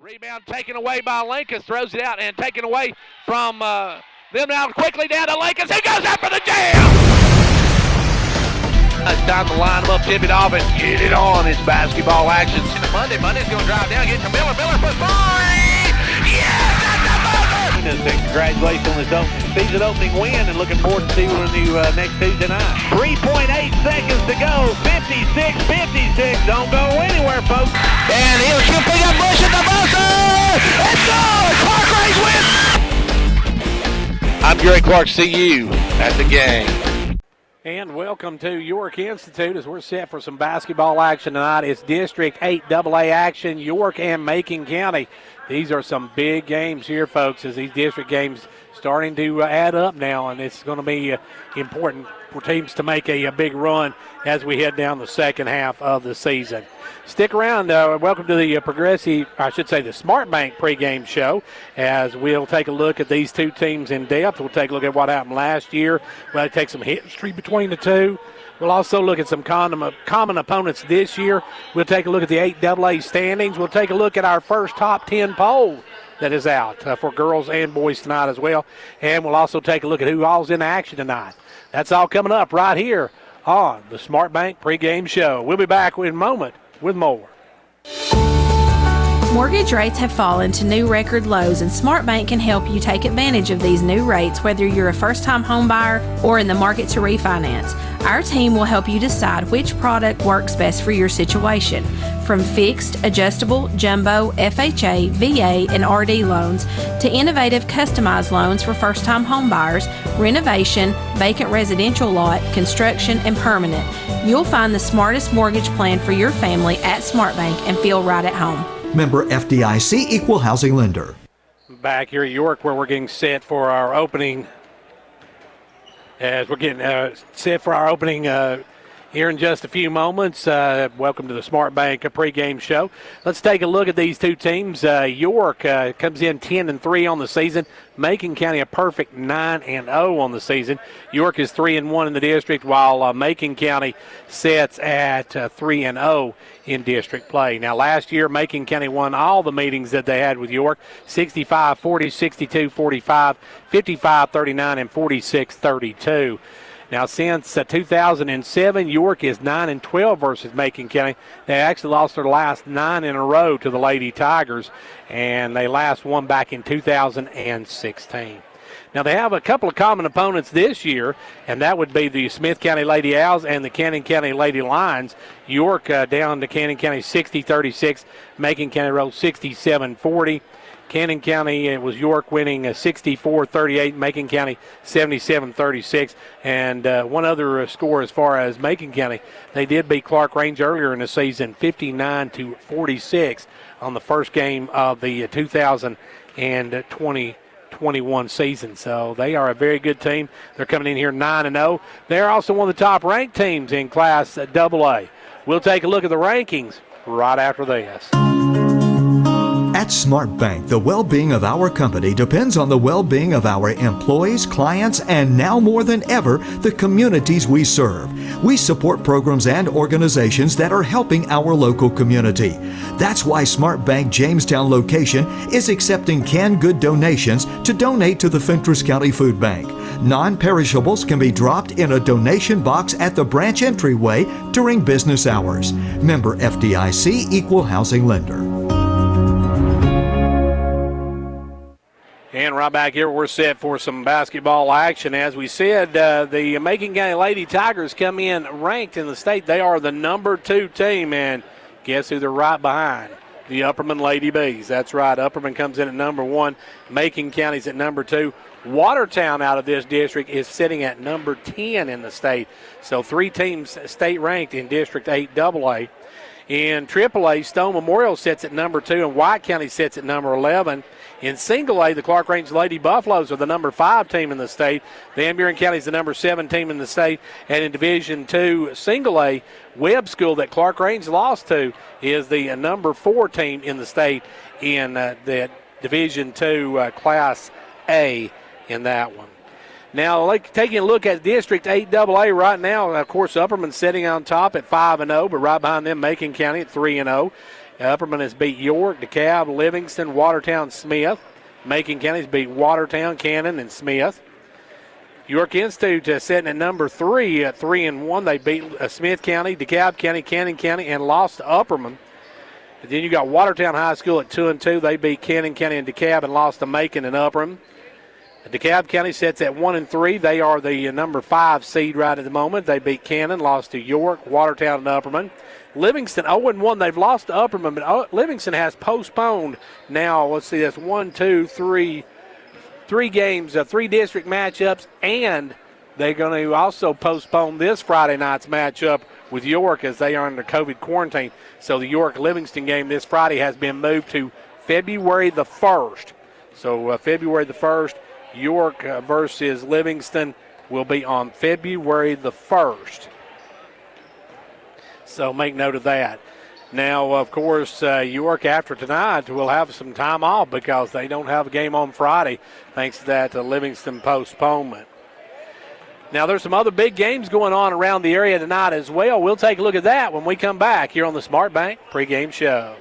Rebound taken away by Lincoln. Throws it out and taken away from them now quickly down to Lincoln. He goes after the jam! It's time to line them up, tip it off, and get it on. It's basketball action. Monday's going to drive down, get to Miller. Miller for three! Yes, that's a buzzer! Congratulations on this season opening win, and looking forward to seeing you next Tuesday night. 3.8 seconds to go. 56. Don't go anywhere, folks. And he'll pick up Bush at the buzzer! It's good! Clark Range wins! I'm Gary Clark. See you at the game. And welcome to York Institute as we're set for some basketball action tonight. It's District 8 AA action, York and Macon County. These are some big games here, folks, as these district games starting to add up now, and it's going to be important for teams to make a big run as we head down the second half of the season. Stick around. Welcome to the the Smart Bank pregame show, as we'll take a look at these two teams in depth. We'll take a look at what happened last year. We'll take some history between the two. We'll also look at some common opponents this year. We'll take a look at the 8AA standings. We'll take a look at our first top 10 poll that is out for girls and boys tonight as well. And we'll also take a look at who all's in action tonight. That's all coming up right here on the Smart Bank pregame show. We'll be back in a moment with more. Mortgage rates have fallen to new record lows, and Smart Bank can help you take advantage of these new rates, whether you're a first-time home buyer or in the market to refinance. Our team will help you decide which product works best for your situation. From fixed, adjustable, jumbo, FHA, VA, and RD loans to innovative customized loans for first-time home buyers, renovation, vacant residential lot, construction, and permanent. You'll find the smartest mortgage plan for your family at Smart Bank and feel right at home. Member FDIC, Equal Housing Lender. Back here at York, where we're getting set for our opening. As we're getting set for our opening here in just a few moments. Welcome to the Smart Bank pregame show. Let's take a look at these two teams. York comes in 10-3 on the season. Macon County a perfect 9-0 on the season. York is 3-1 in the district, while Macon County sits at 3-0 in district play. Now, last year, Macon County won all the meetings that they had with York, 65-40, 62-45, 55-39, and 46-32. Now, since 2007, York is 9-12 versus Macon County. They actually lost their last 9 in a row to the Lady Tigers, and they last won back in 2016. Now, they have a couple of common opponents this year, and that would be the Smith County Lady Owls and the Cannon County Lady Lions. York down to Cannon County 60-36. Macon County rolled 67-40. Cannon County, it was York winning 64-38, Macon County 77-36. And one other score as far as Macon County, they did beat Clark Range earlier in the season 59-46 on the first game of the 2020-21 season. So they are a very good team. They're coming in here 9-0. They're also one of the top ranked teams in Class AA. We'll take a look at the rankings right after this. At Smart Bank, the well-being of our company depends on the well-being of our employees, clients, and now more than ever, the communities we serve. We support programs and organizations that are helping our local community. That's why Smart Bank Jamestown location is accepting canned good donations to donate to the Fentress County Food Bank. Non-perishables can be dropped in a donation box at the branch entryway during business hours. Member FDIC, Equal Housing Lender. And right back here, we're set for some basketball action. As we said, the Macon County Lady Tigers come in ranked in the state. They are the number 2 team, and guess who they're right behind? The Upperman Lady Bees. That's right. Upperman comes in at number 1. Macon County's at number 2. Watertown out of this district is sitting at number 10 in the state. So 3 teams state ranked in District 8 AA. In AAA, Stone Memorial sits at number 2, and White County sits at number 11. In Single A, the Clark Range Lady Buffaloes are the number 5 team in the state. Van Buren County is the number 7 team in the state. And in Division 2 Single A, Webb School that Clark Range lost to is the number 4 team in the state in the Division 2 Class A in that one. Now, taking a look at District 8 AA right now, of course, Upperman sitting on top at 5-0, but right behind them, Macon County at 3-0. Upperman has beat York, DeKalb, Livingston, Watertown, Smith. Macon County's beat Watertown, Cannon, and Smith. York Institute sitting at number 3 at 3-1. They beat Smith County, DeKalb County, Cannon County, and lost to Upperman. And then you got Watertown High School at 2-2. They beat Cannon County and DeKalb and lost to Macon and Upperman. DeKalb County sits at 1-3. They are the number 5 seed right at the moment. They beat Cannon, lost to York, Watertown, and Upperman. Livingston 0-1. They've lost to Upperman, but Livingston has postponed now. Let's see, that's 3 games, 3 district matchups, and they're going to also postpone this Friday night's matchup with York as they are under COVID quarantine. So the York-Livingston game this Friday has been moved to February the 1st. So February the 1st, York versus Livingston will be on February the 1st. So make note of that. Now, of course, York after tonight will have some time off because they don't have a game on Friday thanks to that Livingston postponement. Now, there's some other big games going on around the area tonight as well. We'll take a look at that when we come back here on the Smart Bank pregame show.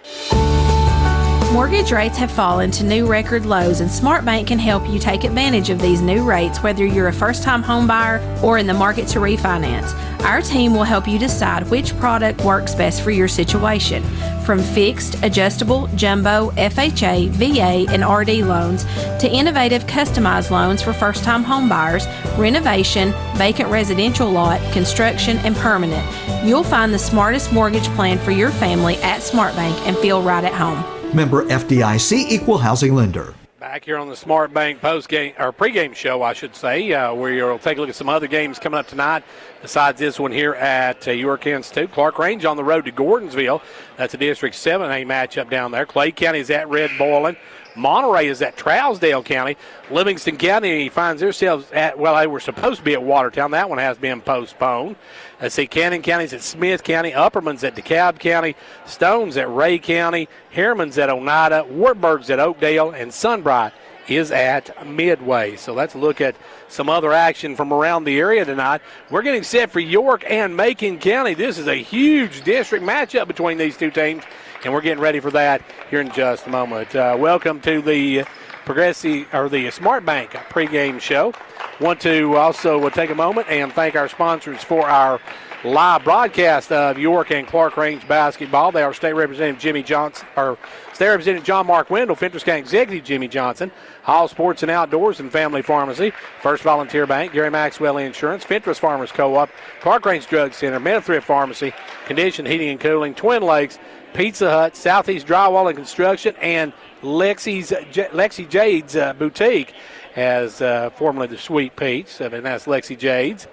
Mortgage rates have fallen to new record lows, and Smart Bank can help you take advantage of these new rates whether you're a first-time home buyer or in the market to refinance. Our team will help you decide which product works best for your situation. From fixed, adjustable, jumbo, FHA, VA, and RD loans to innovative customized loans for first-time home buyers, renovation, vacant residential lot, construction, and permanent. You'll find the smartest mortgage plan for your family at Smart Bank and feel right at home. Member FDIC, Equal Housing Lender. Back here on the Smart Bank pregame show, I should say, where you'll take a look at some other games coming up tonight besides this one here at York Institute. Clark Range on the road to Gordonsville. That's a District 7A matchup down there. Clay County is at Red Boiling. Monterey is at Trousdale County. Livingston County finds themselves at, they were supposed to be at Watertown. That one has been postponed. Let's see, Cannon County's at Smith County. Upperman's at DeKalb County. Stone's at Ray County. Harriman's at Oneida. Wartburg's at Oakdale. And Sunbright is at Midway. So let's look at some other action from around the area tonight. We're getting set for York and Macon County. This is a huge district matchup between these two teams, and we're getting ready for that here in just a moment. Welcome to the the Smart Bank pregame show. Want to also take a moment and thank our sponsors for our live broadcast of York and Clark Range basketball. They are State Representative State Representative John Mark Wendell, Fentress County Executive Jimmy Johnson, Hall Sports and Outdoors and Family Pharmacy, First Volunteer Bank, Gary Maxwell Insurance, Fentress Farmers Co-op, Clark Range Drug Center, Meta-Thrift Pharmacy, Condition Heating and Cooling, Twin Lakes, Pizza Hut, Southeast Drywall and Construction, and Lexi Jade's Boutique, as formerly the Sweet Pete's, and that's Lexi Jade's.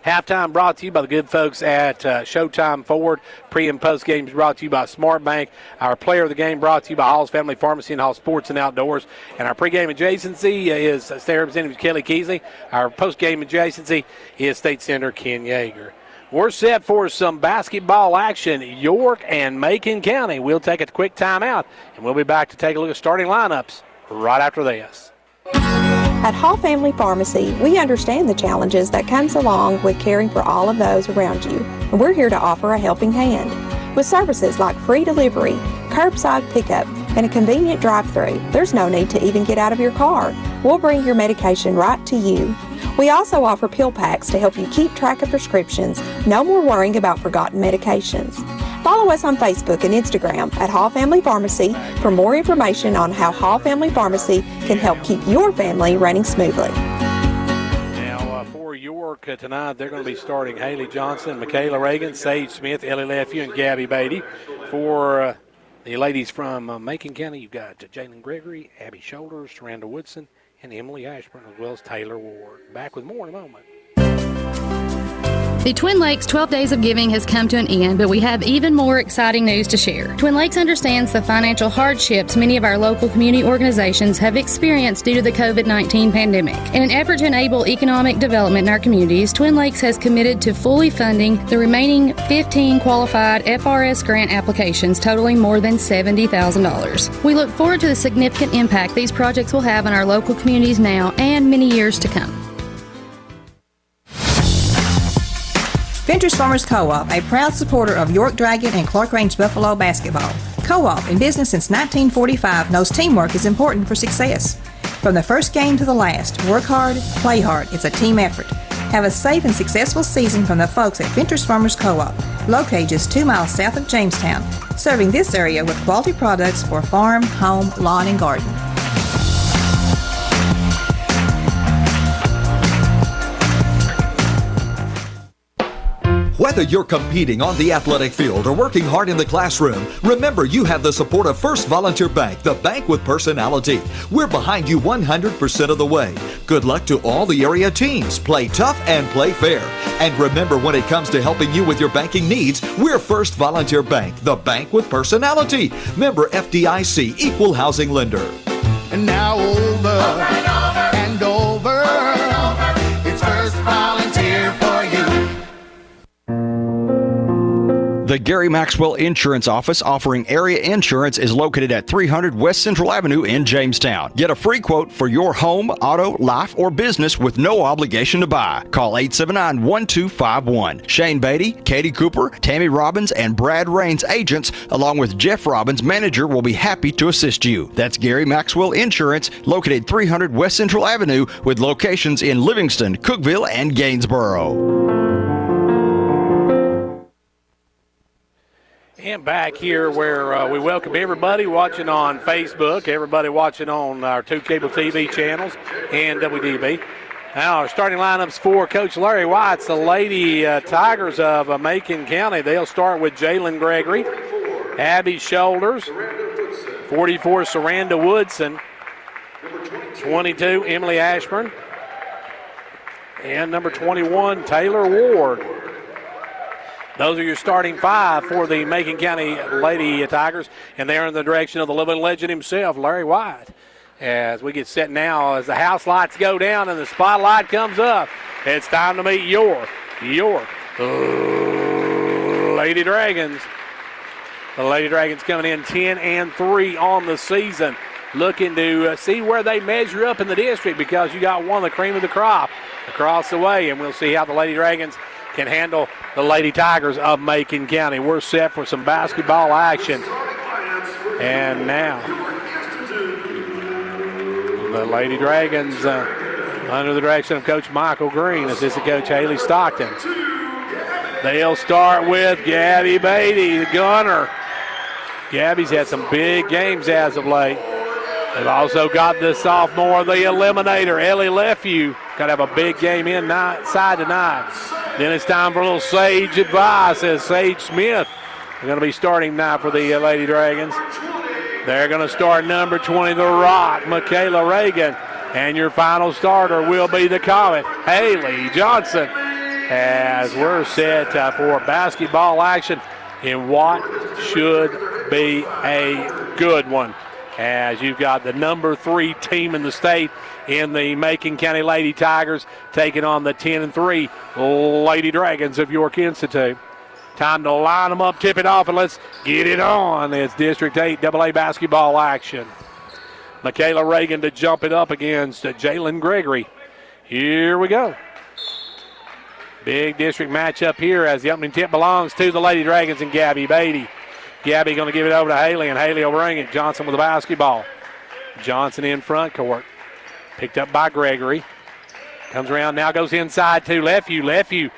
Halftime brought to you by the good folks at Showtime Ford. Pre- and post games brought to you by Smart Bank. Our player of the game brought to you by Hall's Family Pharmacy and Hall Sports and Outdoors. And our pregame adjacency is State Representative Kelly Keesley. Our postgame adjacency is State Senator Ken Yeager. We're set for some basketball action, York and Macon County. We'll take a quick timeout, and we'll be back to take a look at starting lineups right after this. At Hall Family Pharmacy, we understand the challenges that comes along with caring for all of those around you, and we're here to offer a helping hand. With services like free delivery, curbside pickup, and a convenient drive-thru, there's no need to even get out of your car. We'll bring your medication right to you. We also offer pill packs to help you keep track of prescriptions. No more worrying about forgotten medications. Follow us on Facebook and Instagram at Hall Family Pharmacy for more information on how Hall Family Pharmacy can help keep your family running smoothly. Now, for York tonight, they're going to be starting Haley Johnson, Michaela Reagan, Sage Smith, Ellie Lefew, and Gabby Beatty. For the ladies from Macon County, you've got Jalen Gregory, Abby Shoulders, Randall Woodson, and Emily Ashburn, as well as Taylor Ward. Back with more in a moment. The Twin Lakes 12 Days of Giving has come to an end, but we have even more exciting news to share. Twin Lakes understands the financial hardships many of our local community organizations have experienced due to the COVID-19 pandemic. In an effort to enable economic development in our communities, Twin Lakes has committed to fully funding the remaining 15 qualified FRS grant applications totaling more than $70,000. We look forward to the significant impact these projects will have on our local communities now and many years to come. Ventures Farmers Co-op, a proud supporter of York Dragon and Clark Range Buffalo basketball. Co-op, in business since 1945, knows teamwork is important for success. From the first game to the last, work hard, play hard. It's a team effort. Have a safe and successful season from the folks at Ventures Farmers Co-op, located just 2 miles south of Jamestown, serving this area with quality products for farm, home, lawn, and garden. Whether you're competing on the athletic field or working hard in the classroom, remember you have the support of First Volunteer Bank, the bank with personality. We're behind you 100% of the way. Good luck to all the area teams. Play tough and play fair. And remember, when it comes to helping you with your banking needs, we're First Volunteer Bank, the bank with personality. Member FDIC, Equal Housing Lender. And now over and over, it's First Volunteer for you. The Gary Maxwell Insurance Office offering area insurance is located at 300 West Central Avenue in Jamestown. Get a free quote for your home, auto, life, or business with no obligation to buy. Call 879-1251. Shane Beatty, Katie Cooper, Tammy Robbins, and Brad Rains agents, along with Jeff Robbins, manager, will be happy to assist you. That's Gary Maxwell Insurance, located 300 West Central Avenue, with locations in Livingston, Cookeville, and Gainsboro. And back here where we welcome everybody watching on Facebook, everybody watching on our two cable TV channels and WDB. Now our starting lineups for Coach Larry White's the Lady Tigers of Macon County. They'll start with Jalen Gregory, Abby Shoulders, 44 Saranda Woodson, 22 Emily Ashburn, and number 21 Taylor Ward. Those are your starting five for the Macon County Lady Tigers, and they're in the direction of the living legend himself, Larry White. As we get set now, as the house lights go down and the spotlight comes up, it's time to meet York Lady Dragons. The Lady Dragons coming in 10-3 on the season, looking to see where they measure up in the district, because you got one of the cream of the crop across the way, and we'll see how the Lady Dragons can handle the Lady Tigers of Macon County. We're set for some basketball action. And now, the Lady Dragons under the direction of Coach Michael Green, assistant coach Haley Stockton. They'll start with Gabby Beatty, the gunner. Gabby's had some big games as of late. They've also got the sophomore, the eliminator, Ellie Lefew. Got to have a big game inside tonight. Then it's time for a little Sage advice as Sage Smith is going to be starting now for the Lady Dragons. They're going to start number 20, the Rock, Michaela Reagan. And your final starter will be the Comet, Haley Johnson. As we're set for basketball action in what should be a good one. As you've got the number 3 team in the state in the Macon County Lady Tigers taking on the 10-3 Lady Dragons of York Institute. Time to line them up, tip it off, and let's get it on. It's District 8 AA basketball action. Michaela Reagan to jump it up against Jalen Gregory. Here we go. Big district matchup here as the opening tip belongs to the Lady Dragons and Gabby Beatty. Gabby going to give it over to Haley, and Haley will bring it. Johnson with the basketball. Johnson in front court. Picked up by Gregory. Comes around, now goes inside to Lefew. Lefew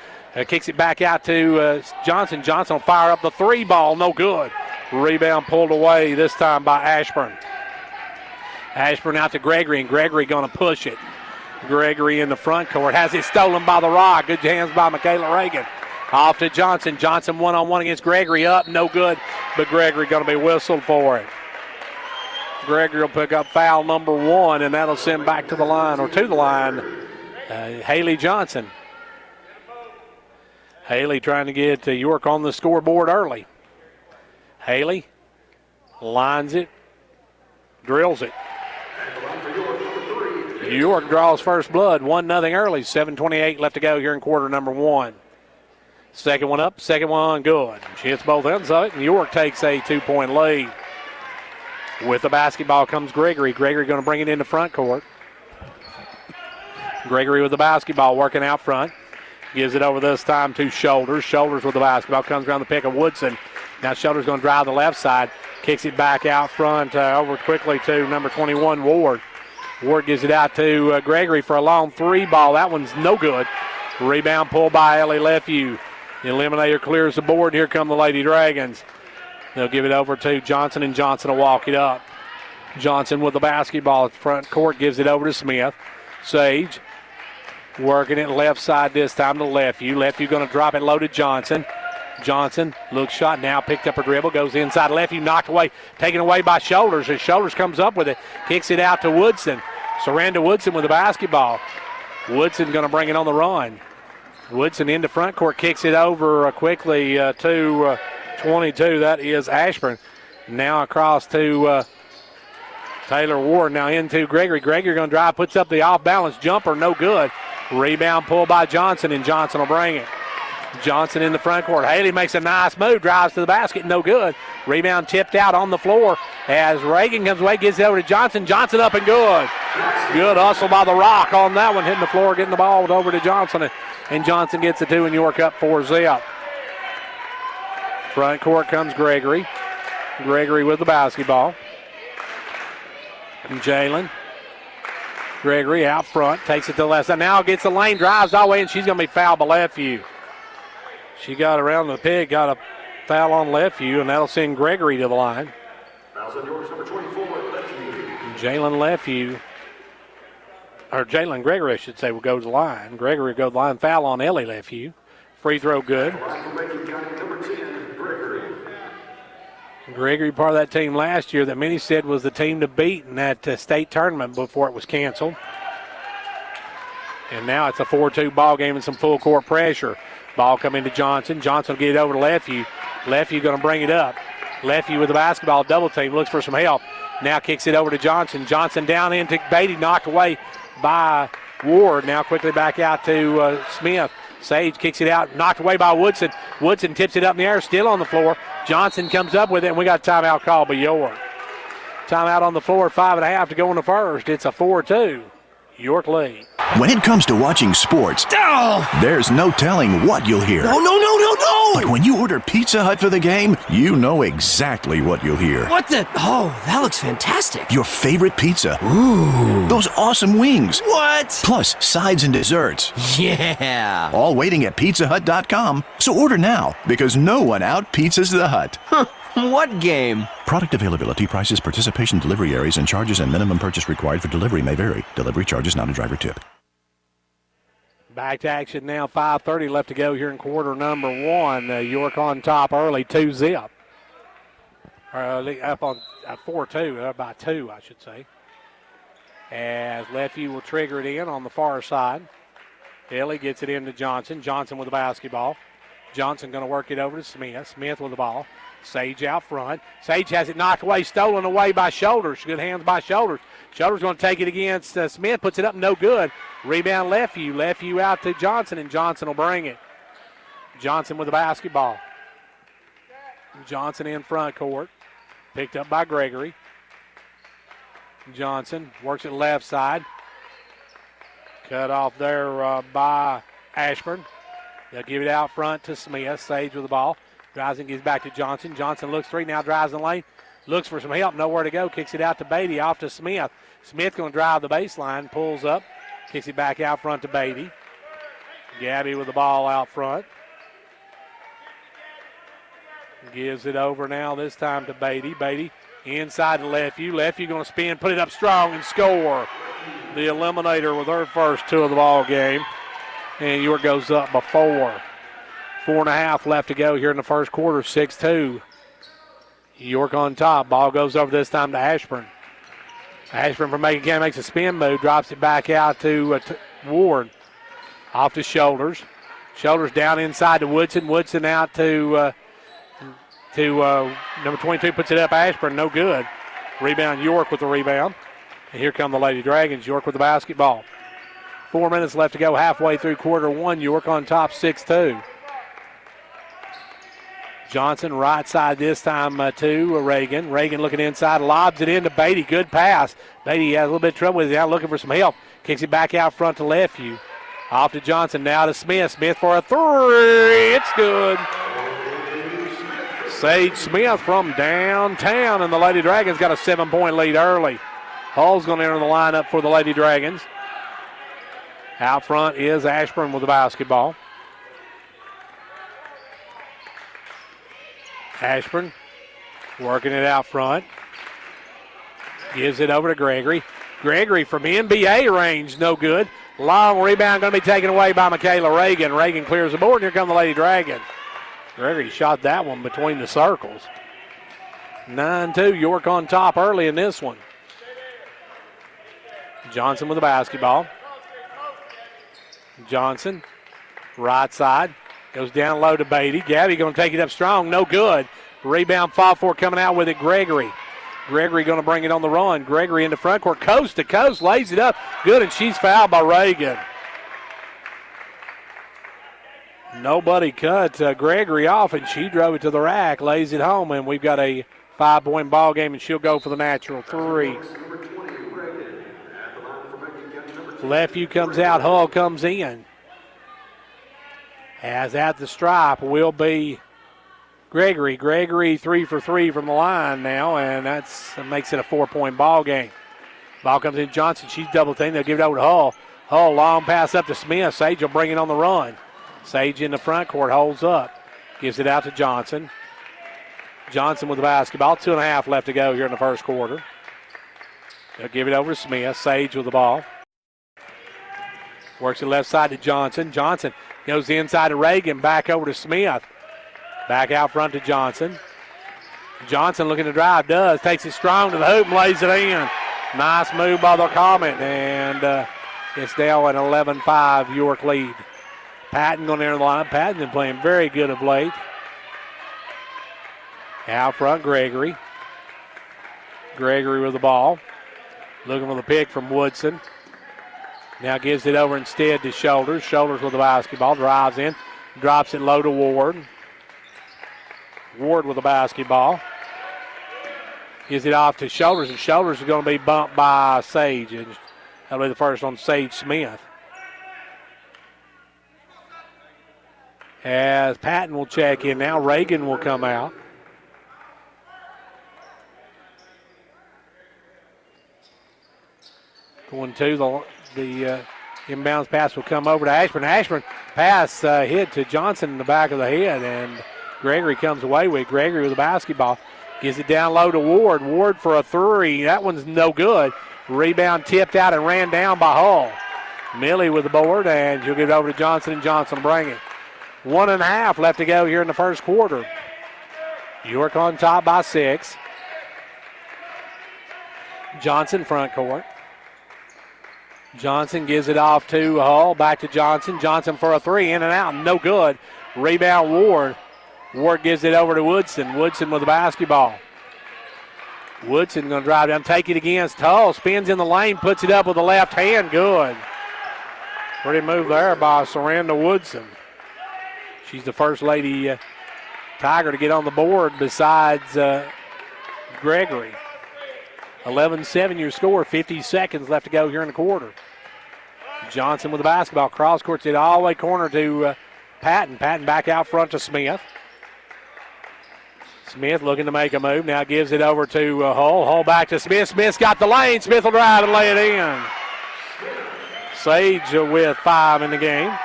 kicks it back out to Johnson. Johnson will fire up the 3 ball. No good. Rebound pulled away this time by Ashburn. Ashburn out to Gregory, and Gregory going to push it. Gregory in the front court. Has it stolen by the Rock. Good hands by Michaela Reagan. Off to Johnson. Johnson one-on-one against Gregory. Up, no good, but Gregory going to be whistled for it. Gregory will pick up foul number 1, and that'll send back to the line, or to the line, Haley Johnson. Haley trying to get York on the scoreboard early. Haley lines it, drills it. York draws first blood, 1-0 early, 7:28 left to go here in quarter number 1. Second one up, second one good. She hits both ends of it, and York takes a 2-point lead. With the basketball comes Gregory. Gregory going to bring it into front court. Gregory with the basketball working out front. Gives it over this time to Shoulders. Shoulders with the basketball. Comes around the pick of Woodson. Now Shoulders going to drive the left side. Kicks it back out front over quickly to number 21, Ward. Ward gives it out to Gregory for a long three ball. That one's no good. Rebound pulled by Ellie Lefevue. The eliminator clears the board. Here come the Lady Dragons. They'll give it over to Johnson, and Johnson will walk it up. Johnson with the basketball at front court, gives it over to Smith. Sage working it left side this time to Lefevue. Lefevue going to drop it low to Johnson. Johnson looks shot now, picked up a dribble, goes inside. Lefevue knocked away, taken away by Shoulders. As Shoulders comes up with it, kicks it out to Woodson. Surrender Woodson with the basketball. Woodson going to bring it on the run. Woodson into front court, kicks it over quickly to 22. That is Ashburn. Now across to Taylor Ward. Now into Gregory. Gregory going to drive, puts up the off-balance jumper, no good. Rebound pulled by Johnson, and Johnson will bring it. Johnson in the front court. Haley makes a nice move, drives to the basket, no good. Rebound tipped out on the floor as Reagan comes away, gets it over to Johnson. Johnson up and good. Good hustle by the Rock on that one, hitting the floor, getting the ball over to Johnson, and Johnson gets the two, and York up 4-0. Front court comes Gregory. Gregory with the basketball. And Jalen. Gregory out front, takes it to the left side. Now gets the lane, drives all the way, and she's going to be fouled by Lefevue. She got around the pig, got a foul on Lefevue, and that'll send Gregory to the line. Jalen Gregory, I should say, will go to the line. Gregory will go to the line, foul on Ellie Lefevue. Free throw good. Gregory, part of that team last year that many said was the team to beat in that state tournament before it was canceled. And now it's a 4-2 ball game and some full court pressure. Ball coming to Johnson. Johnson will get it over to Lefevue. Lefevue going to bring it up. Lefevue with the basketball, double team, looks for some help. Now kicks it over to Johnson. Johnson down into Beatty, knocked away by Ward. Now quickly back out to Smith. Sage kicks it out, knocked away by Woodson. Woodson tips it up in the air, still on the floor. Johnson comes up with it, and we got a timeout call by York. Timeout on the floor, 5.5 to go in the first. It's a 4-2. York lead. When it comes to watching sports, there's no telling what you'll hear. No. But when you order Pizza Hut for the game, you know exactly what you'll hear. What the? Oh, that looks fantastic. Your favorite pizza. Ooh. Those awesome wings. What? Plus sides and desserts. Yeah. All waiting at pizzahut.com. So order now, because no one out-pizzas the Hut. Huh. What game? Product availability, prices, participation, delivery areas, and charges and minimum purchase required for delivery may vary. Delivery charge is not a driver tip. Back to action now, 5:30 left to go here in quarter number one. York on top early, 2-0. Up on 4-2, by 2, I should say. As Lefevue will trigger it in on the far side. Ellie gets it into Johnson. Johnson with the basketball. Johnson going to work it over to Smith. Smith with the ball. Sage out front. Sage has it knocked away, stolen away by Shoulders. Good hands by Shoulders. Shoulders going to take it against Smith, puts it up, no good. Rebound Lefevue. Lefevue out to Johnson, and Johnson will bring it. Johnson with the basketball. Johnson in front court. Picked up by Gregory. Johnson works it left side. Cut off there by Ashburn. They'll give it out front to Smith. Sage with the ball. Drives and gives back to Johnson. Johnson looks three, now drives in the lane. Looks for some help, nowhere to go. Kicks it out to Beatty, off to Smith. Smith going to drive the baseline, pulls up. Kicks it back out front to Beatty. Gabby with the ball out front. Gives it over now, this time to Beatty. Beatty inside to Lefevue. Lefevue going to spin, put it up strong, and score. The eliminator with her first two of the ball game. And York goes up by 4. 4.5 left to go here in the first quarter, 6-2. York on top. Ball goes over this time to Ashburn. Ashburn from Macon County makes a spin move, drops it back out to Ward. Off to Shoulders. Shoulders down inside to Woodson. Woodson out to number 22, puts it up Ashburn, no good. Rebound York with the rebound. And here come the Lady Dragons. York with the basketball. 4 minutes left to go, halfway through quarter one. York on top, 6-2. Johnson right side this time to Reagan. Reagan looking inside, lobs it into Beatty. Good pass. Beatty has a little bit of trouble with it, now looking for some help. Kicks it back out front to Lefevue. Off to Johnson, now to Smith. Smith for a three. It's good. Sage Smith from downtown, and the Lady Dragons got a 7-point lead early. Hull's going to enter the lineup for the Lady Dragons. Out front is Ashburn with the basketball. Ashburn working it out front. Gives it over to Gregory. Gregory from NBA range, no good. Long rebound going to be taken away by Michaela Reagan. Reagan clears the board, and here come the Lady Dragons. Gregory shot that one between the circles. 9-2, York on top early in this one. Johnson with the basketball. Johnson, right side, goes down low to Beatty. Gabby going to take it up strong, no good. Rebound, fall for coming out with it, Gregory. Gregory going to bring it on the run. Gregory in the front court, coast to coast, lays it up, good, and she's fouled by Reagan. Nobody cut Gregory off, and she drove it to the rack, lays it home, and we've got a 5-point ball game, and she'll go for the natural three. Leftview comes out, Hull comes in. As at the stripe will be Gregory. Gregory 3 for 3 from the line now, and that makes it a 4-point ball game. Ball comes in Johnson. She's double teamed. They'll give it over to Hull. Hull, long pass up to Smith. Sage will bring it on the run. Sage in the front court, holds up. Gives it out to Johnson. Johnson with the basketball. 2.5 left to go here in the first quarter. They'll give it over to Smith. Sage with the ball. Works the left side to Johnson. Johnson goes inside to Reagan. Back over to Smith. Back out front to Johnson. Johnson looking to drive. Does. Takes it strong to the hoop and lays it in. Nice move by the Comet. And it's now an 11-5 York lead. Patton going to enter the lineup. Patton been playing very good of late. Out front, Gregory. Gregory with the ball. Looking for the pick from Woodson. Now gives it over instead to Shoulders. Shoulders with the basketball. Drives in. Drops it low to Ward. Ward with the basketball. Gives it off to Shoulders, and Shoulders is going to be bumped by Sage. And that'll be the first on Sage Smith. As Patton will check in now, Reagan will come out. Going to the inbounds pass will come over to Ashburn. Ashburn pass hit to Johnson in the back of the head, and Gregory comes away with Gregory with the basketball. Gives it down low to Ward. Ward for a three. That one's no good. Rebound tipped out and ran down by Hull. Millie with the board, and she'll give it over to Johnson, and Johnson will bring it. 1.5 left to go here in the first quarter. York on top by 6. Johnson front court. Johnson gives it off to Hull. Back to Johnson. Johnson for a three. In and out. No good. Rebound Ward. Ward gives it over to Woodson. Woodson with the basketball. Woodson going to drive down. Take it against Hull. Spins in the lane. Puts it up with the left hand. Good. Pretty move there by Saranda Woodson. She's the first Lady Tiger to get on the board besides Gregory. 11-7 your score. 50 seconds left to go here in the quarter. Johnson with the basketball. Cross courts it all the way corner to Patton. Patton back out front to Smith. Smith looking to make a move. Now gives it over to Hull. Hull back to Smith. Smith's got the lane. Smith will drive and lay it in. Sage with 5 in the game.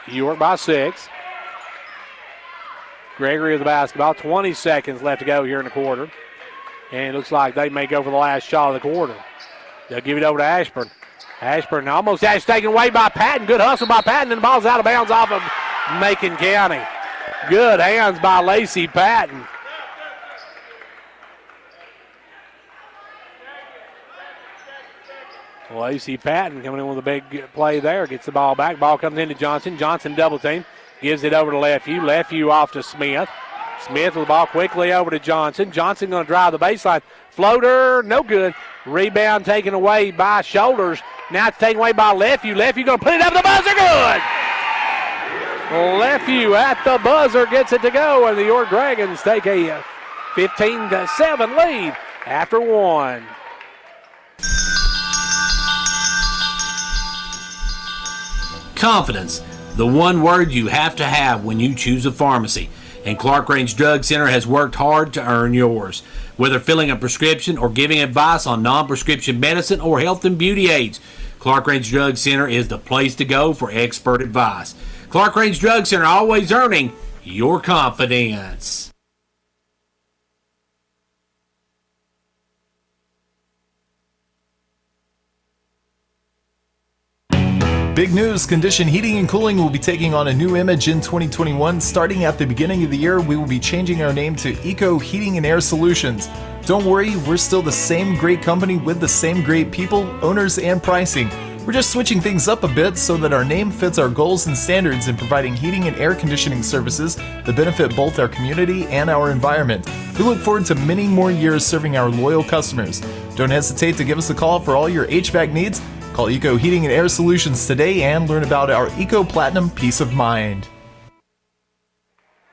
York by 6. Gregory with the basketball. 20 seconds left to go here in the quarter. And it looks like they may go for the last shot of the quarter. They'll give it over to Ashburn. Ashburn almost has taken away by Patton. Good hustle by Patton, and the ball's out of bounds off of Macon County. Good hands by Lacey Patton. Lacey Patton coming in with a big play there. Gets the ball back. Ball comes into Johnson. Johnson double team. Gives it over to Leftview. Leftview off to Smith. Smith with the ball quickly over to Johnson. Johnson going to drive the baseline. Floater, no good. Rebound taken away by Shoulders. Now it's taken away by Leftview. Leftview going to put it up the buzzer. Good. Leftview at the buzzer gets it to go, and the York Dragons take a 15-7 lead after 1. Confidence, the one word you have to have when you choose a pharmacy. And Clark Range Drug Center has worked hard to earn yours. Whether filling a prescription or giving advice on non-prescription medicine or health and beauty aids, Clark Range Drug Center is the place to go for expert advice. Clark Range Drug Center, always earning your confidence. Big news, Condition Heating and Cooling will be taking on a new image in 2021. Starting at the beginning of the year, we will be changing our name to Eco Heating and Air Solutions. Don't worry, we're still the same great company with the same great people, owners, and pricing. We're just switching things up a bit so that our name fits our goals and standards in providing heating and air conditioning services that benefit both our community and our environment. We look forward to many more years serving our loyal customers. Don't hesitate to give us a call for all your HVAC needs. Call Eco Heating and Air Solutions today and learn about our Eco Platinum Peace of Mind.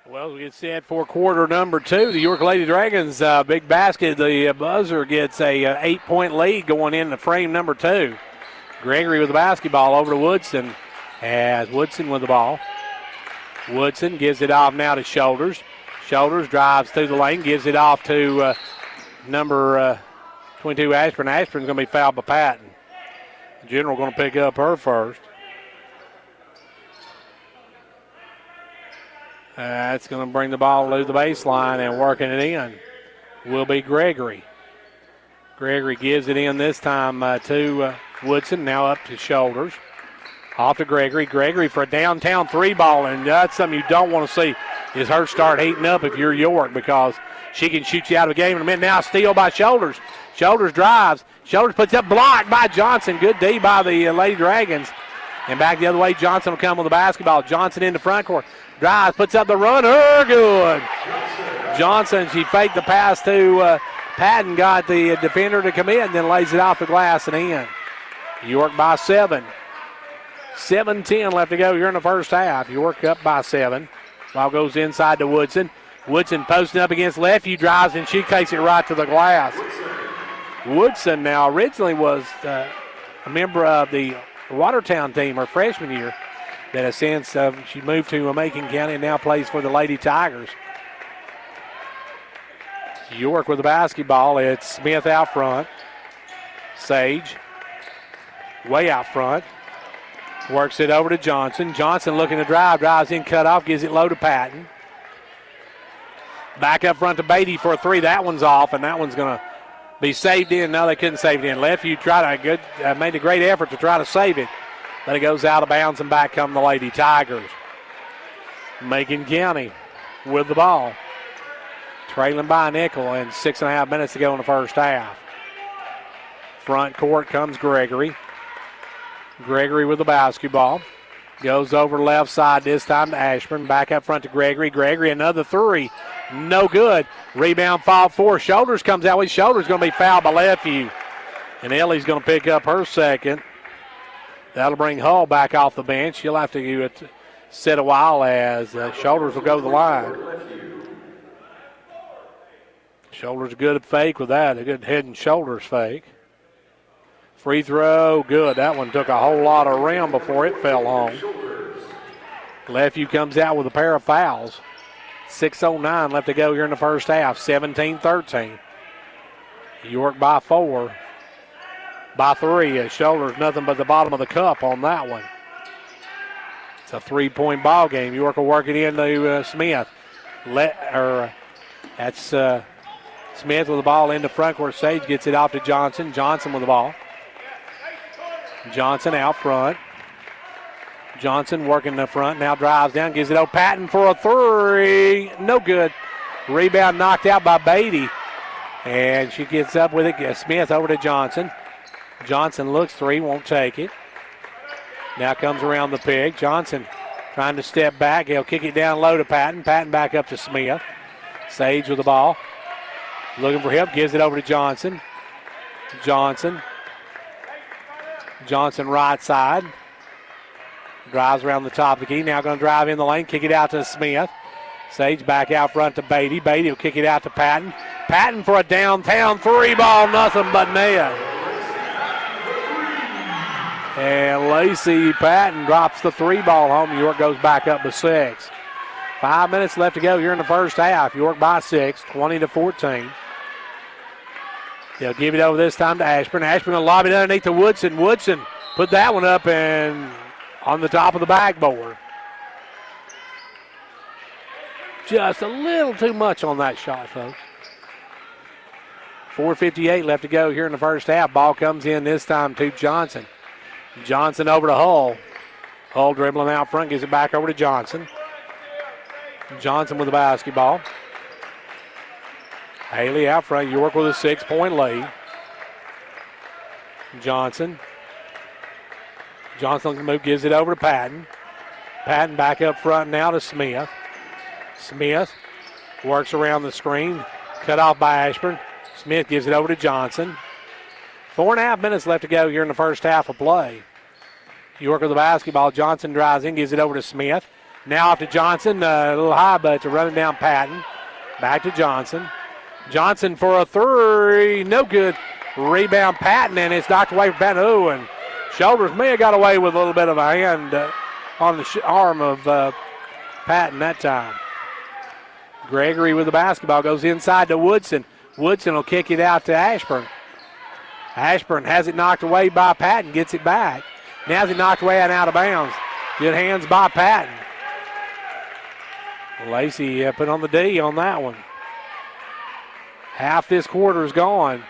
Well, we get set for quarter number 2. The York Lady Dragons, big basket. The buzzer gets a 8-point lead going into frame number 2. Gregory with the basketball over to Woodson. As Woodson with the ball. Woodson gives it off now to Shoulders. Shoulders drives through the lane, gives it off to number 22, Ashburn. Ashburn's going to be fouled by Patton. General going to pick up her first. That's going to bring the ball to the baseline, and working it in will be Gregory. Gregory gives it in this time to Woodson, now up to Shoulders. Off to Gregory. Gregory for a downtown 3-ball, and that's something you don't want to see is her start heating up if you're York, because she can shoot you out of the game in a minute. Now steal by Shoulders. Shoulders drives. Shoulders puts up, blocked by Johnson. Good D by the Lady Dragons. And back the other way, Johnson will come with the basketball. Johnson into front court. Drives, puts up the runner. Good. Johnson, she faked the pass to Patton, got the defender to commit, and then lays it off the glass and in. York by 7. 7-10 left to go here in the first half. York up by 7. Ball goes inside to Woodson. Woodson posting up against Lefeview, drives, and she takes it right to the glass. Woodson now originally was a member of the Watertown team her freshman year, that has since she moved to Macon County and now plays for the Lady Tigers. York with the basketball. It's Smith out front. Sage way out front. Works it over to Johnson. Johnson looking to drive. Drives in, cut off, gives it low to Patton. Back up front to Beatty for a 3. That one's off, and that one's going to be saved in. No, they couldn't save it in. Lefeview made a great effort to try to save it, but it goes out of bounds, and back come the Lady Tigers. Macon County with the ball. Trailing by a nickel, and 6.5 minutes to go in the first half. Front court comes Gregory. Gregory with the basketball. Goes over left side this time to Ashburn. Back up front to Gregory. Gregory, another 3. No good. Rebound, foul for Shoulders. Comes out with Shoulders. Going to be fouled by Lefeview. And Ellie's going to pick up her second. That'll bring Hull back off the bench. She'll have to sit a while as Shoulders will go to the line. Shoulders good at fake with that. A good head and shoulders fake. Free throw, good. That one took a whole lot of rim before it fell home. Lefeview comes out with a pair of fouls. 6:09 left to go here in the first half. 17-13. York by 4. By 3. Shoulders nothing but the bottom of the cup on that one. It's a 3-point ball game. York will work it into Smith. That's Smith with the ball into front court. Sage gets it off to Johnson. Johnson with the ball. Johnson out front. Johnson working the front. Now drives down. Gives it over Patton for a 3. No good. Rebound knocked out by Beatty. And she gets up with it. Smith over to Johnson. Johnson looks 3. Won't take it. Now comes around the pig. Johnson trying to step back. He'll kick it down low to Patton. Patton back up to Smith. Sage with the ball. Looking for help. Gives it over to Johnson. Johnson right side. Drives around the top of the key. Now going to drive in the lane. Kick it out to Smith. Sage back out front to Beatty. Beatty will kick it out to Patton. Patton for a downtown 3-ball. Nothing but net. And Lacey Patton drops the 3 ball home. York goes back up to 6. 5 minutes left to go here in the first half. York by 6, 20-14. They'll give it over this time to Ashburn. Ashburn will lob it underneath to Woodson. Woodson put that one up and on the top of the backboard. Just a little too much on that shot, folks. 4:58 left to go here in the first half. Ball comes in this time to Johnson. Johnson over to Hull. Hull dribbling out front, gives it back over to Johnson. Johnson with the basketball. Haley out front. York with a 6-point lead. Johnson. Johnson move, gives it over to Patton. Patton back up front now to Smith. Smith works around the screen. Cut off by Ashburn. Smith gives it over to Johnson. 4.5 minutes left to go here in the first half of play. York with the basketball. Johnson drives in, gives it over to Smith. Now off to Johnson. A little high, but it's running down Patton. Back to Johnson. Johnson for a 3. No good. Rebound Patton, and it's knocked away from Patton. Oh, and Shoulders may have got away with a little bit of a hand on the arm of Patton that time. Gregory with the basketball goes inside to Woodson. Woodson will kick it out to Ashburn. Ashburn has it knocked away by Patton, gets it back. Now it's knocked away and out of bounds. Good hands by Patton. Lacey put on the D on that one. Half this quarter is gone,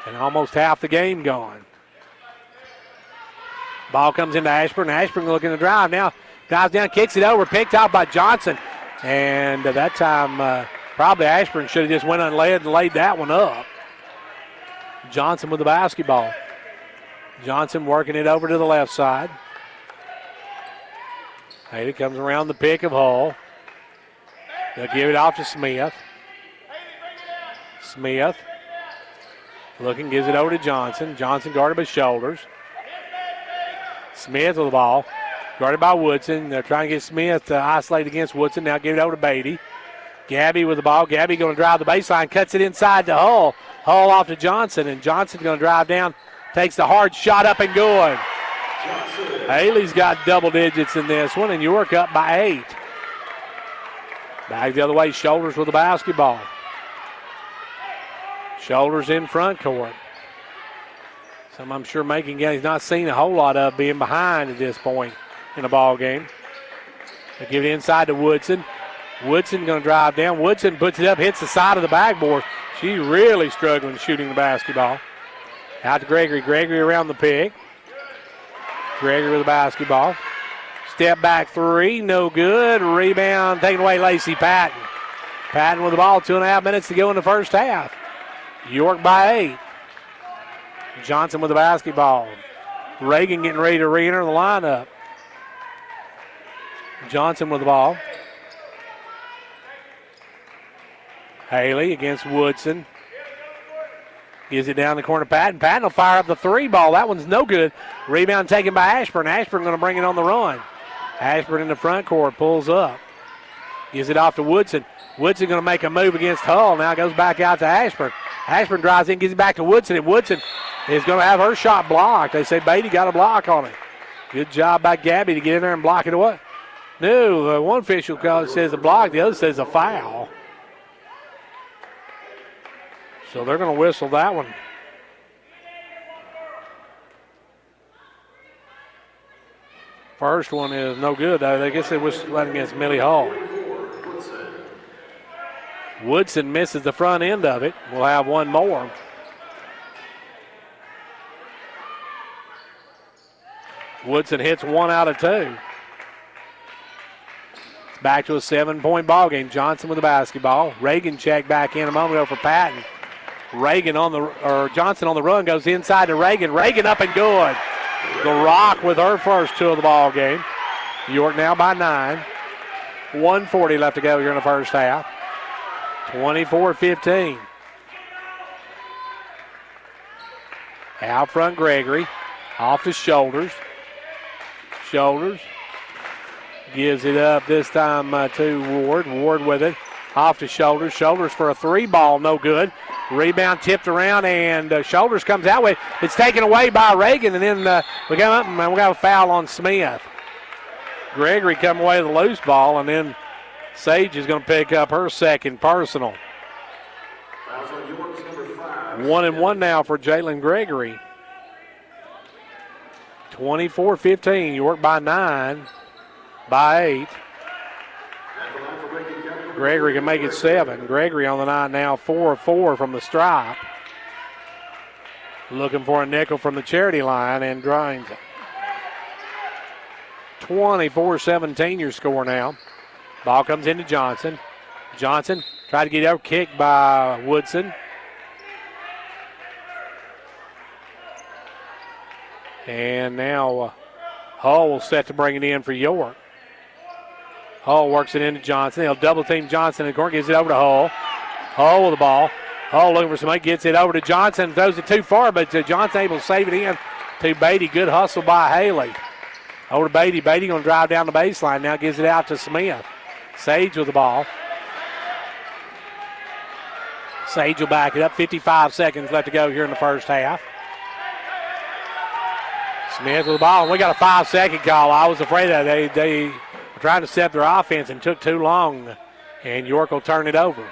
and almost half the game gone. Ball comes into Ashburn. Ashburn looking to drive now. Dives down, kicks it over, picked out by Johnson. And that time, probably Ashburn should have just went unled and laid that one up. Johnson with the basketball. Johnson working it over to the left side. Haley comes around the pick of Hull. They'll give it off to Smith. Smith looking, gives it over to Johnson. Johnson guarded by Shoulders. Smith with the ball. Guarded by Woodson. They're trying to get Smith isolated against Woodson. Now give it over to Beatty. Gabby with the ball. Gabby going to drive the baseline. Cuts it inside to Hull. Hull off to Johnson. And Johnson going to drive down. Takes the hard shot up and good. Haley's got double digits in this one. And York up by 8. Back the other way. Shoulders with the basketball. Shoulders in front court. Some I'm sure Macon County's not seen a whole lot of being behind at this point in the ball game. They give it inside to Woodson. Woodson going to drive down. Woodson puts it up, hits the side of the backboard. She's really struggling shooting the basketball. Out to Gregory. Gregory around the pick. Gregory with the basketball. Step back 3, no good. Rebound taken away, Lacey Patton. Patton with the ball, 2.5 minutes to go in the first half. York by 8. Johnson with the basketball. Reagan getting ready to re-enter the lineup. Johnson with the ball. Haley against Woodson. Gives it down the corner to Patton. Patton will fire up the 3 ball. That one's no good. Rebound taken by Ashburn. Ashburn going to bring it on the run. Ashburn in the front court, pulls up. Gives it off to Woodson. Woodson going to make a move against Hull. Now goes back out to Ashburn. Ashburn drives in, gives it back to Woodson, and Woodson is going to have her shot blocked. They say Beatty got a block on it. Good job by Gabby to get in there and block it away. No, one official says a block, the other says a foul. So they're going to whistle that one. First one is no good. I guess they whistled that against Millie Hall. Woodson misses the front end of it. We'll have one more. Woodson hits 1 out of 2. It's back to a 7-point ball game. Johnson with the basketball. Reagan checked back in a moment ago for Patton. Johnson on the run goes inside to Reagan. Reagan up and good. The Rock with her first 2 of the ball game. York now by 9. 1:40 left to go here in the first half. 24-15. Out front, Gregory. Off to Shoulders. Shoulders gives it up this time to Ward. Ward with it. Off to Shoulders. Shoulders for a 3 ball, no good. Rebound tipped around, and Shoulders comes out with it. It's taken away by Reagan, and then we come up and we got a foul on Smith. Gregory come away with a loose ball, and then Sage is going to pick up her second personal. 1-1 now for Jalen Gregory. 24-15. York by 9, by 8. Gregory can make it 7. Gregory on the night now 4 of 4 from the stripe. Looking for a nickel from the charity line and drains it. 24-17 your score now. Ball comes into Johnson. Johnson tried to get out, kicked by Woodson. And now Hull will set to bring it in for York. Hull works it into Johnson. He'll double team Johnson in the corner, gives it over to Hull. Hull with the ball. Hull looking for somebody, gets it over to Johnson, throws it too far, but Johnson able to save it in to Beatty. Good hustle by Haley. Over to Beatty. Beatty going to drive down the baseline. Now gives it out to Smith. Sage with the ball. Sage will back it up. 55 seconds left to go here in the first half. Smith with the ball. We got a 5-second call. I was afraid that they were trying to set their offense and took too long, and York will turn it over.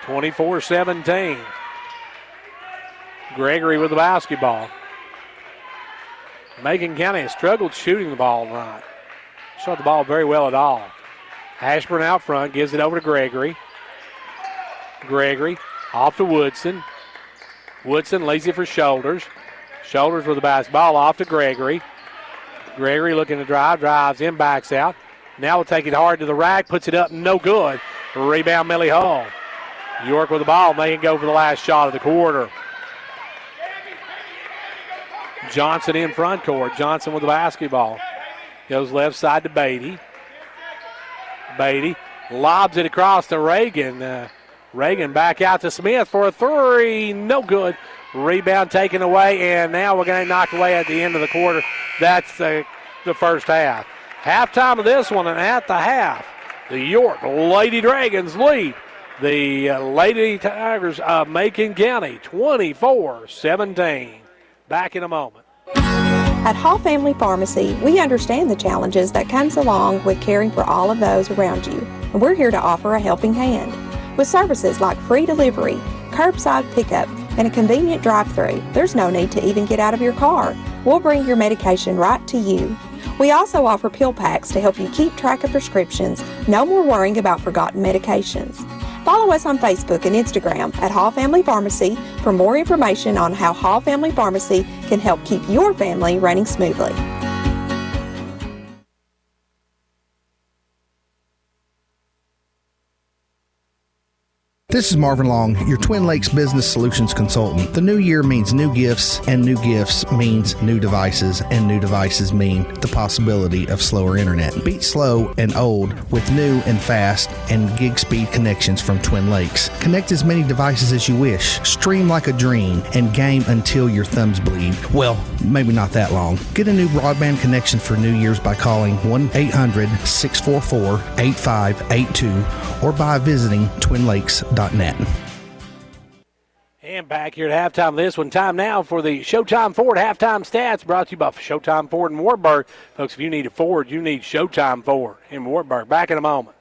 24-17. Gregory with the basketball. Macon County has struggled shooting the ball tonight. Shot the ball very well at all. Ashburn out front, gives it over to Gregory. Gregory off to Woodson. Woodson lays it for Shoulders. Shoulders with the basketball off to Gregory. Gregory looking to drive, drives in, backs out. Now will take it hard to the rack, puts it up, no good. Rebound Millie Hall. York with the ball, making go for the last shot of the quarter. Johnson in front court. Johnson with the basketball. Goes left side to Beatty. Beatty lobs it across to Reagan. Reagan back out to Smith for a three. No good. Rebound taken away, and now we're going to knock away at the end of the quarter. That's the first half. Halftime of this one, and at the half, the York Lady Dragons lead the Lady Tigers of Macon County 24-17. Back in a moment. At Hall Family Pharmacy, we understand the challenges that comes along with caring for all of those around you, and we're here to offer a helping hand. With services like free delivery, curbside pickup, and a convenient drive-thru, there's no need to even get out of your car. We'll bring your medication right to you. We also offer pill packs to help you keep track of prescriptions. No more worrying about forgotten medications. Follow us on Facebook and Instagram at Hall Family Pharmacy for more information on how Hall Family Pharmacy can help keep your family running smoothly. This is Marvin Long, your Twin Lakes Business Solutions Consultant. The new year means new gifts, and new gifts means new devices, and new devices mean the possibility of slower internet. Beat slow and old with new and fast and gig speed connections from Twin Lakes. Connect as many devices as you wish, stream like a dream, and game until your thumbs bleed. Well, maybe not that long. Get a new broadband connection for New Year's by calling 1-800-644-8582 or by visiting twinlakes.net. And back here at halftime of this one. Time now for the Showtime Ford halftime stats brought to you by Showtime Ford in Wartburg. Folks, if you need a Ford, you need Showtime Ford in Wartburg. Back in a moment.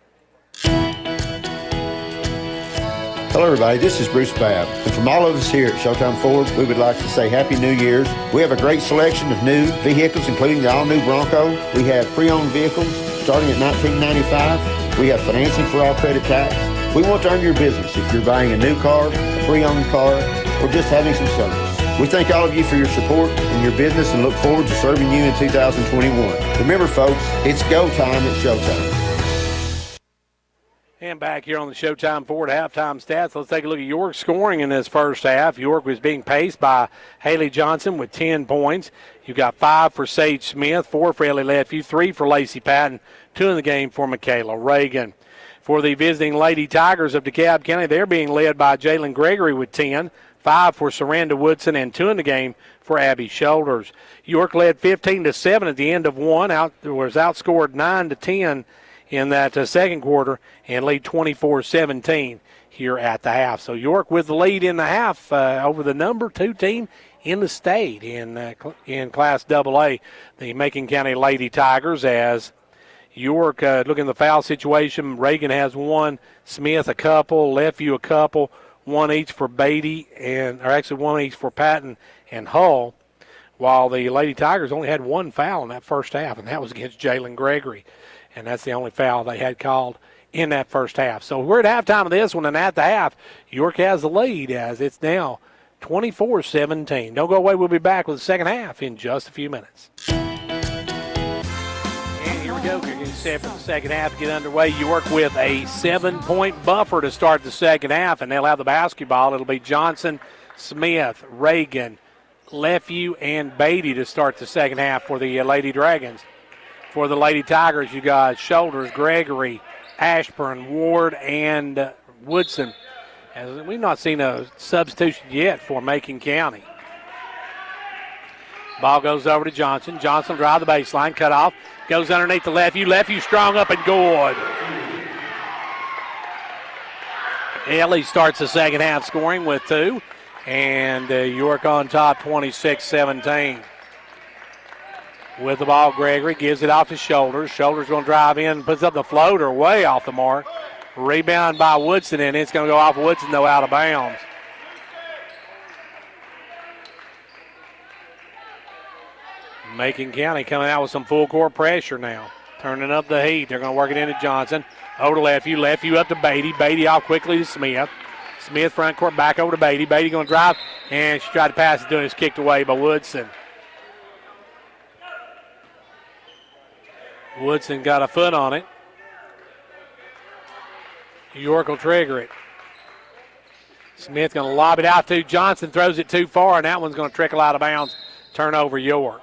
Hello, everybody. This is Bruce Babb. And from all of us here at Showtime Ford, we would like to say Happy New Year's. We have a great selection of new vehicles, including the all-new Bronco. We have pre-owned vehicles starting at $19.95. We have financing for all credit types. We want to earn your business if you're buying a new car, a pre-owned car, or just having some service. We thank all of you for your support and your business and look forward to serving you in 2021. Remember, folks, it's go time at Showtime. And back here on the Showtime Ford halftime stats, let's take a look at York scoring in this first half. York was being paced by Haley Johnson with 10 points. You got 5 for Sage Smith, 4 for Ellie Ledfew, 3 for Lacey Patton, 2 in the game for Michaela Reagan. For the visiting Lady Tigers of DeKalb County, they're being led by Jalen Gregory with 10, 5 for Saranda Woodson, and 2 in the game for Abby Shoulders. York led 15-7 at the end of one. Was outscored 9-10 in that second quarter and lead 24-17 here at the half. So York with the lead in the half over the number 2 team in the state in Class AA, the Macon County Lady Tigers. As York, looking at the foul situation, Reagan has one, Smith a couple, Lefeview a couple, one each for Beatty, or actually one each for Patton and Hull, while the Lady Tigers only had one foul in that first half, and that was against Jalen Gregory, and that's the only foul they had called in that first half. So we're at halftime of this one, and at the half, York has the lead as it's now 24-17. Don't go away. We'll be back with the second half in just a few minutes. And here we go. We're getting set for the second half to get underway. York with a 7-point buffer to start the second half, and they'll have the basketball. It'll be Johnson, Smith, Reagan, Lefeview, and Beatty to start the second half for the Lady Dragons. For the Lady Tigers, you got Shoulders, Gregory, Ashburn, Ward, and Woodson. As we've not seen a substitution yet for Macon County. Ball goes over to Johnson. Johnson drive the baseline, cut off, goes underneath the Lefeview. Lefeview strong up and good. Ellie starts the second half scoring with 2, and York on top 26-17. With the ball, Gregory gives it off to Shoulders. Shoulders going to drive in, puts up the floater way off the mark. Rebound by Woodson, and it's going to go off Woodson, though, out of bounds. Macon County coming out with some full court pressure now. Turning up the heat. They're going to work it into Johnson. Over to Lefeview. Lefeview up to Beatty. Beatty off quickly to Smith. Smith front court back over to Beatty. Beatty going to drive, and she tried to pass it to him. It's kicked away by Woodson. Woodson got a foot on it. York will trigger it. Smith going to lob it out to Johnson. Throws it too far, and that one's going to trickle out of bounds. Turnover, York.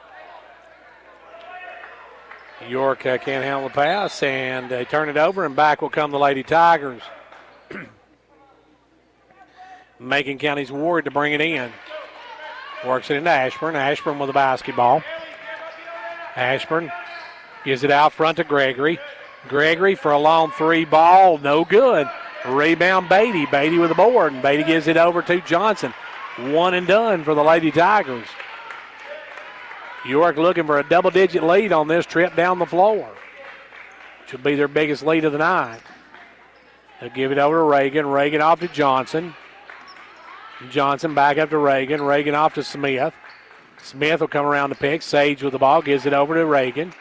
York can't handle the pass, and they turn it over, and back will come the Lady Tigers. Macon County's Ward to bring it in. Works it into Ashburn. Ashburn with the basketball. Ashburn gives it out front to Gregory. Gregory for a long 3 ball, no good. Rebound Beatty. Beatty with the board, and Beatty gives it over to Johnson. One and done for the Lady Tigers. York looking for a double-digit lead on this trip down the floor, which will be their biggest lead of the night. They'll give it over to Reagan. Reagan off to Johnson. Johnson back up to Reagan. Reagan off to Smith. Smith will come around the pick. Sage with the ball, gives it over to Reagan.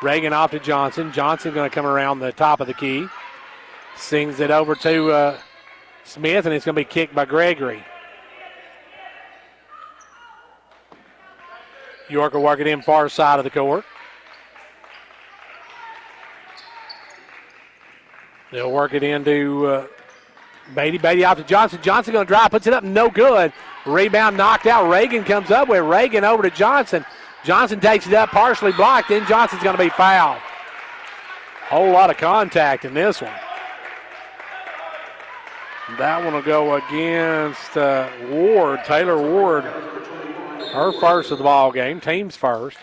Reagan off to Johnson. Johnson going to come around the top of the key. Sings it over to Smith, and it's going to be kicked by Gregory. York will work it in far side of the court. They'll work it into Beatty. Beatty off to Johnson. Johnson going to drive, puts it up, no good. Rebound knocked out. Reagan comes up with Reagan over to Johnson. Johnson takes it up, partially blocked. Then Johnson's going to be fouled. Whole lot of contact in this one. That one will go against Ward, Taylor Ward. Her first of the ball game, team's first.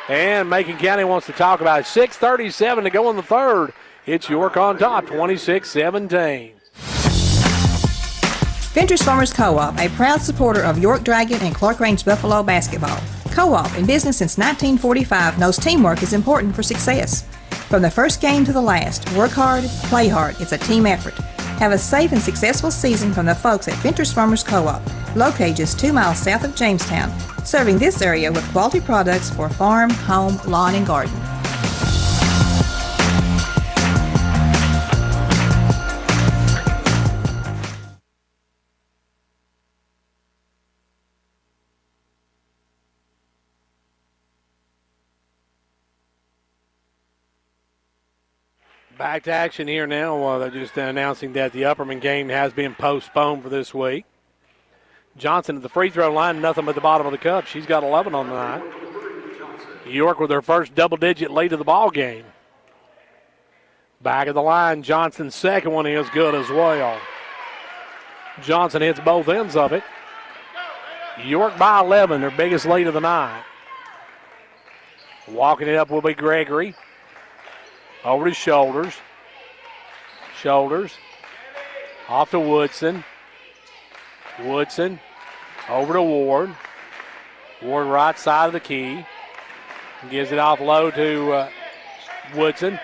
And Macon County wants to talk about it. 6:37 to go in the third. It's York on top, 26-17. Ventures Farmers Co-op, a proud supporter of York Dragon and Clark Range Buffalo basketball. Co-op, in business since 1945, knows teamwork is important for success. From the first game to the last, work hard, play hard. It's a team effort. Have a safe and successful season from the folks at Ventures Farmers Co-op, located just 2 miles south of Jamestown, serving this area with quality products for farm, home, lawn, and garden. Back to action here now. They're just announcing that the Upperman game has been postponed for this week. Johnson at the free throw line, nothing but the bottom of the cup. She's got 11 on the night. York with their first double-digit lead of the ball game. Back of the line, Johnson's second one is good as well. Johnson hits both ends of it. York by 11, their biggest lead of the night. Walking it up will be Gregory. Over his shoulders. Shoulders. Off to Woodson. Woodson over to Ward. Ward right side of the key. Gives it off low to Woodson.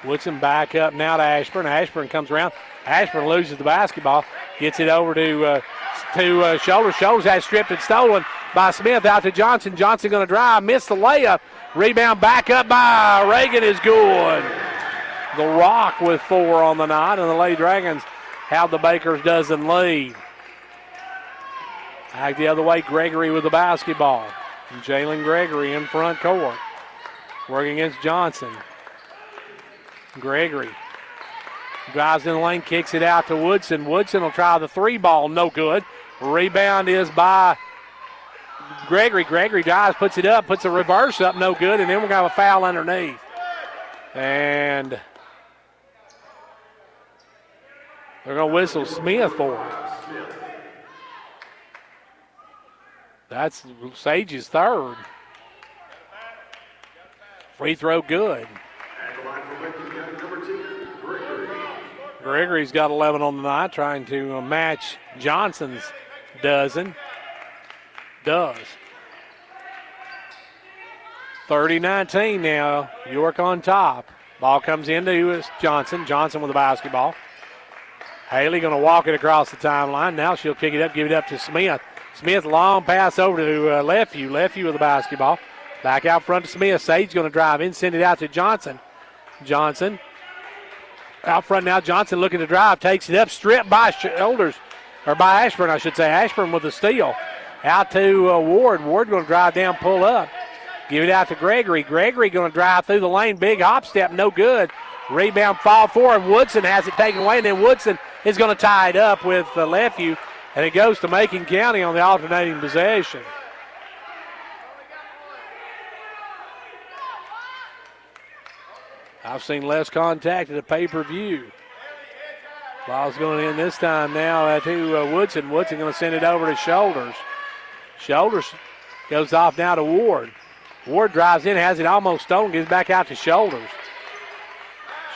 Woodson back up now to Ashburn. Ashburn comes around. Ashburn loses the basketball. Gets it over to Shoulders. Shoulders has stripped and stolen by Smith. Out to Johnson. Johnson going to drive. Missed the layup. Rebound back up by Reagan is good. The Rock with 4 on the night, and the Lady Dragons have the Bakers dozen lead. Back the other way, Gregory with the basketball. And Jalen Gregory in front court. Working against Johnson. Gregory drives in the lane, kicks it out to Woodson. Woodson will try the 3 ball, no good. Rebound is by Gregory. Gregory drives, puts it up, puts a reverse up, no good, and then we're going to have a foul underneath. And they're going to whistle Smith for it. That's Sage's 3rd. Free throw good. Gregory's got 11 on the night, trying to match Johnson's dozen. Does. 30-19 now. York on top. Ball comes into Johnson. Johnson with the basketball. Haley going to walk it across the timeline. Now she'll kick it up, give it up to Smith. Smith, long pass over to Lefevue. Lefevue with the basketball. Back out front to Smith. Sage going to drive in, send it out to Johnson. Johnson. Out front now, Johnson looking to drive. Takes it up, stripped by Shoulders. Or by Ashburn, I should say. Ashburn with the steal. Out to Ward. Ward going to drive down, pull up. Give it out to Gregory. Gregory going to drive through the lane. Big hop step, no good. Rebound fall forward. Woodson has it taken away, and then Woodson is going to tie it up with Lefevue. And it goes to Macon County on the alternating possession. I've seen less contact at a pay-per-view. Ball's going in this time now to Woodson. Woodson going to send it over to Shoulders. Shoulders goes off now to Ward. Ward drives in, has it almost stolen, gives back out to Shoulders.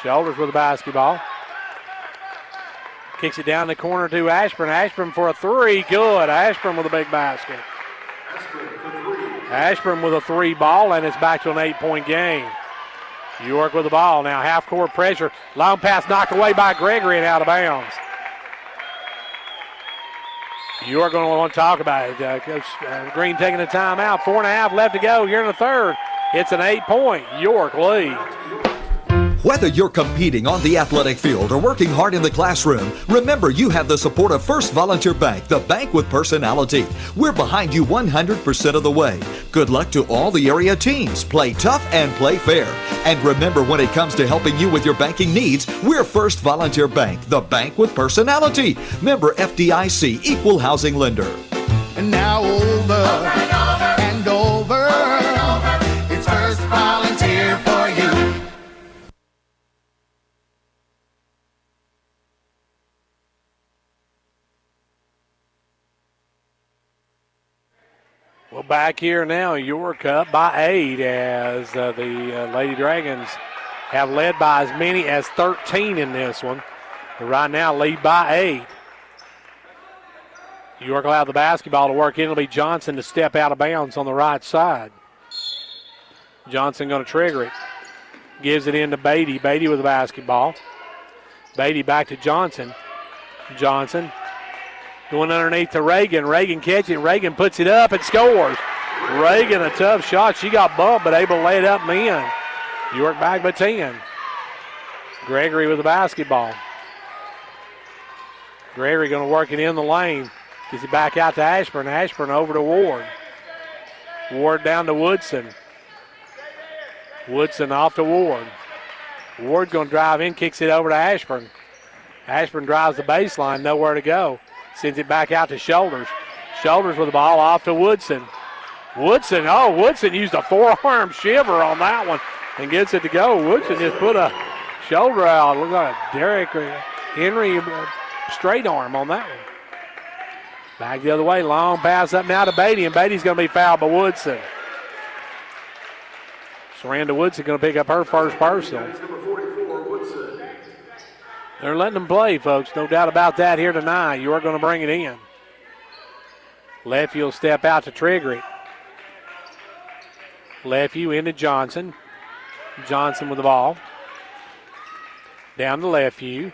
Shoulders with the basketball. Kicks it down the corner to Ashburn. Ashburn for a 3. Good. Ashburn with a big basket. Ashburn with a 3 ball, and it's back to an 8-point game. York with the ball. Now half-court pressure. Long pass knocked away by Gregory and out of bounds. York going to want to talk about it. Coach Green taking the timeout. 4.5 left to go here in the third. It's an 8-point York lead. Whether you're competing on the athletic field or working hard in the classroom, remember you have the support of First Volunteer Bank, the bank with personality. We're behind you 100% of the way. Good luck to all the area teams. Play tough and play fair. And remember, when it comes to helping you with your banking needs, we're First Volunteer Bank, the bank with personality. Member FDIC, equal housing lender. And now over and over, it's First Volunteer for you. Well, back here now, York up by 8 as the Lady Dragons have led by as many as 13 in this one. But right now, lead by 8. York will have the basketball to work in. It'll be Johnson to step out of bounds on the right side. Johnson going to trigger it. Gives it in to Beatty. Beatty with the basketball. Beatty back to Johnson. Johnson going underneath to Reagan. Reagan catches it. Reagan puts it up and scores. Reagan, a tough shot. She got bumped, but able to lay it up and in. York back by 10. Gregory with the basketball. Gregory going to work it in the lane. Gets it back out to Ashburn. Ashburn over to Ward. Ward down to Woodson. Woodson off to Ward. Ward going to drive in, kicks it over to Ashburn. Ashburn drives the baseline, nowhere to go. Sends it back out to Shoulders. Shoulders with the ball off to Woodson. Woodson used a forearm shiver on that one and gets it to go. Woodson just put a shoulder out. Looked like a Derek Henry straight arm on that one. Back the other way, long pass up now to Beatty, and Beatty's going to be fouled by Woodson. Saranda Woodson going to pick up her first personal. They're letting them play, folks. No doubt about that here tonight. You are going to bring it in. Lefty will step out to trigger it. Lefty into Johnson. Johnson with the ball. Down to Lefty.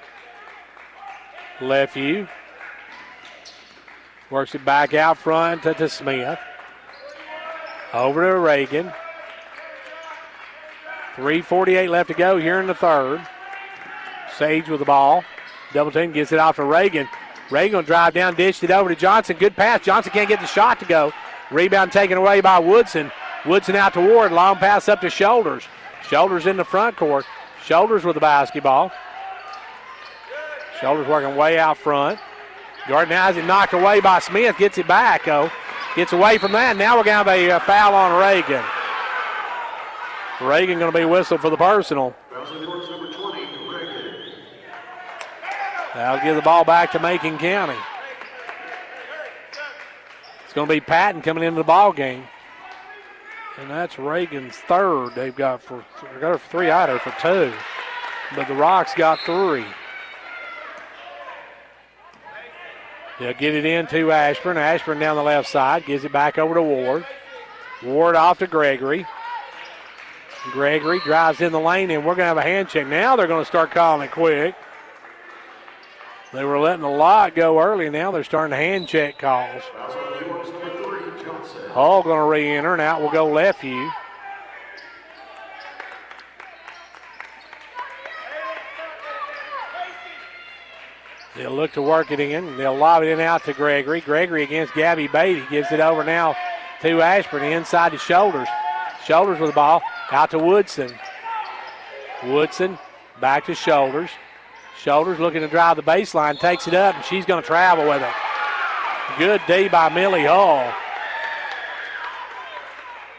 Lefty works it back out front to Smith. Over to Reagan. 3:48 left to go here in the third. Sage with the ball. Double team gets it off to Reagan. Reagan will drive down, dished it over to Johnson. Good pass. Johnson can't get the shot to go. Rebound taken away by Woodson. Woodson out to Ward. Long pass up to Shoulders. Shoulders in the front court. Shoulders with the basketball. Shoulders working way out front. Jordan has it knocked away by Smith. Gets it back, though. Gets away from that. Now we're going to have a foul on Reagan. Reagan going to be whistled for the personal. That'll give the ball back to Macon County. It's going to be Patton coming into the ball game. And that's Reagan's third. They've got a three out there for two. But the Rocks got three. They'll get it in to Ashburn. Ashburn down the left side. Gives it back over to Ward. Ward off to Gregory. Gregory drives in the lane, and we're going to have a hand check. Now they're going to start calling it quick. They were letting a lot go early. Now they're starting to hand check calls. Hall going to re-enter, and out will go Lefty. They'll look to work it in. They'll lob it in out to Gregory. Gregory against Gabby Beatty. Gives it over now to Ashburn. Inside to Shoulders. Shoulders with the ball. Out to Woodson. Woodson back to Shoulders. Shoulders looking to drive the baseline. Takes it up, and she's going to travel with it. Good D by Millie Hall.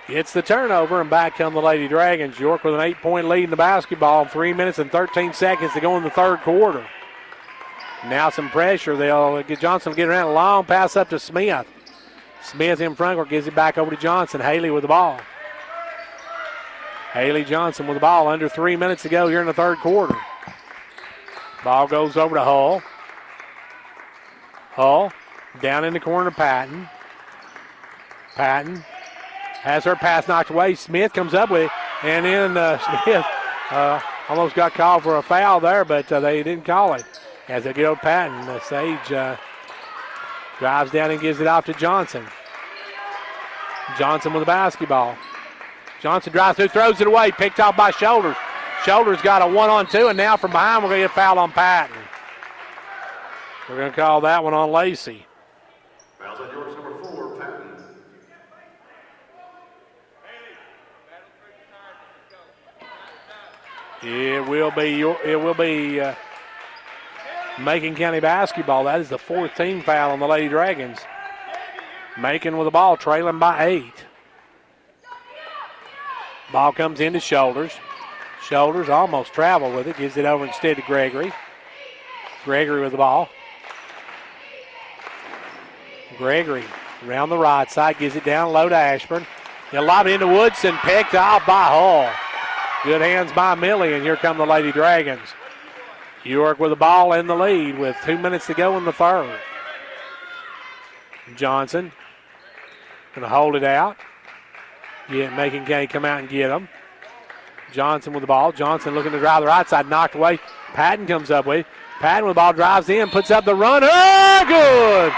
Gets the turnover, and back come the Lady Dragons. York with an 8-point lead in the basketball. 3 minutes and 13 seconds to go in the third quarter. Now some pressure. They'll get Johnson get around. A long pass up to Smith. Smith in front court gives it back over to Johnson. Haley with the ball. Haley Johnson with the ball. Under 3 minutes to go here in the third quarter. Ball goes over to Hull. Hull down in the corner to Patton. Patton has her pass knocked away. Smith comes up with it. And then Smith almost got called for a foul there, but they didn't call it. As they go Patton, Sage drives down and gives it off to Johnson. Johnson with the basketball. Johnson drives through, throws it away, picked off by Shoulders. Shoulders got a 1-on-2, and now from behind we're going to get a foul on Patton. We're going to call that one on Lacey. Fouls on yours, number 4, Patton. It will be Macon County basketball. That is the fourth team foul on the Lady Dragons. Macon with the ball, trailing by 8. Ball comes into Shoulders. Shoulders almost travel with it. Gives it over instead to Gregory. Gregory with the ball. Gregory around the right side. Gives it down low to Ashburn. They'll lob it into Woodson. Picked off by Hall. Good hands by Millie, and here come the Lady Dragons. York with the ball in the lead with 2 minutes to go in the third. Johnson going to hold it out. Macon County come out and get them. Johnson with the ball. Johnson looking to drive the right side. Knocked away. Patton comes up with it. Patton with the ball, drives in, puts up the runner. Good!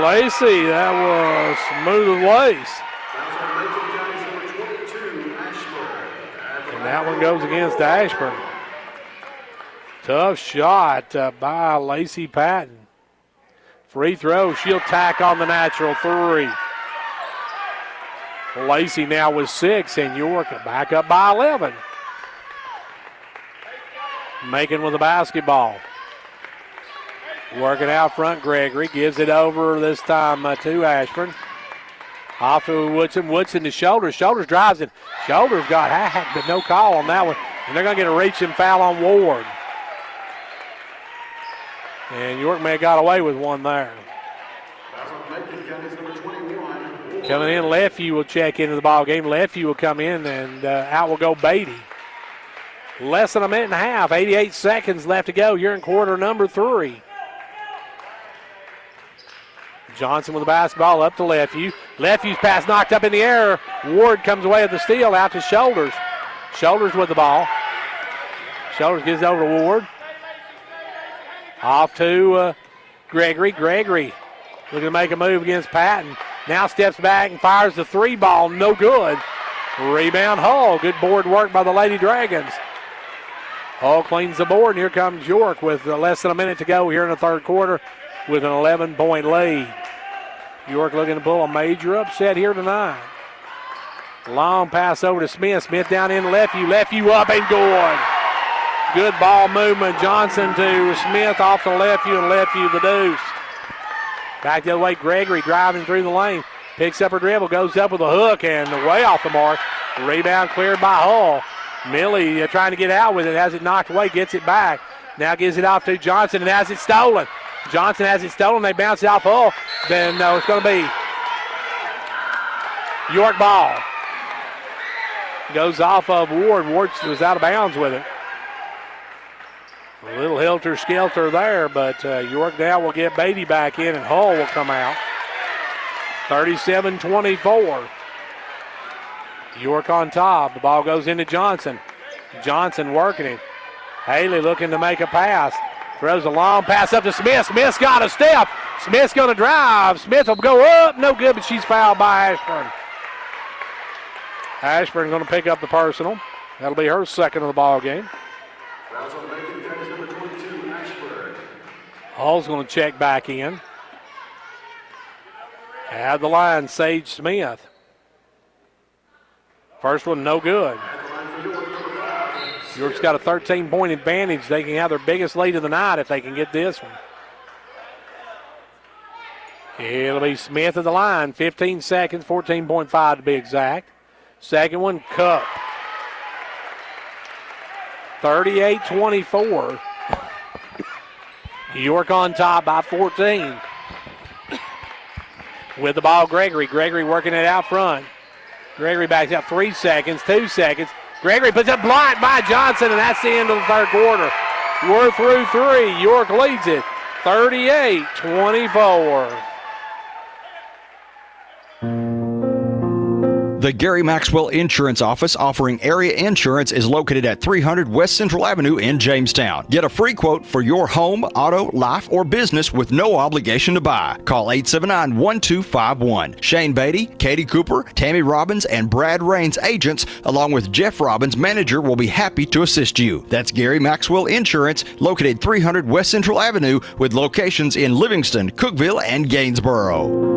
Lacey, that was smooth as lace. And that one goes against Ashburn. Tough shot by Lacey Patton. Free throw. She'll tack on the natural 3. Lacey now with 6, and York back up by 11. Macon with the basketball. Working out front, Gregory gives it over this time to Ashburn. Off to Woodson. Woodson to Shoulders. Shoulders drives it. Shoulders got hacked, but no call on that one. And they're going to get a reaching foul on Ward. And York may have got away with one there. Coming in, Lefty will check into the ball game. Lefty will come in, and out will go Beatty. Less than a minute and a half, 88 seconds left to go here in quarter number 3. Johnson with the basketball up to Lefevue. Lefevue's pass knocked up in the air. Ward comes away with the steal out to Shoulders. Shoulders with the ball. Shoulders gives it over to Ward. Off to Gregory. Gregory looking to make a move against Patton. Now steps back and fires the 3 ball. No good. Rebound Hull. Good board work by the Lady Dragons. Hull cleans the board, and here comes York with less than a minute to go here in the third quarter with an 11-point lead. York looking to pull a major upset here tonight. Long pass over to Smith. Smith down in Lefevue. Lefevue up and good. Good ball movement. Johnson to Smith off to Lefevue, and Lefevue the deuce. Back the other way, Gregory driving through the lane. Picks up her dribble, goes up with a hook, and way off the mark. Rebound cleared by Hull. Millie trying to get out with it, has it knocked away, gets it back. Now gives it off to Johnson and has it stolen. Johnson has it stolen. They bounce it off Hull. Then no, it's going to be York ball. Goes off of Ward. Ward was out of bounds with it. A little helter-skelter there, but York now will get Beatty back in, and Hull will come out. 37-24. York on top. The ball goes into Johnson. Johnson working it. Haley looking to make a pass. Throws a long pass up to Smith. Smith's got a step. Smith's going to drive. Smith will go up. No good, but she's fouled by Ashburn. Ashburn going to pick up the personal. That'll be her second of the ball game. Fouls on Macon. That is number 22, Ashburn. Hall's going to check back in. At the line, Sage Smith. First one, no good. York's got a 13-point advantage. They can have their biggest lead of the night if they can get this one. It'll be Smith at the line. 15 seconds, 14.5 to be exact. Second one, Cup. 38-24. York on top by 14. With the ball, Gregory. Gregory working it out front. Gregory backs out 3 seconds, 2 seconds. Gregory puts it blocked by Johnson, and that's the end of the third quarter. We're through 3. York leads it 38-24. The Gary Maxwell Insurance Office offering area insurance is located at 300 West Central Avenue in Jamestown. Get a free quote for your home, auto, life, or business with no obligation to buy. Call 879-1251. Shane Beatty, Katie Cooper, Tammy Robbins, and Brad Rains agents, along with Jeff Robbins, manager, will be happy to assist you. That's Gary Maxwell Insurance, located 300 West Central Avenue with locations in Livingston, Cookeville, and Gainesboro.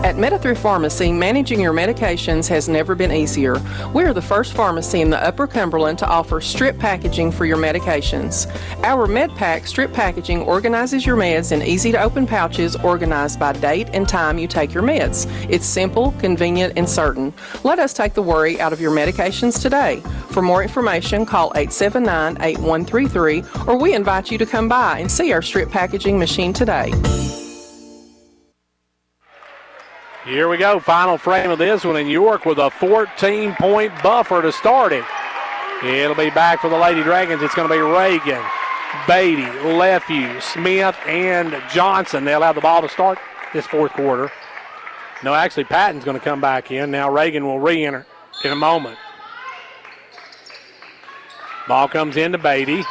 At Meta-Thrift Pharmacy, managing your medications has never been easier. We are the first pharmacy in the Upper Cumberland to offer strip packaging for your medications. Our MedPack strip packaging organizes your meds in easy-to-open pouches organized by date and time you take your meds. It's simple, convenient, and certain. Let us take the worry out of your medications today. For more information, call 879-8133, or we invite you to come by and see our strip packaging machine today. Here we go, final frame of this one, and York with a 14-point buffer to start it. It'll be back for the Lady Dragons. It's going to be Reagan, Beatty, Lefevue, Smith, and Johnson. They'll have the ball to start this fourth quarter. No, actually, Patton's going to come back in. Now Reagan will re-enter in a moment. Ball comes into Beatty.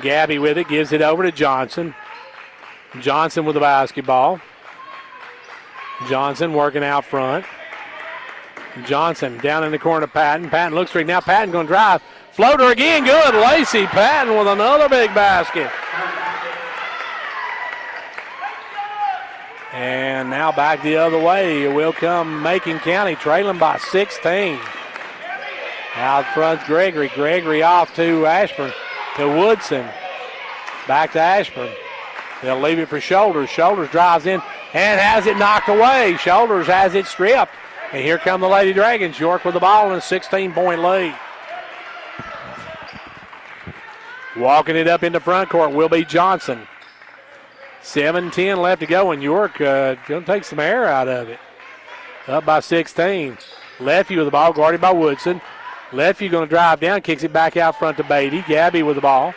Gabby with it, gives it over to Johnson. Johnson with the basketball. Johnson working out front. Johnson down in the corner to Patton. Patton looks for it. Now Patton going to drive. Floater again. Good. Lacey Patton with another big basket. And now back the other way will come Macon County, trailing by 16. Out front, Gregory. Gregory off to Ashburn. To Woodson. Back to Ashburn. They'll leave it for Shoulders. Shoulders drives in and has it knocked away. Shoulders has it stripped. And here come the Lady Dragons. York with the ball in a 16-point lead. Walking it up into front court will be Johnson. 7:10 left to go, and York going to take some air out of it. Up by 16. Leffy with the ball, guarded by Woodson. Leffy going to drive down, kicks it back out front to Beatty. Gabby with the ball.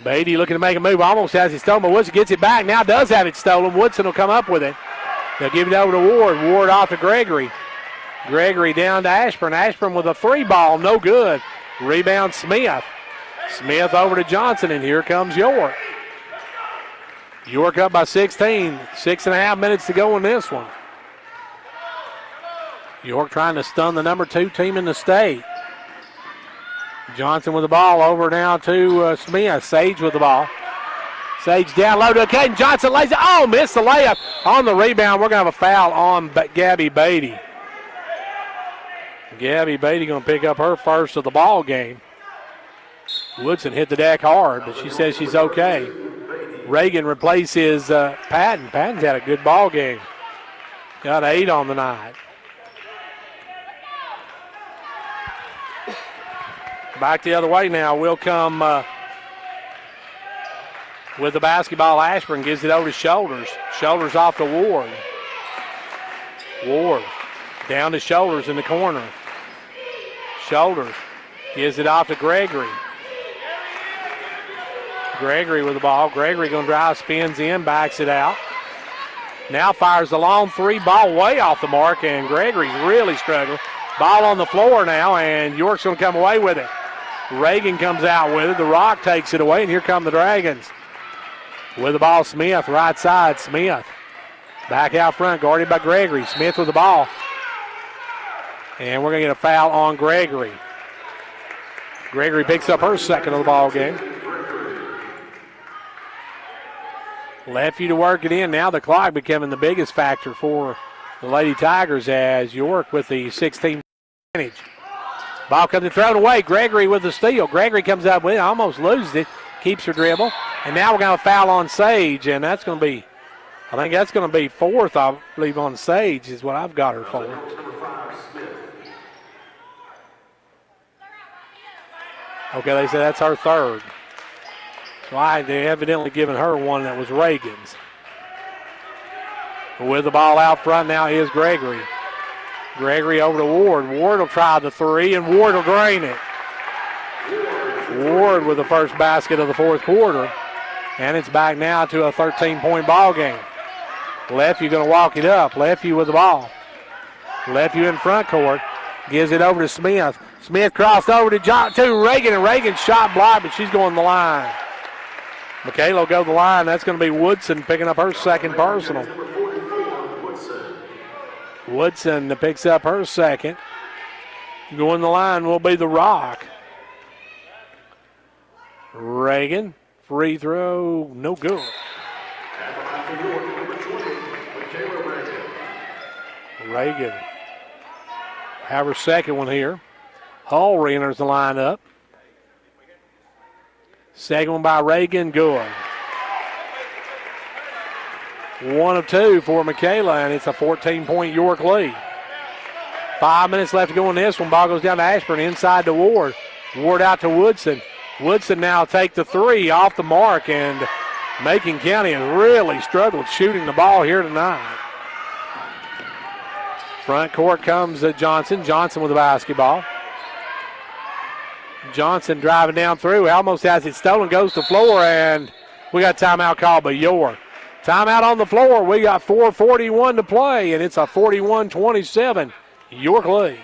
Beatty looking to make a move, almost has it stolen, but Woodson gets it back. Now does have it stolen. Woodson will come up with it. They'll give it over to Ward. Ward off to Gregory. Gregory down to Ashburn. Ashburn with a 3-ball, no good. Rebound Smith. Smith over to Johnson, and here comes York. York up by 16. 6.5 minutes to go in this one. York trying to stun the number 2 team in the state. Johnson with the ball over now to Smith. Sage with the ball. Sage down low to Caden Johnson. Lays it. Oh, missed the layup. On the rebound, we're going to have a foul on Gabby Beatty. Gabby Beatty going to pick up her first of the ball game. Woodson hit the deck hard, but she says she's okay. Reagan replaces Patton. Patton's had a good ball game. Got 8 on the night. Back the other way now. We'll come with the basketball. Ashburn gives it over to Shoulders. Shoulders off to Ward. Ward down to Shoulders in the corner. Shoulders gives it off to Gregory. Gregory with the ball. Gregory going to drive, spins in, backs it out. Now fires the long 3 ball way off the mark, and Gregory's really struggling. Ball on the floor now, and York's going to come away with it. Reagan comes out with it. The Rock takes it away, and here come the Dragons. With the ball, Smith, right side, Smith. Back out front, guarded by Gregory. Smith with the ball. And we're going to get a foul on Gregory. Gregory picks up her second of the ball game. Leffy to work it in. Now the clock becoming the biggest factor for the Lady Tigers as York with the 16 advantage. Ball comes thrown away. Gregory with the steal. Gregory comes up with it, almost loses it, keeps her dribble. And now we're going to foul on Sage, and that's going to be, I think that's going to be 4th, I believe, on Sage is what I've got her for. Okay, they say that's her 3rd. So they evidently given her one that was Reagan's. With the ball out front now is Gregory. Gregory over to Ward. Ward will try the 3, and Ward will drain it. Ward with the first basket of the 4th quarter. And it's back now to a 13-point ball game. Leffy going to walk it up. Leffy with the ball. Leffy in front court. Gives it over to Smith. Smith crossed over to Reagan, and Reagan shot blocked, but she's going to the line. Michaela will go to the line. That's going to be Woodson picking up her second personal. Woodson picks up her second. Going the line will be the Rock. Reagan, free throw, no good. Reagan have her second one here. Hull re-enters the lineup. Second one by Reagan, good. 1 of 2 for Michaela, and it's a 14-point York lead. 5 minutes left to go in this one. Ball goes down to Ashburn, inside to Ward. Ward out to Woodson. Woodson now take the 3 off the mark, and Macon County has really struggled shooting the ball here tonight. Front court comes Johnson. Johnson with the basketball. Johnson driving down through, almost has it stolen, goes to the floor, and we got timeout called by York. Timeout on the floor. We got 4:41 to play, and it's a 41-27 York lead.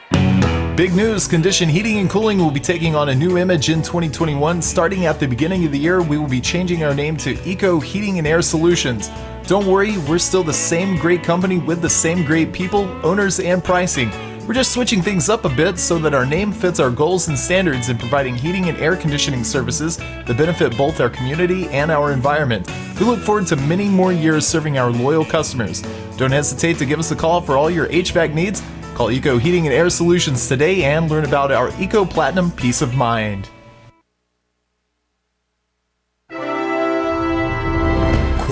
Big news, Condition Heating and Cooling will be taking on a new image in 2021. Starting at the beginning of the year, we will be changing our name to Eco Heating and Air Solutions. Don't worry, we're still the same great company with the same great people, owners, and pricing. We're just switching things up a bit so that our name fits our goals and standards in providing heating and air conditioning services that benefit both our community and our environment. We look forward to many more years serving our loyal customers. Don't hesitate to give us a call for all your HVAC needs. Call Eco Heating and Air Solutions today and learn about our Eco Platinum Peace of Mind.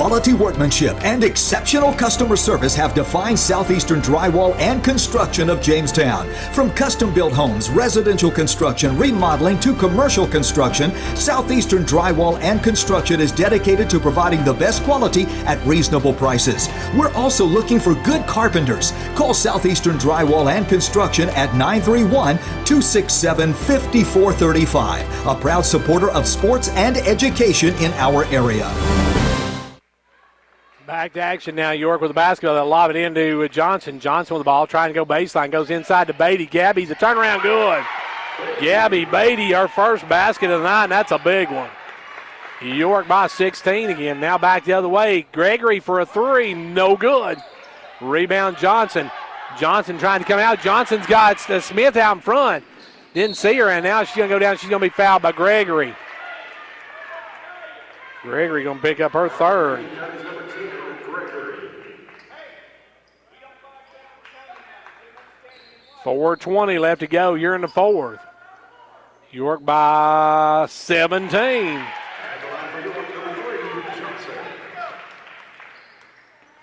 Quality workmanship and exceptional customer service have defined Southeastern Drywall and Construction of Jamestown. From custom-built homes, residential construction, remodeling to commercial construction, Southeastern Drywall and Construction is dedicated to providing the best quality at reasonable prices. We're also looking for good carpenters. Call Southeastern Drywall and Construction at 931-267-5435, a proud supporter of sports and education in our area. Back to action now. York with the basketball. They'll lob it into Johnson. Johnson with the ball, trying to go baseline. Goes inside to Beatty. Gabby's a turnaround good. Gabby Beatty, her first basket of the night, and that's a big one. York by 16 again. Now back the other way. Gregory for a three. No good. Rebound Johnson. Johnson trying to come out. Johnson's got Smith out in front. Didn't see her, and now she's going to go down. She's going to be fouled by Gregory. Gregory going to pick up her third. 4:20 left to go. You're in the fourth. York by 17.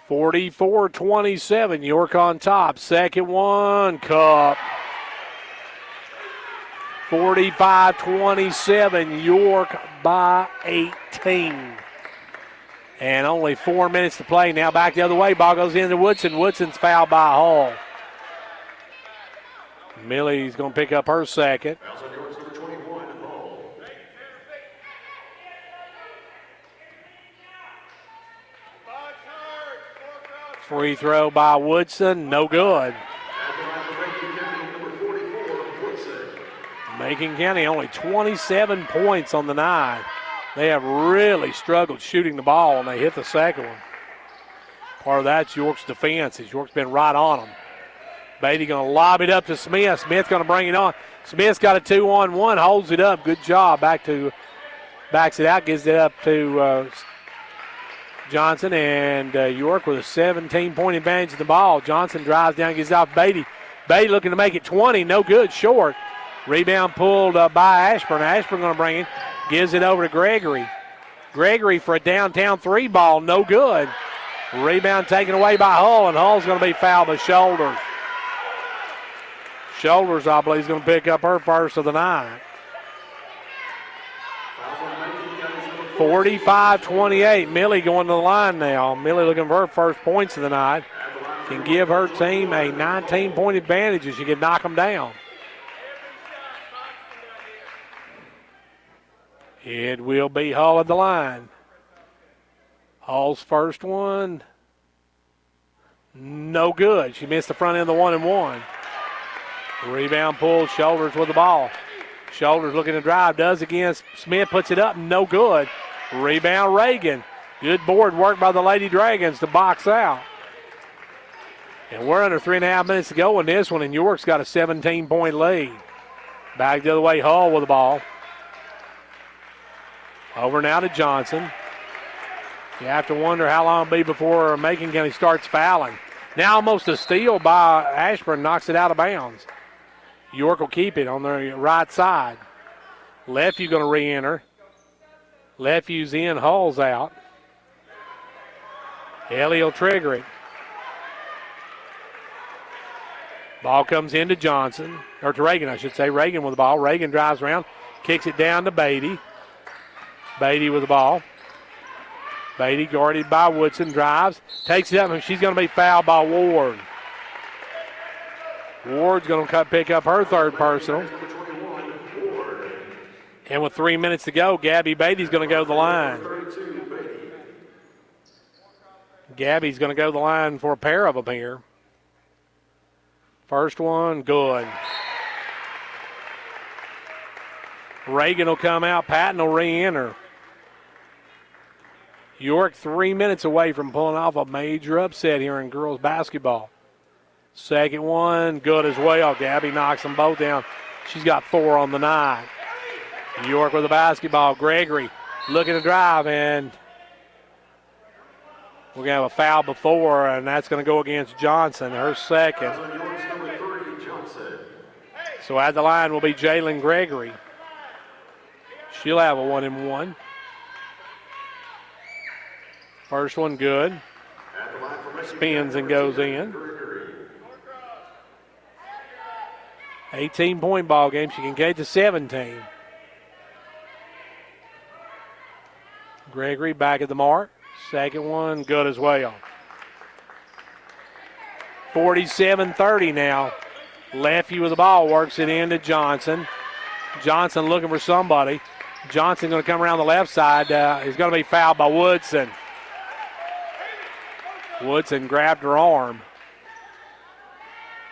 44-27. York on top. Second one. Cup. 45-27. York by 18. And only 4 minutes to play. Now back the other way. Ball goes into Woodson. Woodson's fouled by Hall. Millie's going to pick up her second. Free throw by Woodson, no good. Macon County only 27 points on the night. They have really struggled shooting the ball, and they hit the second one. Part of that's York's defense, as York's been right on them. Beatty going to lob it up to Smith. Smith going to bring it on. Smith's got a 2-on-1, holds it up. Good job. Backs it out, gives it up to Johnson, and York with a 17-point advantage of the ball. Johnson drives down, gives it off Beatty. Beatty looking to make it 20, no good, short. Rebound pulled by Ashburn. Ashburn going to bring it, gives it over to Gregory. Gregory for a downtown three ball, no good. Rebound taken away by Hull, and Hull's going to be fouled by Shoulders. Shoulders, I believe, is going to pick up her first of the night. 45-28. Millie going to the line now. Millie looking for her first points of the night. Can give her team a 19-point advantage if she can knock them down. It will be Hull at the line. Hull's first one. No good. She missed the front end of the 1-and-1. Rebound pull, Shoulders with the ball. Shoulders looking to drive, does against Smith, puts it up, no good. Rebound Reagan. Good board work by the Lady Dragons to box out. And we're under 3.5 minutes to go in this one, and York's got a 17-point lead. Back the other way, Hull with the ball. Over now to Johnson. You have to wonder how long it'll be before Macon County starts fouling. Now almost a steal by Ashburn, knocks it out of bounds. York will keep it on the right side. Lefeview going to re-enter. Leftview's in, Hull's out. Ellie will trigger it. Ball comes into Johnson, or to Reagan, I should say. Reagan with the ball. Reagan drives around, kicks it down to Beatty. Beatty with the ball. Beatty guarded by Woodson, drives, takes it up, and she's going to be fouled by Ward. Ward's going to pick up her third personal. And with 3 minutes to go, Gabby Beatty's going to go to the line. Gabby's going to go to the line for a pair of them here. First one, good. Reagan will come out. Patton will re-enter. York 3 minutes away from pulling off a major upset here in girls basketball. Second one, good as well. Gabby knocks them both down. She's got 4 on the night. York with the basketball. Gregory looking to drive, and we're going to have a foul before, and that's going to go against Johnson, her second. So at the line will be Jalen Gregory. She'll have a 1-and-1. First one good. Spins and goes in. 18-point ball game. She can get to 17. Gregory back at the mark. Second one good as well. 47-30 now. Lefty with the ball, works it into Johnson. Johnson looking for somebody. Johnson going to come around the left side. He's going to be fouled by Woodson. Woodson grabbed her arm.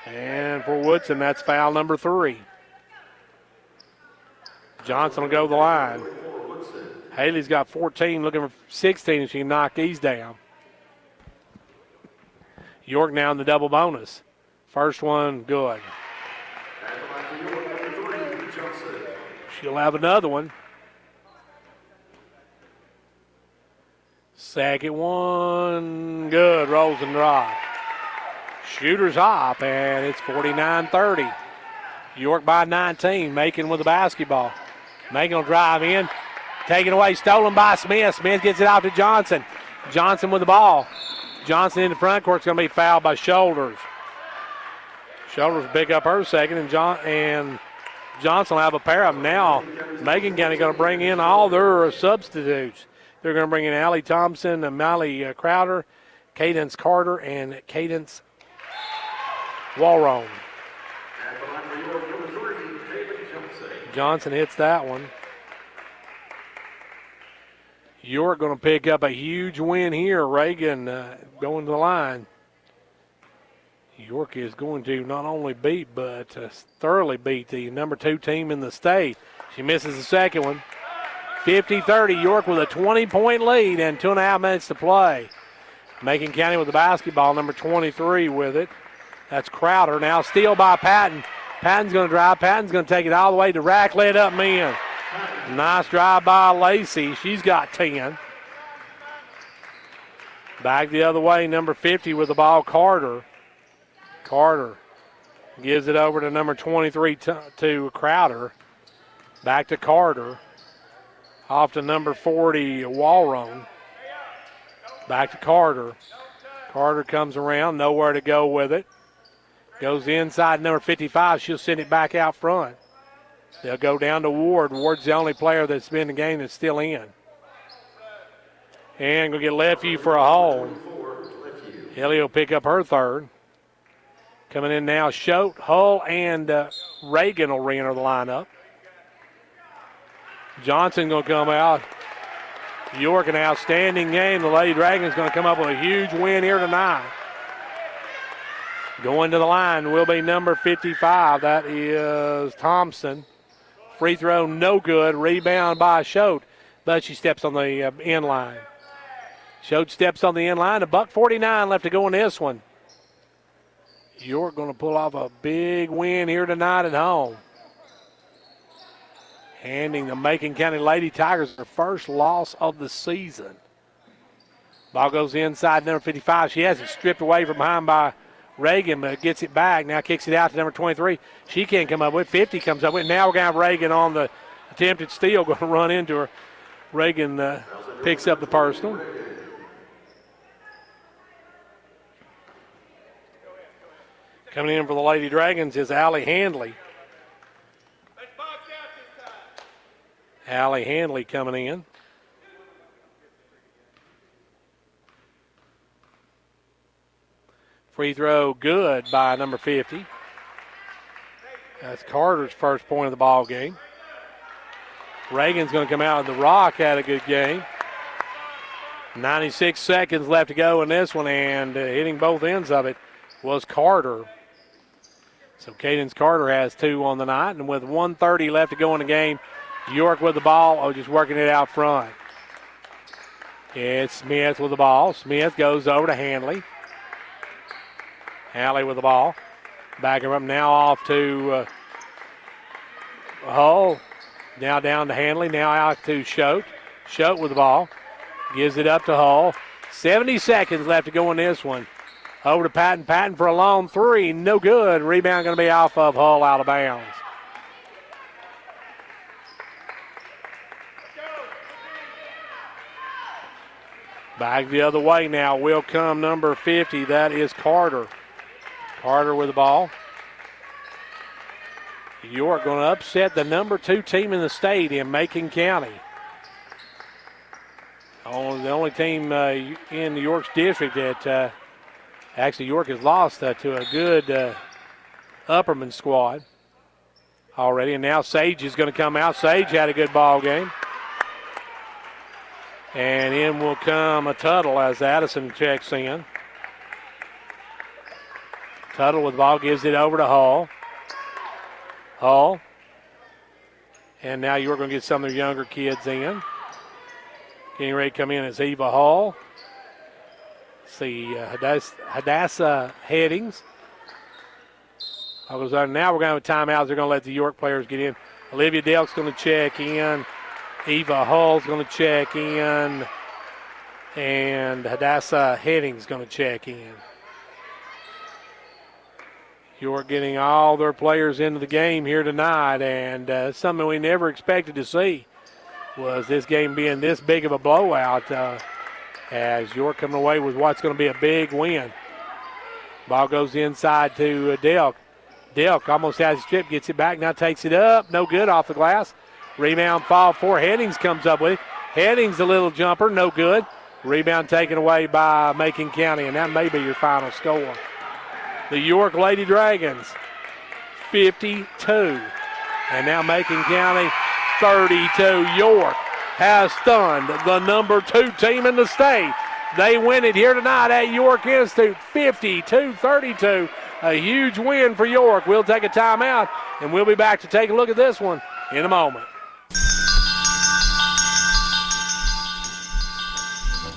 And for Woodson, that's foul number 3. Johnson will go to the line. Haley's got 14, looking for 16 if she can knock these down. York now in the double bonus. First one, good. She'll have another one. Second one, good, rolls and drop. Shooter's hop, and it's 49-30. York by 19, Macon with the basketball. Macon will drive in, taken away, stolen by Smith. Smith gets it out to Johnson. Johnson with the ball. Johnson in the front court's going to be fouled by Shoulders. Shoulders will pick up her second, and Johnson will have a pair of them. Now, Macon County going to bring in all their substitutes. They're going to bring in Allie Thompson, Molly Crowder, Cadence Carter, and Cadence Walrone. Johnson hits that one. York going to pick up a huge win here. Reagan going to the line. York is going to not only beat, but thoroughly beat the number 2 team in the state. She misses the second one. 50-30, York with a 20-point lead and 2.5 minutes to play. Macon County with the basketball, number 23 with it. That's Crowder. Now steal by Patton. Patton's going to drive. Patton's going to take it all the way to rack, led up men. Nice drive by Lacey. She's got 10. Back the other way, number 50 with the ball, Carter. Carter gives it over to number 23 to Crowder. Back to Carter. Off to number 40, Walrone. Back to Carter. Carter comes around, nowhere to go with it. Goes inside number 55. She'll send it back out front. They'll go down to Ward. Ward's the only player that's been in the game that's still in. And going to get Lefeview for a hole. Ellie will pick up her third. Coming in now, Choate, Hull, and Reagan will re-enter the lineup. Johnson going to come out. York, an outstanding game. The Lady Dragons going to come up with a huge win here tonight. Going to the line will be number 55. That is Thompson. Free throw, no good. Rebound by Choate, but she steps on the end line. Choate steps on the end line. $1:49 left to go in this one. York going to pull off a big win here tonight at home. Handing the Macon County Lady Tigers their first loss of the season. Ball goes inside number 55. She has it stripped away from behind by Reagan, but gets it back. Now kicks it out to number 23. She can't come up with it. 50 comes up with it. Now we're going to have Reagan on the attempted steal, going to run into her. Reagan picks up the personal. Coming in for the Lady Dragons is Allie Handley. Allie Handley coming in. Free throw good by number 50. That's Carter's first point of the ball game. Reagan's going to come out of the rock, had a good game. 96 seconds left to go in this one, and hitting both ends of it was Carter. So Cadence Carter has 2 on the night, and with 1:30 left to go in the game, York with the ball, just working it out front. It's Smith with the ball. Smith goes over to Handley. Alley with the ball. Back her up now off to Hull. Now down to Handley. Now out to Choate. Choate with the ball. Gives it up to Hull. 70 seconds left to go in this one. Over to Patton. Patton for a long three. No good. Rebound going to be off of Hull, out of bounds. Back the other way now will come number 50. That is Carter. Carter with the ball. York going to upset the number 2 team in the state in Macon County. The only team in York's district that actually York has lost to a good Upperman squad already. And now Sage is going to come out. Sage had a good ball game. And in will come a Tuttle as Addison checks in. Tuttle with the ball gives it over to Hall. Hall. And now you're going to get some of the younger kids in. Getting ready to come in is Eva Hall. Let's see, Hadassah Headings. Now we're going to have timeouts. They're going to let the York players get in. Olivia Delk's going to check in. Eva Hull's going to check in. And Hadassah Headings going to check in. York getting all their players into the game here tonight, and something we never expected to see was this game being this big of a blowout as York coming away with what's going to be a big win. Ball goes inside to Delk. Delk almost has a strip, gets it back, now takes it up. No good off the glass. Rebound fall for Headings comes up with it. Headings a little jumper, no good. Rebound taken away by Macon County, and that may be your final score. The York Lady Dragons, 52. And now Macon County, 32. York has stunned the number 2 team in the state. They win it here tonight at York Institute, 52-32. A huge win for York. We'll take a timeout, and we'll be back to take a look at this one in a moment.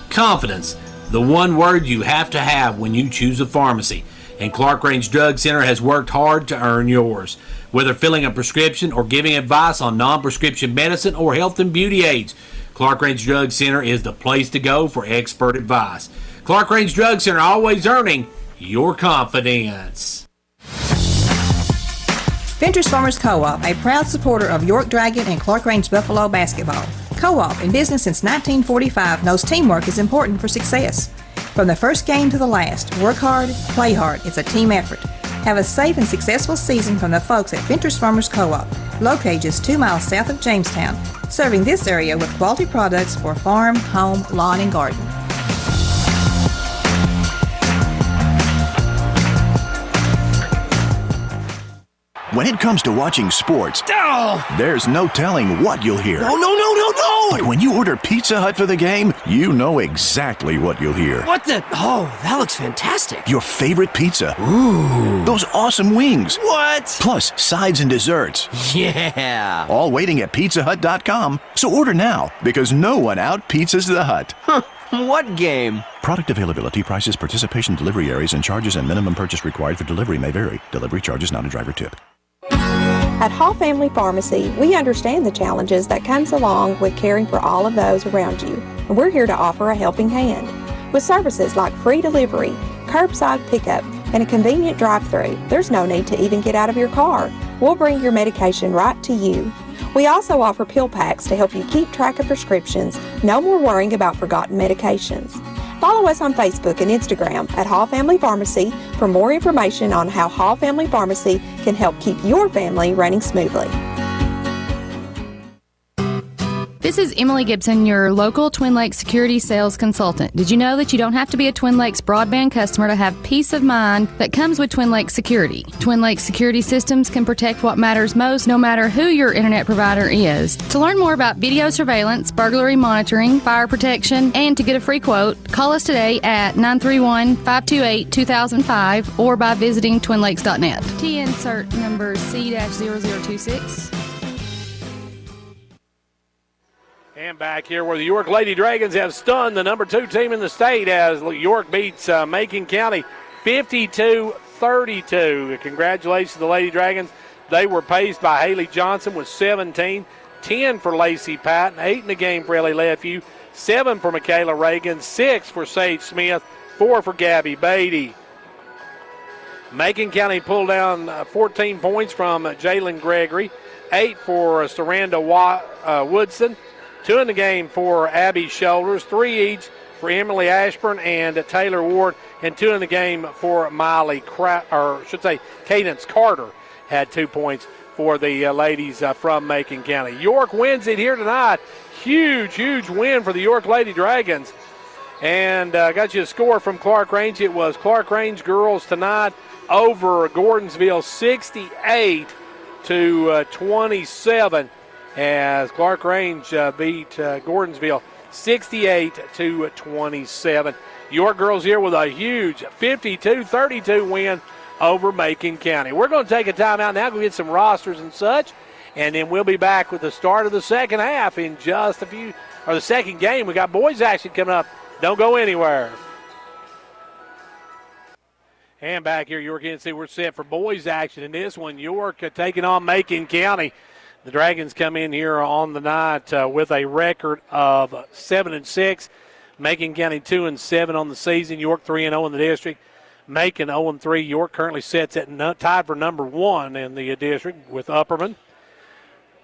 Confidence, the one word you have to have when you choose a pharmacy. And Clark Range Drug Center has worked hard to earn yours. Whether filling a prescription or giving advice on non-prescription medicine or health and beauty aids, Clark Range Drug Center is the place to go for expert advice. Clark Range Drug Center, always earning your confidence. Ventures Farmers Co-op, a proud supporter of York Dragon and Clark Range Buffalo basketball. Co-op, in business since 1945, knows teamwork is important for success. From the first game to the last, work hard, play hard. It's a team effort. Have a safe and successful season from the folks at Ventures Farmers Co-op, located just 2 miles south of Jamestown, serving this area with quality products for farm, home, lawn, and garden. When it comes to watching sports, there's no telling what you'll hear. No! But when you order Pizza Hut for the game, you know exactly what you'll hear. What the? Oh, that looks fantastic. Your favorite pizza. Ooh. Those awesome wings. What? Plus sides and desserts. Yeah. All waiting at pizzahut.com. So order now, because no one out-pizzas the Hut. Huh. What game? Product availability, prices, participation, delivery areas, and charges and minimum purchase required for delivery may vary. Delivery charge is not a driver tip. At Hall Family Pharmacy, we understand the challenges that comes along with caring for all of those around you, and we're here to offer a helping hand. With services like free delivery, curbside pickup, and a convenient drive-thru, there's no need to even get out of your car. We'll bring your medication right to you. We also offer pill packs to help you keep track of prescriptions. No more worrying about forgotten medications. Follow us on Facebook and Instagram at Hall Family Pharmacy for more information on how Hall Family Pharmacy can help keep your family running smoothly. This is Emily Gibson, your local Twin Lakes security sales consultant. Did you know that you don't have to be a Twin Lakes broadband customer to have peace of mind that comes with Twin Lakes security? Twin Lakes security systems can protect what matters most no matter who your internet provider is. To learn more about video surveillance, burglary monitoring, fire protection, and to get a free quote, call us today at 931-528-2005 or by visiting twinlakes.net. T insert number C-0026. And back here where the York Lady Dragons have stunned the number 2 team in the state as York beats Macon County 52-32. Congratulations to the Lady Dragons. They were paced by Haley Johnson with 17, 10 for Lacey Patton, 8 in the game for Ellie Lefew, 7 for Michaela Reagan, 6 for Sage Smith, 4 for Gabby Beatty. Macon County pulled down 14 points from Jalen Gregory, 8 for Saranda Woodson, 2 in the game for Abby Shoulders, 3 each for Emily Ashburn and Taylor Ward, and 2 in the game for Cadence Carter had 2 points for the ladies from Macon County. York wins it here tonight. Huge, huge win for the York Lady Dragons. And got you a score from Clark Range. It was Clark Range girls tonight over Gordonsville 68-27 as Clark Range beat Gordonsville 68-27. York girls here with a huge 52-32 win over Macon County. We're going to take a timeout now, go get some rosters and such, and then we'll be back with the start of the second half in just a few, or the second game. We got boys action coming up. Don't go anywhere. And back here, York NC, we're set for boys action in this one. York taking on Macon County. The Dragons come in here on the night with a record of 7-6. Macon County 2-7 on the season. York 3-0 in the district. Macon 0-3. York currently sits at tied for number 1 in the district with Upperman,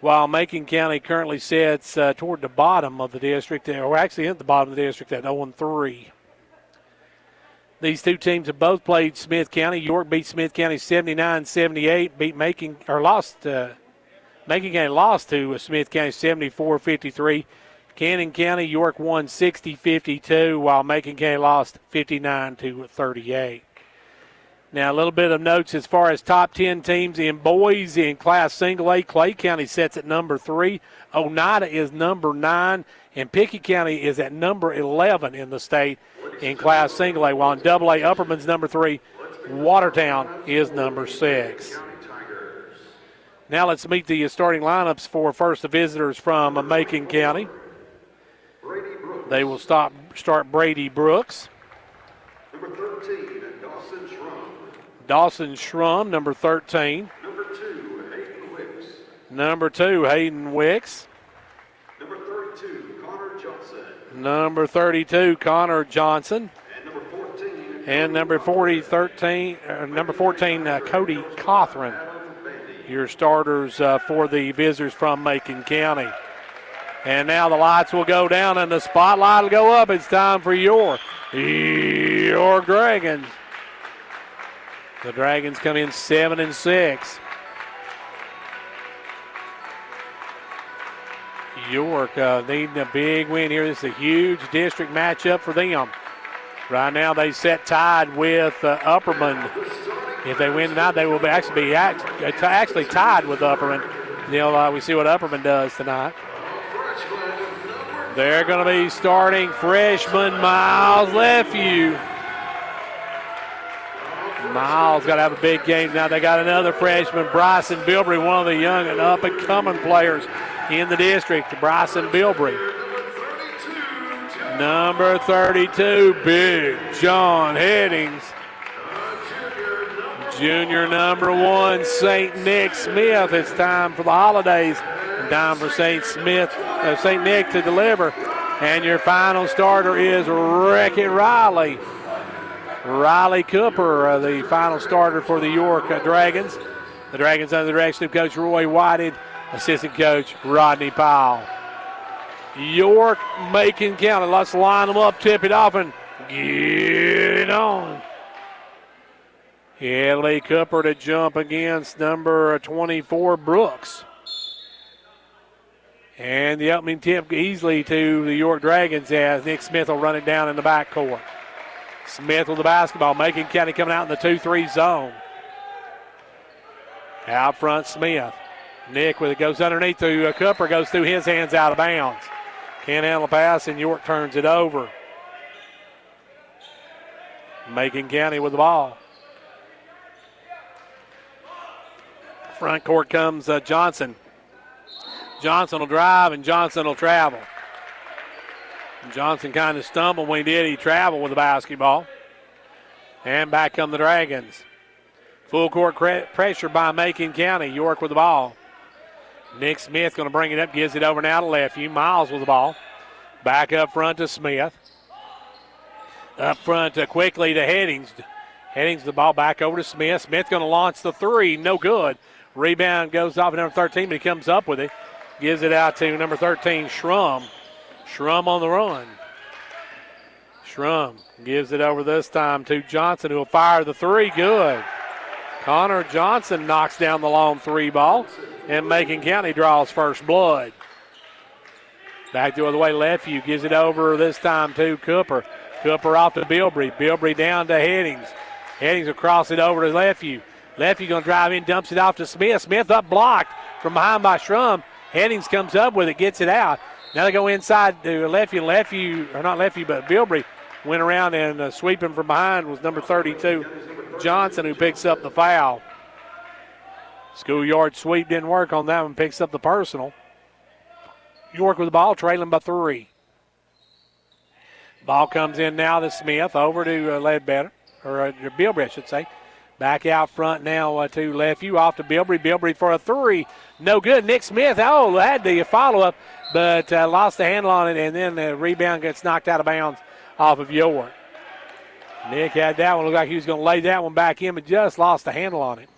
while Macon County currently sits toward the bottom of the district, or actually at the bottom of the district at 0-3. These two teams have both played Smith County. York beat Smith County 79-78. Macon County lost to Smith County 74-53. Cannon County, York won 60-52, while Macon County lost 59-38. Now, a little bit of notes as far as top 10 teams in boys in Class Single A. Clay County sits at number 3. Oneida is number 9. And Pickett County is at number 11 in the state in Class Single A. While in Double A, Upperman's number 3. Watertown is number 6. Now let's meet the starting lineups for first the visitors from Macon County. They will start Brady Brooks. Number 13, Dawson Schrum. Dawson Schrum, number 13. Number 2, Hayden Wicks. Number 2, Hayden Wicks. Number 32, Connor Johnson. Number 32, Connor Johnson. And number 14, number 14, Cody Cothran. Your starters for the visitors from Macon County. And now the lights will go down and the spotlight will go up. It's time for your Dragons. The Dragons come in 7-6. York needing a big win here. This is a huge district matchup for them. Right now they set tied with Upperman. If they win tonight, they will actually tied with Upperman. We see what Upperman does tonight. They're going to be starting freshman Miles Lefew. Miles got to have a big game now. They got another freshman, Bryson Bilbrey, one of the young and up-and-coming players in the district, Bryson Bilbrey. Number 32, Big John Headings. Junior number 1, St. Nick Smith. It's time for the holidays. Time for St. Nick to deliver. And your final starter is Wreck-It Riley. Riley Cooper, the final starter for the York Dragons. The Dragons under the direction of Coach Roy Whited, assistant coach Rodney Powell. York, Macon County. Let's line them up, tip it off, and get it on. Lee Cooper to jump against number 24, Brooks. And the opening tip easily to the York Dragons as Nick Smith will run it down in the backcourt. Smith with the basketball. Macon County coming out in the 2-3 zone. Out front, Smith. Nick with it goes underneath to Cooper, goes through his hands out of bounds. Can't handle the pass, and York turns it over. Macon County with the ball. Front court comes Johnson. Johnson will drive, and Johnson will travel. Johnson kind of stumbled when he did. He traveled with the basketball. And back come the Dragons. Full court pressure by Macon County. York with the ball. Nick Smith going to bring it up, gives it over now to Lefew. Miles with the ball. Back up front to Smith. Up front quickly to Headings. Headings the ball back over to Smith. Smith going to launch the three. No good. Rebound goes off at number 13, but he comes up with it. Gives it out to number 13, Schrum. Schrum on the run. Schrum gives it over this time to Johnson, who will fire the three. Good. Connor Johnson knocks down the long three ball, and Macon County draws first blood. Back the other way, Lefeview gives it over this time to Cooper. Cooper off to Bilbrey. Bilbrey down to Headings. Headings will cross it over to Lefeview. Lefeview going to drive in, dumps it off to Smith. Smith up blocked from behind by Schrum. Headings comes up with it, gets it out. Now they go inside to Lefeview. Lefeview, or not Lefeview, but Bilbrey went around and sweeping from behind was number 32, Johnson, who picks up the foul. Schoolyard sweep didn't work on that one, picks up the personal. York with the ball, trailing by 3. Ball comes in now to Smith, over to Ledbetter, or Bilbrey, I should say. Back out front now to Lefeview, off to Bilbrey. Bilbrey for a 3. No good. Nick Smith, had the follow-up, but lost the handle on it, and then the rebound gets knocked out of bounds off of York. Nick had that one. Looked like he was going to lay that one back in, but just lost the handle on it.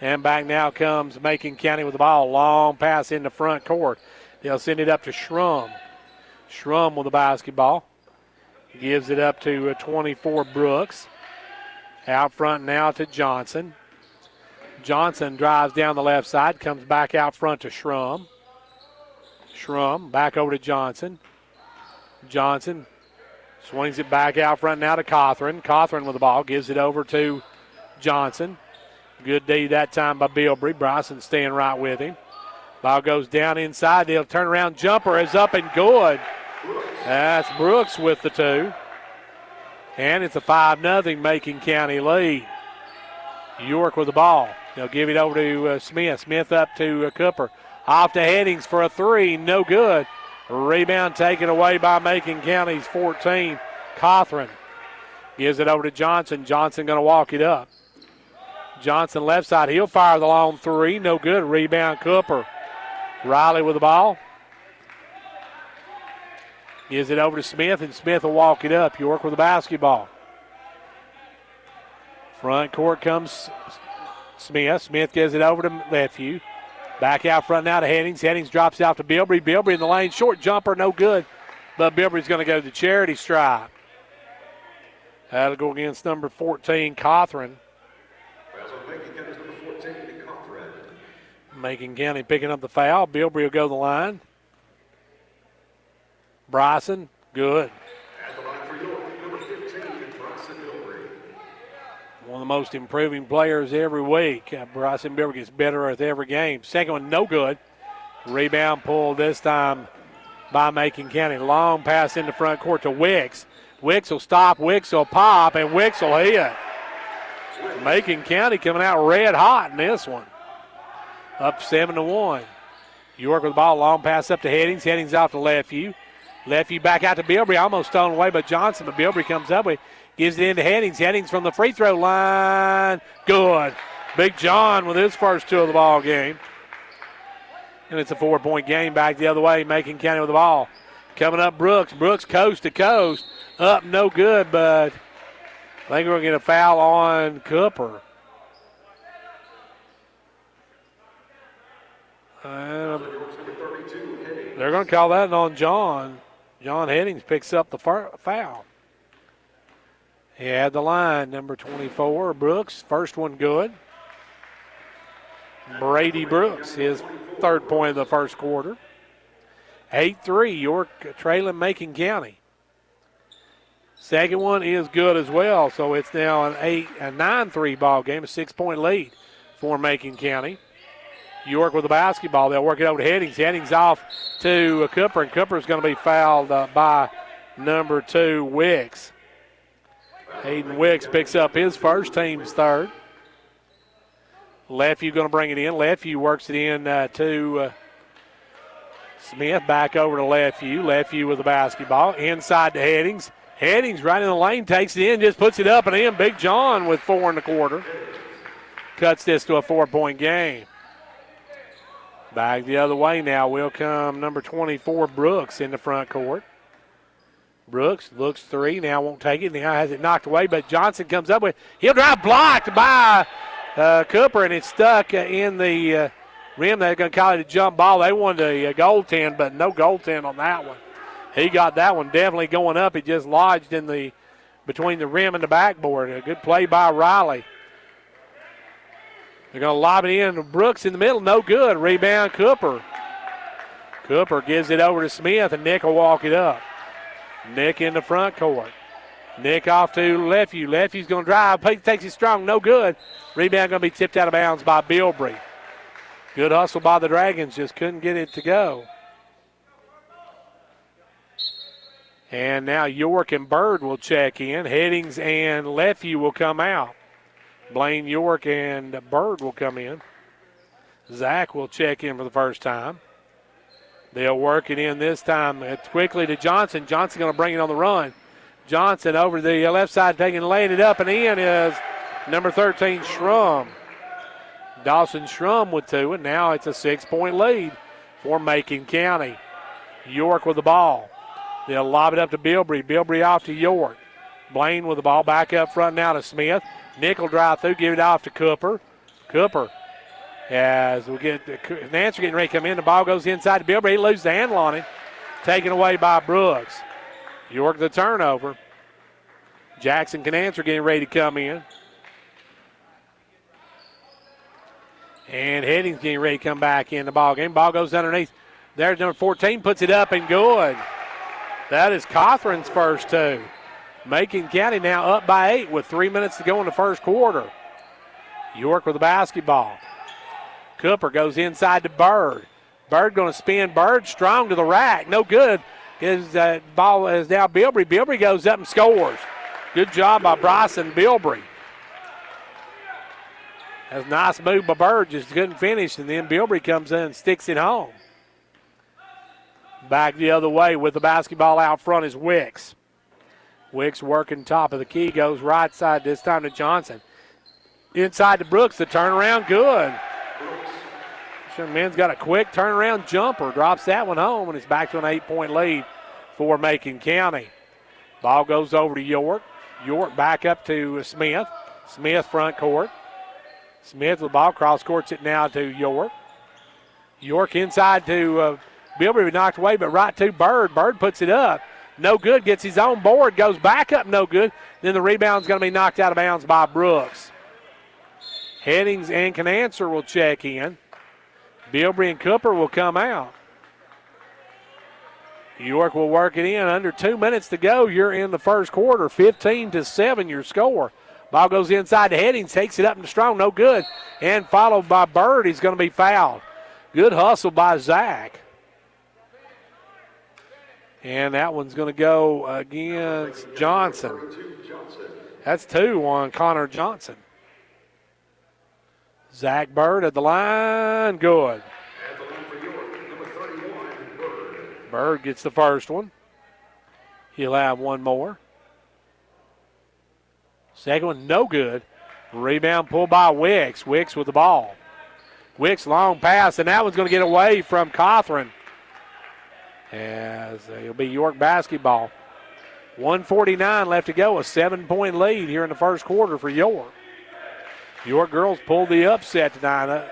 And back now comes Macon County with the ball. Long pass in the front court. They'll send it up to Schrum. Schrum with the basketball. Gives it up to 24 Brooks. Out front now to Johnson. Johnson drives down the left side, comes back out front to Schrum. Schrum back over to Johnson. Johnson swings it back out front now to Cawthron. Cawthron with the ball, gives it over to Johnson. Good D that time by Bilbrey. Bryson staying right with him. Ball goes down inside. They'll turn around. Jumper is up and good. That's Brooks with the 2. And it's a 5-0 Macon County lead. York with the ball. They'll give it over to Smith. Smith up to Cooper. Off to Headings for a 3. No good. Rebound taken away by Macon County's 14. Cawthron gives it over to Johnson. Johnson going to walk it up. Johnson left side. He'll fire the long 3. No good. Rebound Cooper. Riley with the ball. Gives it over to Smith, and Smith will walk it up. York with the basketball. Front court comes Smith. Smith gives it over to Lefeview. Back out front now to Headings. Headings drops it out to Bilbrey. Bilbrey in the lane. Short jumper, no good. But Bilbrey's going to go to the charity stripe. That'll go against number 14, Cawthron. Macon County picking up the foul. Bilbrey will go to the line. Bryson, good. One of the most improving players every week. Bryson Bilbrey gets better with every game. Second one, no good. Rebound pulled this time by Macon County. Long pass in the front court to Wicks. Wicks will stop, Wicks will pop, and Wicks will hit. Macon County coming out red hot in this one. Up 7-1. York with the ball. Long pass up to Headings. Headings off to Lefeview. Lefeview back out to Bilbrey. Almost stolen away by Johnson, but Bilbrey comes up with, gives it into Headings. Headings from the free throw line. Good. Big John with his first 2 of the ball game. And it's a 4-point game back the other way. Macon County with the ball. Coming up Brooks. Brooks coast to coast. Up, no good, but I think we're going to get a foul on Cooper. They're going to call that on John. John Headings picks up the foul. He had the line, number 24, Brooks. First one good. Brady Brooks, his 3rd point of the first quarter. 8-3, York trailing Macon County. Second one is good as well, so it's now a 9-3 ball game, a 6-point lead for Macon County. York with the basketball. They'll work it over to Headings. Headings off to Cooper, and Cooper's going to be fouled by number 2, Wicks. Hayden Wicks picks up his first, team's 3rd. Lefeview going to bring it in. Lefeview works it in to Smith. Back over to Lefeview. Lefeview with the basketball. Inside to Headings. Headings right in the lane, takes it in, just puts it up and in. Big John with 4 1/4. Cuts this to a 4-point game. Back the other way now will come number 24, Brooks, in the front court. Brooks looks 3, now won't take it, now has it knocked away, but Johnson comes up with, he'll drive, blocked by Cooper, and it's stuck in the rim. They're going to call it a jump ball. They wanted a goaltend, but no goaltend on that one. He got that one definitely going up. It just lodged in between the rim and the backboard. A good play by Riley. They're going to lob it in. Brooks in the middle, no good. Rebound, Cooper. Cooper gives it over to Smith, and Nick will walk it up. Nick in the front court. Nick off to Lefew. Lefew's going to drive. Takes it strong, no good. Rebound going to be tipped out of bounds by Bilbrey. Good hustle by the Dragons, just couldn't get it to go. And now York and Bird will check in. Headings and Lefew will come out. Blaine York and Bird will come in. Zach will check in for the first time. They'll work it in this time quickly to Johnson. Johnson going to bring it on the run. Johnson over the left side, laying it up and in is number 13, Schrum. Dawson Schrum with two, and now it's a 6-point lead for Macon County. York with the ball. They'll lob it up to Bilbrey. Bilbrey off to York. Blaine with the ball back up front now to Smith. Nick will drive through, give it off to Cooper. Cooper, as we get Nance getting ready to come in, the ball goes inside to Bilbrey. He loses the handle on it, taken away by Brooks. York the turnover. Jackson Canancer getting ready to come in. And Headings getting ready to come back in the ball game. Ball goes underneath. There's number 14, puts it up and good. That is Cothran's first two. Macon County now up by 8 with 3 minutes to go in the first quarter. York with the basketball. Cooper goes inside to Bird. Bird going to spin. Bird strong to the rack. No good. His ball is now Bilbrey. Bilbrey goes up and scores. Good job by Bryson Bilbrey. That's a nice move by Bird. Just couldn't finish. And then Bilbrey comes in and sticks it home. Back the other way with the basketball out front is Wicks. Wicks working top of the key. Goes right side this time to Johnson. Inside to Brooks. The turnaround good. Men's got a quick turnaround jumper. Drops that one home, and it's back to an 8-point lead for Macon County. Ball goes over to York. York back up to Smith. Smith front court. Smith with the ball. Cross courts it now to York. York inside to Bilbrey, knocked away, but right to Bird. Bird puts it up. No good. Gets his own board. Goes back up. No good. Then the rebound's going to be knocked out of bounds by Brooks. Headings and Canancer will check in. Bilbrey and Cooper will come out. York will work it in. Under 2 minutes to go. You're in the first quarter. 15-7 your score. Ball goes inside to Headings. Takes it up and strong. No good. And followed by Bird. He's going to be fouled. Good hustle by Zach. And that one's going to go against Johnson. That's 2 on Connor Johnson. Zach Bird at the line. Good. Bird gets the first one. He'll have one more. Second one, no good. Rebound pulled by Wicks. Wicks with the ball. Wicks long pass, and that one's going to get away from Cothran. As it'll be York basketball. 1:49 left to go. A 7-point lead here in the first quarter for York. York girls pulled the upset tonight.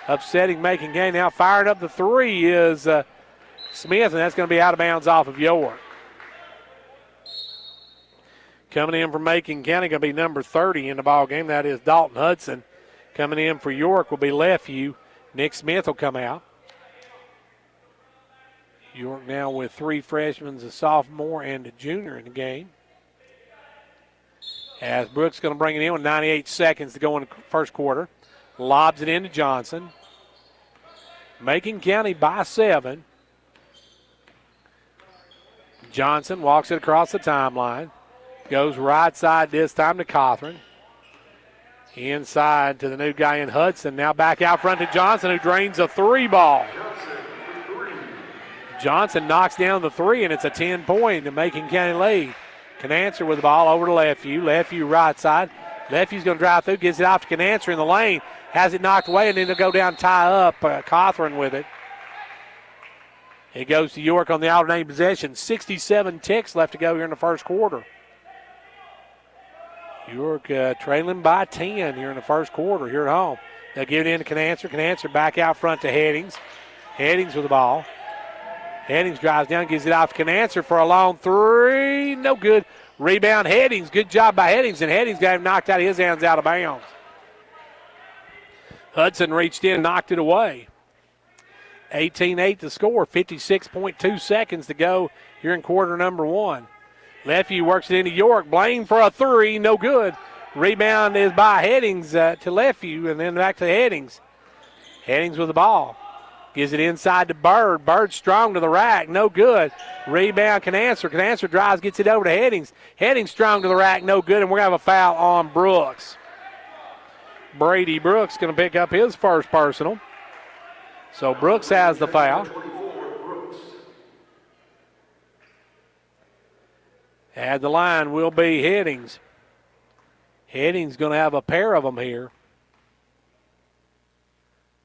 Upsetting Macon County. Now firing up the three is Smith, and that's going to be out of bounds off of York. Coming in from Macon County, going to be number 30 in the ball game. That is Dalton Hudson. Coming in for York will be Lefew. Nick Smith will come out. York now with 3 freshmen, a sophomore and a junior in the game. As Brooks going to bring it in with 98 seconds to go in the first quarter. Lobs it into Johnson. Macon County by 7. Johnson walks it across the timeline. Goes right side this time to Cothran. Inside to the new guy in Hudson. Now back out front to Johnson, who drains a 3 ball. Johnson knocks down the 3, and it's a 10-point to Macon County lead. Canancer with the ball over to Lefew. Lefew right side. Lefew's going to drive through, gives it off to Canancer in the lane. Has it knocked away, and then he'll go down, tie up Cothran with it. It goes to York on the alternating possession. 67 ticks left to go here in the first quarter. York trailing by 10 here in the first quarter here at home. They'll give it in to Canancer. Canancer back out front to Headings. Headings with the ball. Headings drives down, gives it off to Canancer for a long three. No good. Rebound Headings. Good job by Headings, and Headings got him knocked out of his hands out of bounds. Hudson reached in and knocked it away. 18-8 to score. 56.2 seconds to go here in quarter number one. Lefeview works it into York. Blaine for a three. No good. Rebound is by Headings to Lefeview, and then back to Headings. Headings with the ball. Gives it inside to Bird. Bird strong to the rack. No good. Rebound Canancer. Canancer drives, gets it over to Headings. Headings strong to the rack. No good, and we're going to have a foul on Brooks. Brady Brooks going to pick up his first personal. So Brooks has the foul. At the line will be Headings. Headings going to have a pair of them here.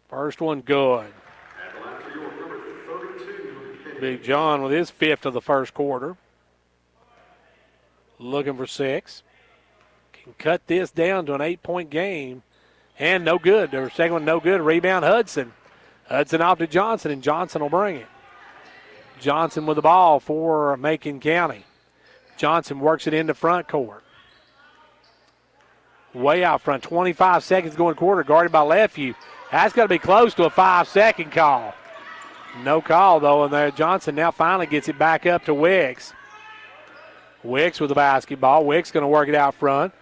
First one good. Big John with his fifth of the first quarter. Looking for six. Can cut this down to an 8-point game. And no good. Their second one no good. Rebound Hudson. Hudson off to Johnson, and Johnson will bring it. Johnson with the ball for Macon County. Johnson works it into front court. Way out front. 25 seconds going quarter, guarded by Lefeview. That's going to be close to a 5-second call. No call, though, and there Johnson now finally gets it back up to Wicks. Wicks with the basketball. Wicks going to work it out front.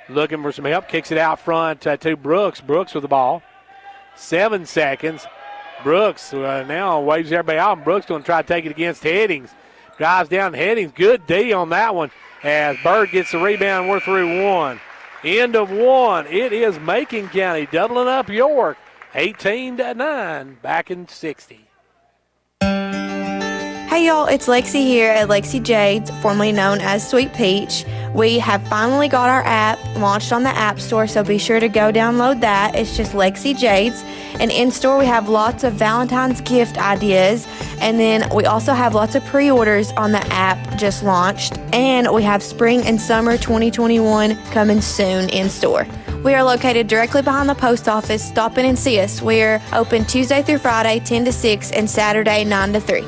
Looking for some help. Kicks it out front to Brooks. Brooks with the ball. 7 seconds. Brooks now waves everybody out, and Brooks going to try to take it against Headings. Drives down Headings. Good D on that one as Bird gets the rebound. We're through one. End of one. It is Macon County doubling up York. 18-9. Back in 60. Hey y'all, it's Lexi here at Lexi Jades, formerly known as Sweet Peach. We have finally got our app launched on the App Store, so be sure to go download that. It's just Lexi Jades. And in store, we have lots of Valentine's gift ideas. And then we also have lots of pre-orders on the app just launched. And we have spring and summer 2021 coming soon in store. We are located directly behind the post office. Stop in and see us. We're open Tuesday through Friday, 10 to 6, and Saturday, 9 to 3.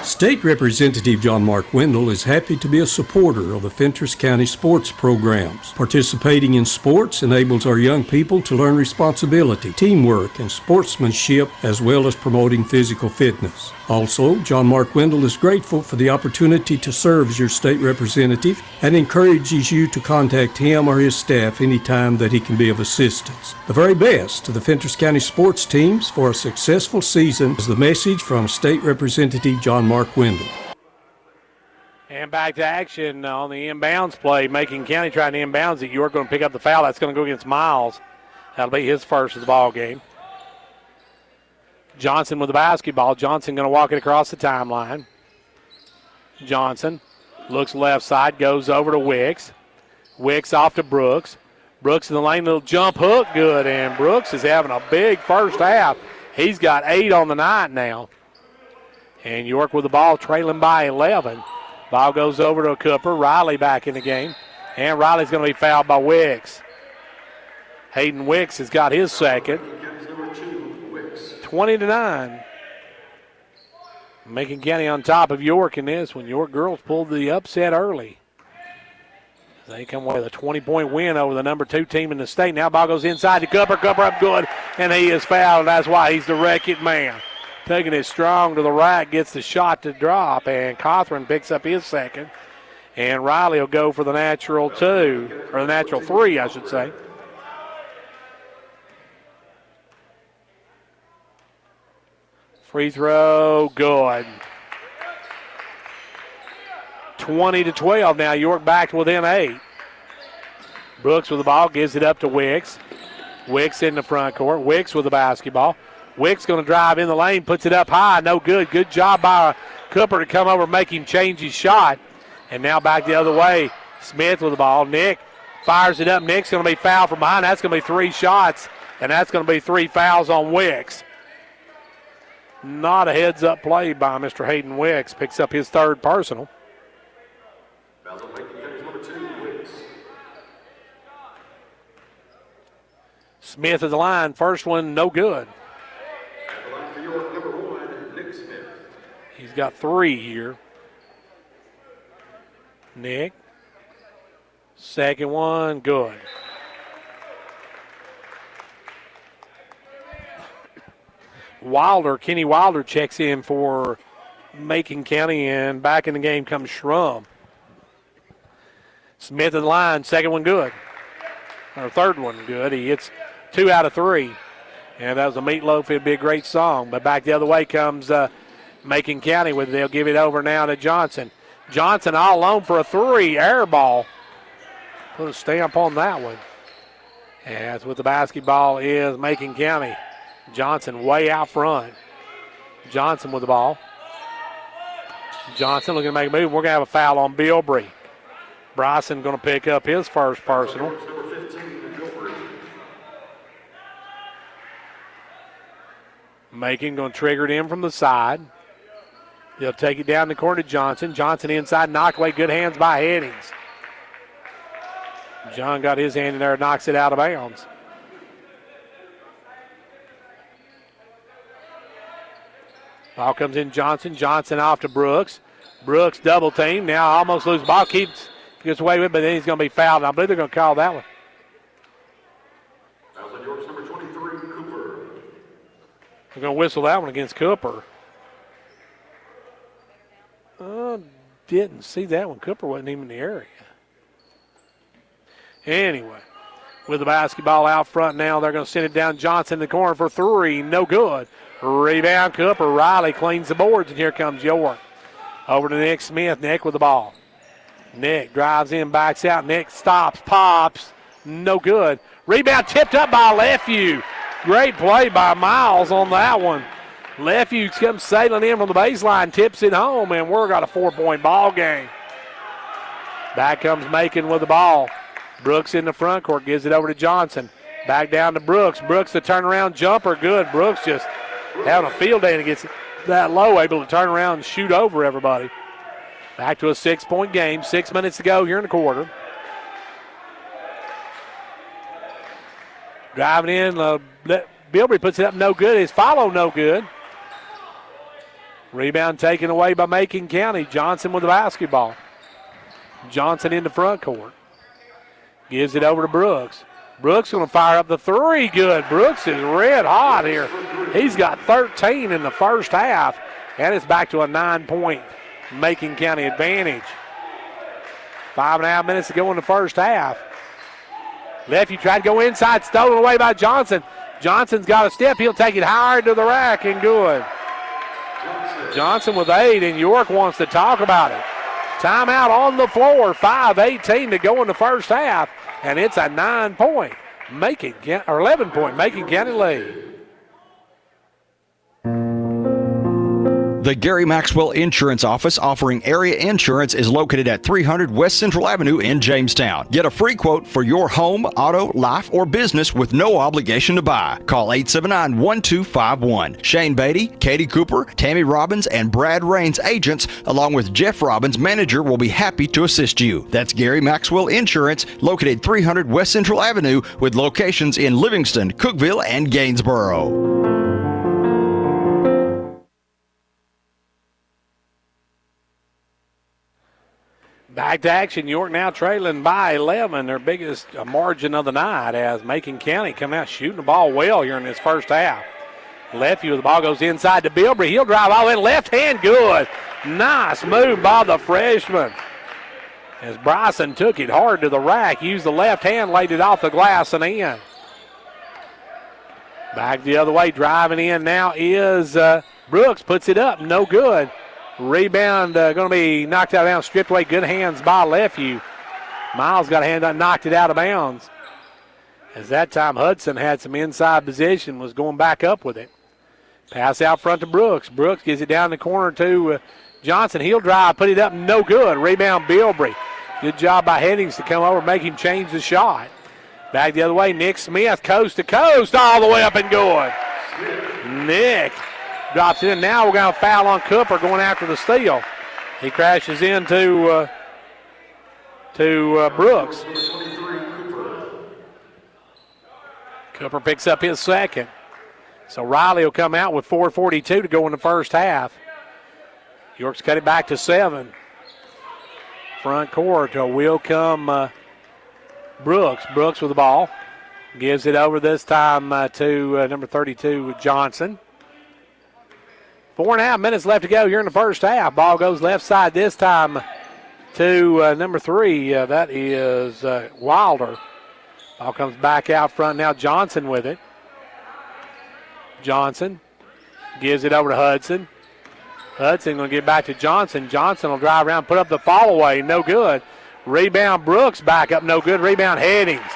State Representative John Mark Wendell is happy to be a supporter of the Fentress County sports programs. Participating in sports enables our young people to learn responsibility, teamwork, and sportsmanship, as well as promoting physical fitness. Also, John Mark Wendell is grateful for the opportunity to serve as your state representative and encourages you to contact him or his staff anytime that he can be of assistance. The very best to the Fentress County sports teams for a successful season is the message from State Representative John Mark Wendell. And back to action on the inbounds play. Macon County trying to inbounds it. York going to pick up the foul. That's going to go against Miles. That'll be his first of the ball game. Johnson with the basketball. Johnson going to walk it across the timeline. Johnson looks left side, goes over to Wicks. Wicks off to Brooks. Brooks in the lane, little jump hook, good. And Brooks is having a big first half. He's got 8 on the night now. And York with the ball trailing by 11. Ball goes over to Cooper. Riley back in the game. And Riley's going to be fouled by Wicks. Hayden Wicks has got his second. 20-9. Macon County on top of York in this when York girls pulled the upset early. They come away with a 20-point win over the number 2 team in the state. Now ball goes inside to Cooper. Cooper up good, and he is fouled. That's why he's the wreck-it man. Taking it strong to the rack, gets the shot to drop, and Cothran picks up his second. And Riley will go for the natural 2, or the natural 3, I should say. Free throw, good. 20-12 now. York back within 8. Brooks with the ball, gives it up to Wicks. Wicks in the front court. Wicks with the basketball. Wicks going to drive in the lane, puts it up high. No good. Good job by Cooper to come over and make him change his shot. And now back the other way. Smith with the ball. Nick fires it up. Nick's going to be fouled from behind. That's going to be 3 shots, and that's going to be 3 fouls on Wicks. Not a heads-up play by Mr. Hayden Wicks. Picks up his 3rd personal. Smith at the line. First one, no good. For York, number 1, Nick Smith. He's got 3 here. Nick. Second one, good. Kenny Wilder checks in for Macon County, and back in the game comes Schrum. Smith at the line, second one good. Or third one good. He hits 2 out of 3. And that was a Meatloaf. It'd be a great song. But back the other way comes Macon County. They'll give it over now to Johnson. Johnson all alone for a 3. Air ball. Put a stamp on that one. As with the basketball is Macon County. Johnson way out front. Johnson with the ball. Johnson looking to make a move. We're going to have a foul on Bilbrey. Bryson going to pick up his first personal. Macon going to trigger it in from the side. They'll take it down the corner to Johnson. Johnson inside, knock away. Good hands by Headings. John got his hand in there, knocks it out of bounds. Ball comes in Johnson. Johnson off to Brooks. Brooks double team. Now almost loses the ball. Gets away with it, but then he's going to be fouled. I believe they're going to call that one. Fouls on York's number 23, Cooper. They're going to whistle that one against Cooper. Didn't see that one. Cooper wasn't even in the area. Anyway, with the basketball out front now, they're going to send it down Johnson in the corner for 3. No good. Rebound Cooper. Riley cleans the boards, and here comes York. Over to Nick Smith. Nick with the ball. Nick drives in, backs out. Nick stops, pops. No good. Rebound tipped up by Lefevue. Great play by Miles on that one. Lefevue comes sailing in from the baseline, tips it home, and we're got a 4-point ball game. Back comes Macon with the ball. Brooks in the front court, gives it over to Johnson. Back down to Brooks. Brooks, the turnaround jumper, good. Brooks just having a field day and gets that low, able to turn around and shoot over everybody. Back to a 6-point game. 6 minutes to go here in the quarter. Driving in, Bilbrey puts it up, no good. His follow, no good. Rebound taken away by Macon County. Johnson with the basketball. Johnson in the front court. Gives it over to Brooks. Brooks going to fire up the 3. Good. Brooks is red hot here. He's got 13 in the first half, and it's back to a 9-point Macon County advantage. 5.5 minutes to go in the first half. Lefevue tried to go inside, stolen away by Johnson. Johnson's got a step. He'll take it hard to the rack and good. Johnson with 8, and York wants to talk about it. Timeout on the floor. 5:18 to go in the first half, and it's a 9-point Macon or 11-point Macon County lead. The Gary Maxwell Insurance Office offering area insurance is located at 300 West Central Avenue in Jamestown. Get a free quote for your home, auto, life, or business with no obligation to buy. Call 879-1251. Shane Beatty, Katie Cooper, Tammy Robbins, and Brad Rains agents, along with Jeff Robbins, manager, will be happy to assist you. That's Gary Maxwell Insurance, located 300 West Central Avenue with locations in Livingston, Cookeville, and Gainsboro. Back to action. York now trailing by 11, their biggest margin of the night, as Macon County come out shooting the ball well here in this first half. Lefevue, the ball goes inside to Bilbrey. He'll drive all in, left hand, good. Nice move by the freshman. As Bryson took it hard to the rack, used the left hand, laid it off the glass and in. Back the other way, driving in now is Brooks, puts it up, no good. Rebound going to be knocked out of bounds, stripped away. Good hands by Lefevue. Miles got a hand up, knocked it out of bounds. As that time Hudson had some inside position, was going back up with it. Pass out front to Brooks. Brooks gives it down the corner to Johnson. He'll drive, put it up, no good. Rebound Bilbrey. Good job by Headings to come over, make him change the shot. Back the other way, Nick Smith, coast to coast, all the way up and good. Nick drops it in. Now we're going to foul on Cooper going after the steal. He crashes into Brooks. Cooper picks up his second. So Riley will come out with 4:42 to go in the first half. York's cut it back to 7. Front court will come Brooks. Brooks with the ball. Gives it over this time to number 32, Johnson. 4.5 minutes left to go here in the first half. Ball goes left side this time to number 3. That is Wilder. Ball comes back out front now. Johnson with it. Johnson gives it over to Hudson. Hudson going to get back to Johnson. Johnson will drive around, put up the fall away. No good. Rebound Brooks back up. No good. Rebound Headings.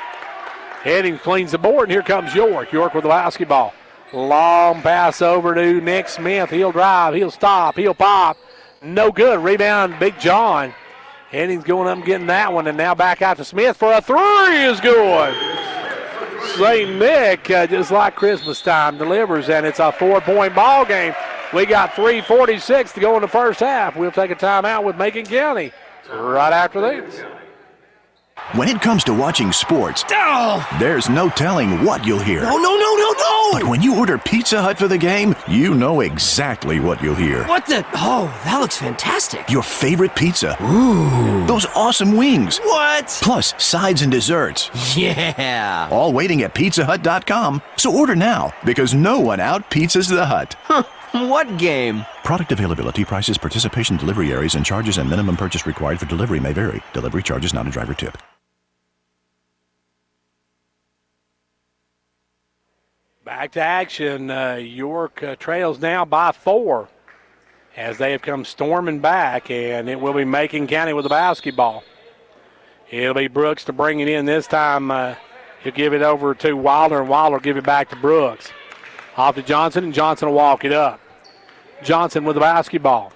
Headings cleans the board, and here comes York. York with the basketball. Long pass over to Nick Smith. He'll drive. He'll stop. He'll pop. No good. Rebound Big John. Headings going up and getting that one, and now back out to Smith for a 3 is good. St. Nick, just like Christmas time, delivers, and it's a 4-point ball game. We got 3:46 to go in the first half. We'll take a timeout with Macon County right after this. When it comes to watching sports, there's no telling what you'll hear. No! But when you order Pizza Hut for the game, you know exactly what you'll hear. What the? Oh, that looks fantastic. Your favorite pizza. Ooh. Those awesome wings. What? Plus sides and desserts. Yeah. All waiting at pizzahut.com. So order now, because no one out-pizzas the Hut. Huh. What game? Product availability, prices, participation, delivery areas, and charges and minimum purchase required for delivery may vary. Delivery charges not a driver tip. Back to action. York trails now by 4 as they have come storming back, and it will be Macon County with the basketball. It'll be Brooks to bring it in this time. He'll give it over to Wilder, and Wilder will give it back to Brooks. Off to Johnson, and Johnson will walk it up. Johnson with the basketball.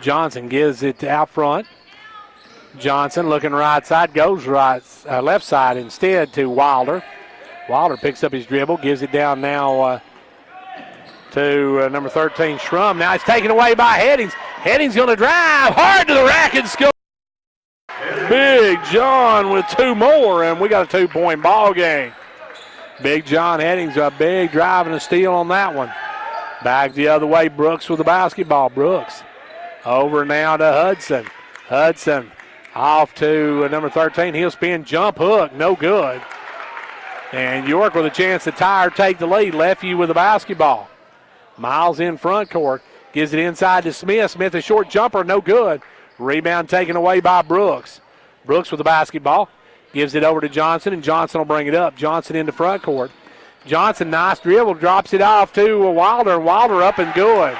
Johnson gives it out front. Johnson looking right side, goes left side instead to Wilder. Wilder picks up his dribble, gives it down now to number 13, Schrum. Now it's taken away by Headings. Headings going to drive hard to the rack and score. Big John with 2 more, and we got a 2-point ball game. Big John Headings, a big drive and a steal on that one. Back the other way, Brooks with the basketball. Brooks over now to Hudson. Hudson off to number 13. He'll spin, jump hook, no good. And York with a chance to tie or take the lead. Lefeview with the basketball. Miles in front court. Gives it inside to Smith. Smith a short jumper, no good. Rebound taken away by Brooks. Brooks with the basketball. Gives it over to Johnson, and Johnson will bring it up. Johnson into front court. Johnson, nice dribble, drops it off to Wilder, and Wilder up and good.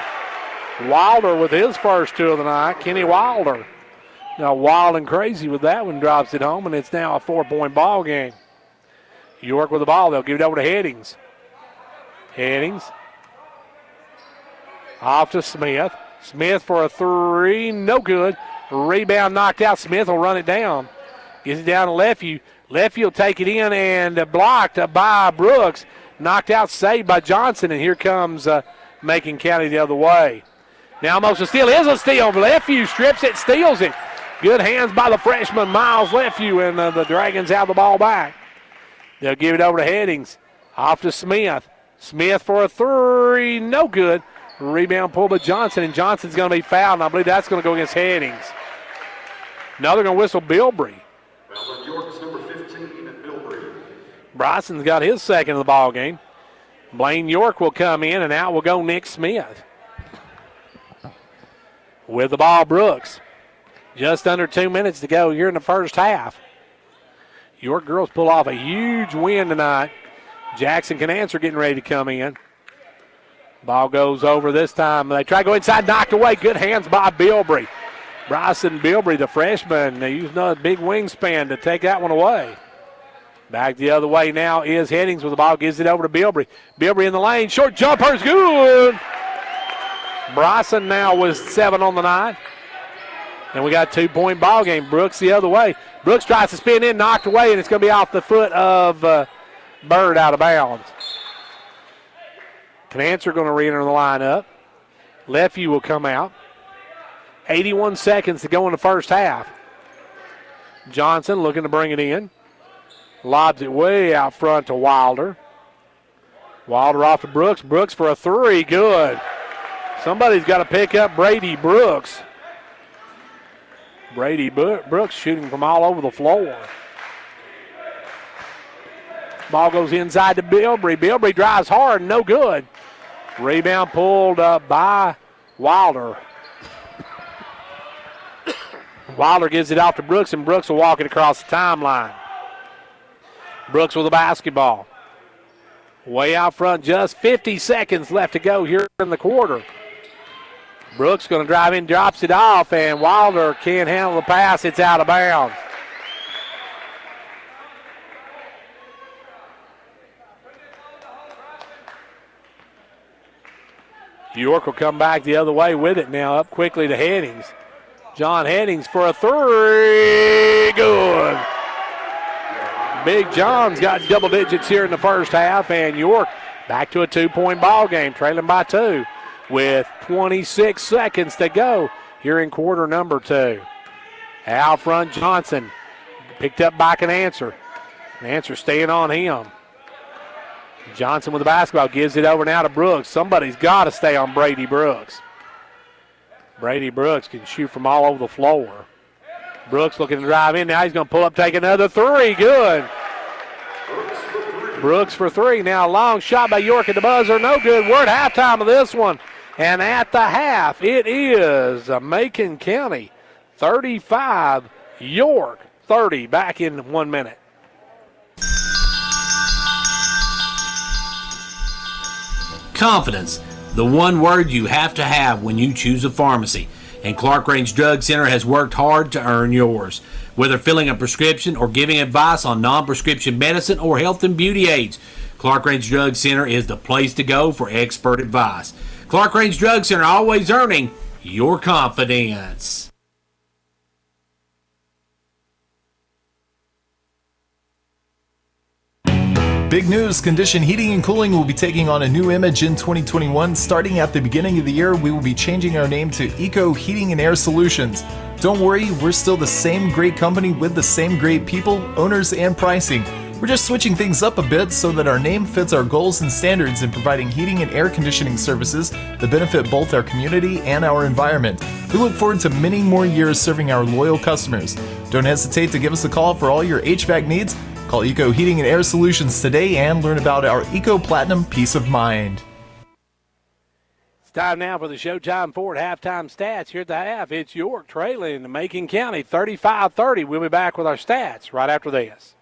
Wilder with his first 2 of the night. Kenny Wilder. Now wild and crazy with that one, drops it home, and it's now a 4-point ball game. York with the ball. They'll give it over to Headings. Headings. Off to Smith. Smith for a 3. No good. Rebound knocked out. Smith will run it down. Gives it down to Lefeview. Lefeview will take it in and blocked by Brooks. Knocked out, saved by Johnson. And here comes Macon County the other way. Now almost a steal. Is a steal. Lefeview strips it, steals it. Good hands by the freshman, Miles Lefeview. And the Dragons have the ball back. They'll give it over to Headings. Off to Smith. Smith for a 3. No good. Rebound pulled by Johnson, and Johnson's going to be fouled, and I believe that's going to go against Headings. Now they're going to whistle Bilbrey. Bryson's got his second of the ball game. Blaine York will come in, and out will go Nick Smith. With the ball, Brooks. Just under 2 minutes to go here in the first half. York girls pull off a huge win tonight. Jackson Canancer getting ready to come in. Ball goes over this time. They try to go inside, knocked away. Good hands by Bilbrey. Bryson Bilbrey, the freshman, they used another big wingspan to take that one away. Back the other way now is Headings with the ball. Gives it over to Bilbrey. Bilbrey in the lane. Short jumper's good. Bryson now with 7 on the night. And we got a 2-point ball game. Brooks the other way. Brooks tries to spin in, knocked away, and it's going to be off the foot of Bird out of bounds. Canancer going to re-enter the lineup. Lefeview will come out. 81 seconds to go in the first half. Johnson looking to bring it in. Lobs it way out front to Wilder. Wilder off to Brooks. Brooks for a three. Good. Somebody's got to pick up Brady Brooks. Brady Brooks shooting from all over the floor. Ball goes inside to Bilbrey. Bilbrey drives hard, no good. Rebound pulled up by Wilder. Wilder gives it off to Brooks, and Brooks will walk it across the timeline. Brooks with the basketball. Way out front, just 50 seconds left to go here in the quarter. Brooks going to drive in, drops it off, and Wilder can't handle the pass. It's out of bounds. York will come back the other way with it now, up quickly to Headings. John Headings for a three. Good. Big John's got double digits here in the first half, and York back to a 2-point ball game, trailing by 2 with 26 seconds to go here in quarter number 2. Out front, Johnson picked up by Canancer. Canancer staying on him. Johnson with the basketball, gives it over now to Brooks. Somebody's got to stay on Brady Brooks. Brady Brooks can shoot from all over the floor. Brooks looking to drive in. Now he's going to pull up, take another three. Good. Brooks for three. Now a long shot by York at the buzzer. No good. We're at halftime of this one. And at the half, it is Macon County 35, York 30. Back in 1 minute. Confidence, the one word you have to have when you choose a pharmacy. And Clark Range Drug Center has worked hard to earn yours. Whether filling a prescription or giving advice on non-prescription medicine or health and beauty aids, Clark Range Drug Center is the place to go for expert advice. Clark Range Drug Center, always earning your confidence. Big news, Condition Heating and Cooling will be taking on a new image in 2021. Starting at the beginning of the year, we will be changing our name to Eco Heating and Air Solutions. Don't worry, we're still the same great company with the same great people, owners, and pricing. We're just switching things up a bit so that our name fits our goals and standards in providing heating and air conditioning services that benefit both our community and our environment. We look forward to many more years serving our loyal customers. Don't hesitate to give us a call for all your HVAC needs. Call Eco Heating and Air Solutions today and learn about our Eco Platinum Peace of Mind. It's time now for the Showtime Ford halftime stats. Here at the half, it's York trailing Macon County 35-30. We'll be back with our stats right after this.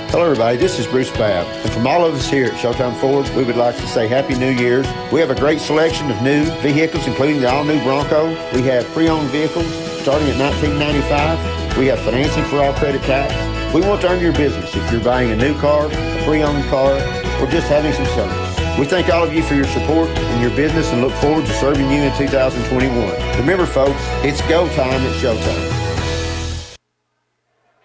Hello everybody, this is Bruce Babb, and from all of us here at Showtime Ford, we would like to say Happy New Year's. We have a great selection of new vehicles, including the all-new Bronco. We have pre-owned vehicles starting at $19.95. We have financing for all credit types. We want to earn your business if you're buying a new car, a pre-owned car, or just having some service. We thank all of you for your support and your business and look forward to serving you in 2021. Remember, folks, it's go time at Showtime.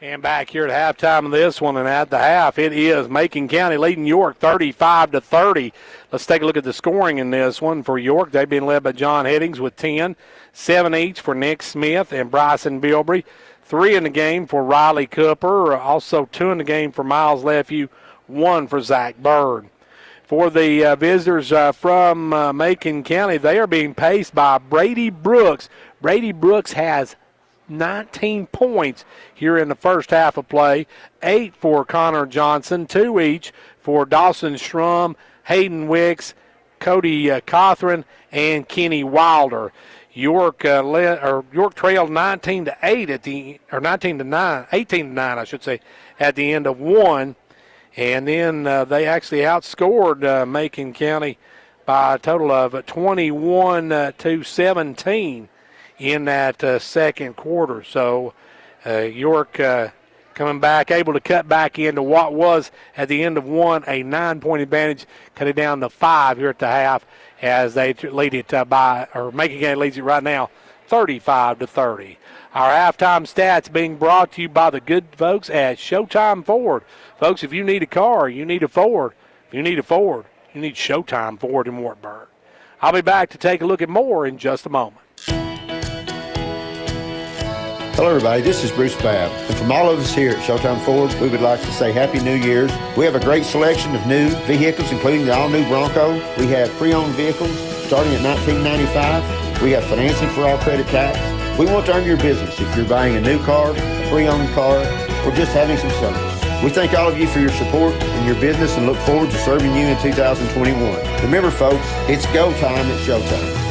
And back here at halftime of this one, and at the half, it is Macon County leading York 35-30. Let's take a look at the scoring in this one for York. They've been led by John Headings with 10, 7 each for Nick Smith and Bryson Bilbrey. 3 in the game for Riley Cooper, also 2 in the game for Miles Lefew, 1 for Zach Bird. For the visitors from Macon County, they are being paced by Brady Brooks. Brady Brooks has 19 points here in the first half of play, 8 for Connor Johnson, 2 each for Dawson Schrum, Hayden Wicks, Cody Cothran, and Kenny Wilder. York trailed 19-8 at the 18-9, I should say, at the end of one, and then they actually outscored Macon County by a total of 21-17 in that second quarter. So York coming back, able to cut back into what was at the end of one a 9-point advantage, cut it down to 5 here at the half, as they lead it Macon County leads it right now 35-30. Our halftime stats being brought to you by the good folks at Showtime Ford. Folks, if you need a car, you need a Ford. If you need a Ford, you need Showtime Ford in Wartburg. I'll be back to take a look at more in just a moment. Hello, everybody. This is Bruce Babb. And from all of us here at Showtime Ford, we would like to say Happy New Year's. We have a great selection of new vehicles, including the all-new Bronco. We have pre-owned vehicles starting at $19.95. We have financing for all credit types. We want to earn your business if you're buying a new car, a pre-owned car, or just having some service. We thank all of you for your support and your business and look forward to serving you in 2021. Remember, folks, it's go time at Showtime.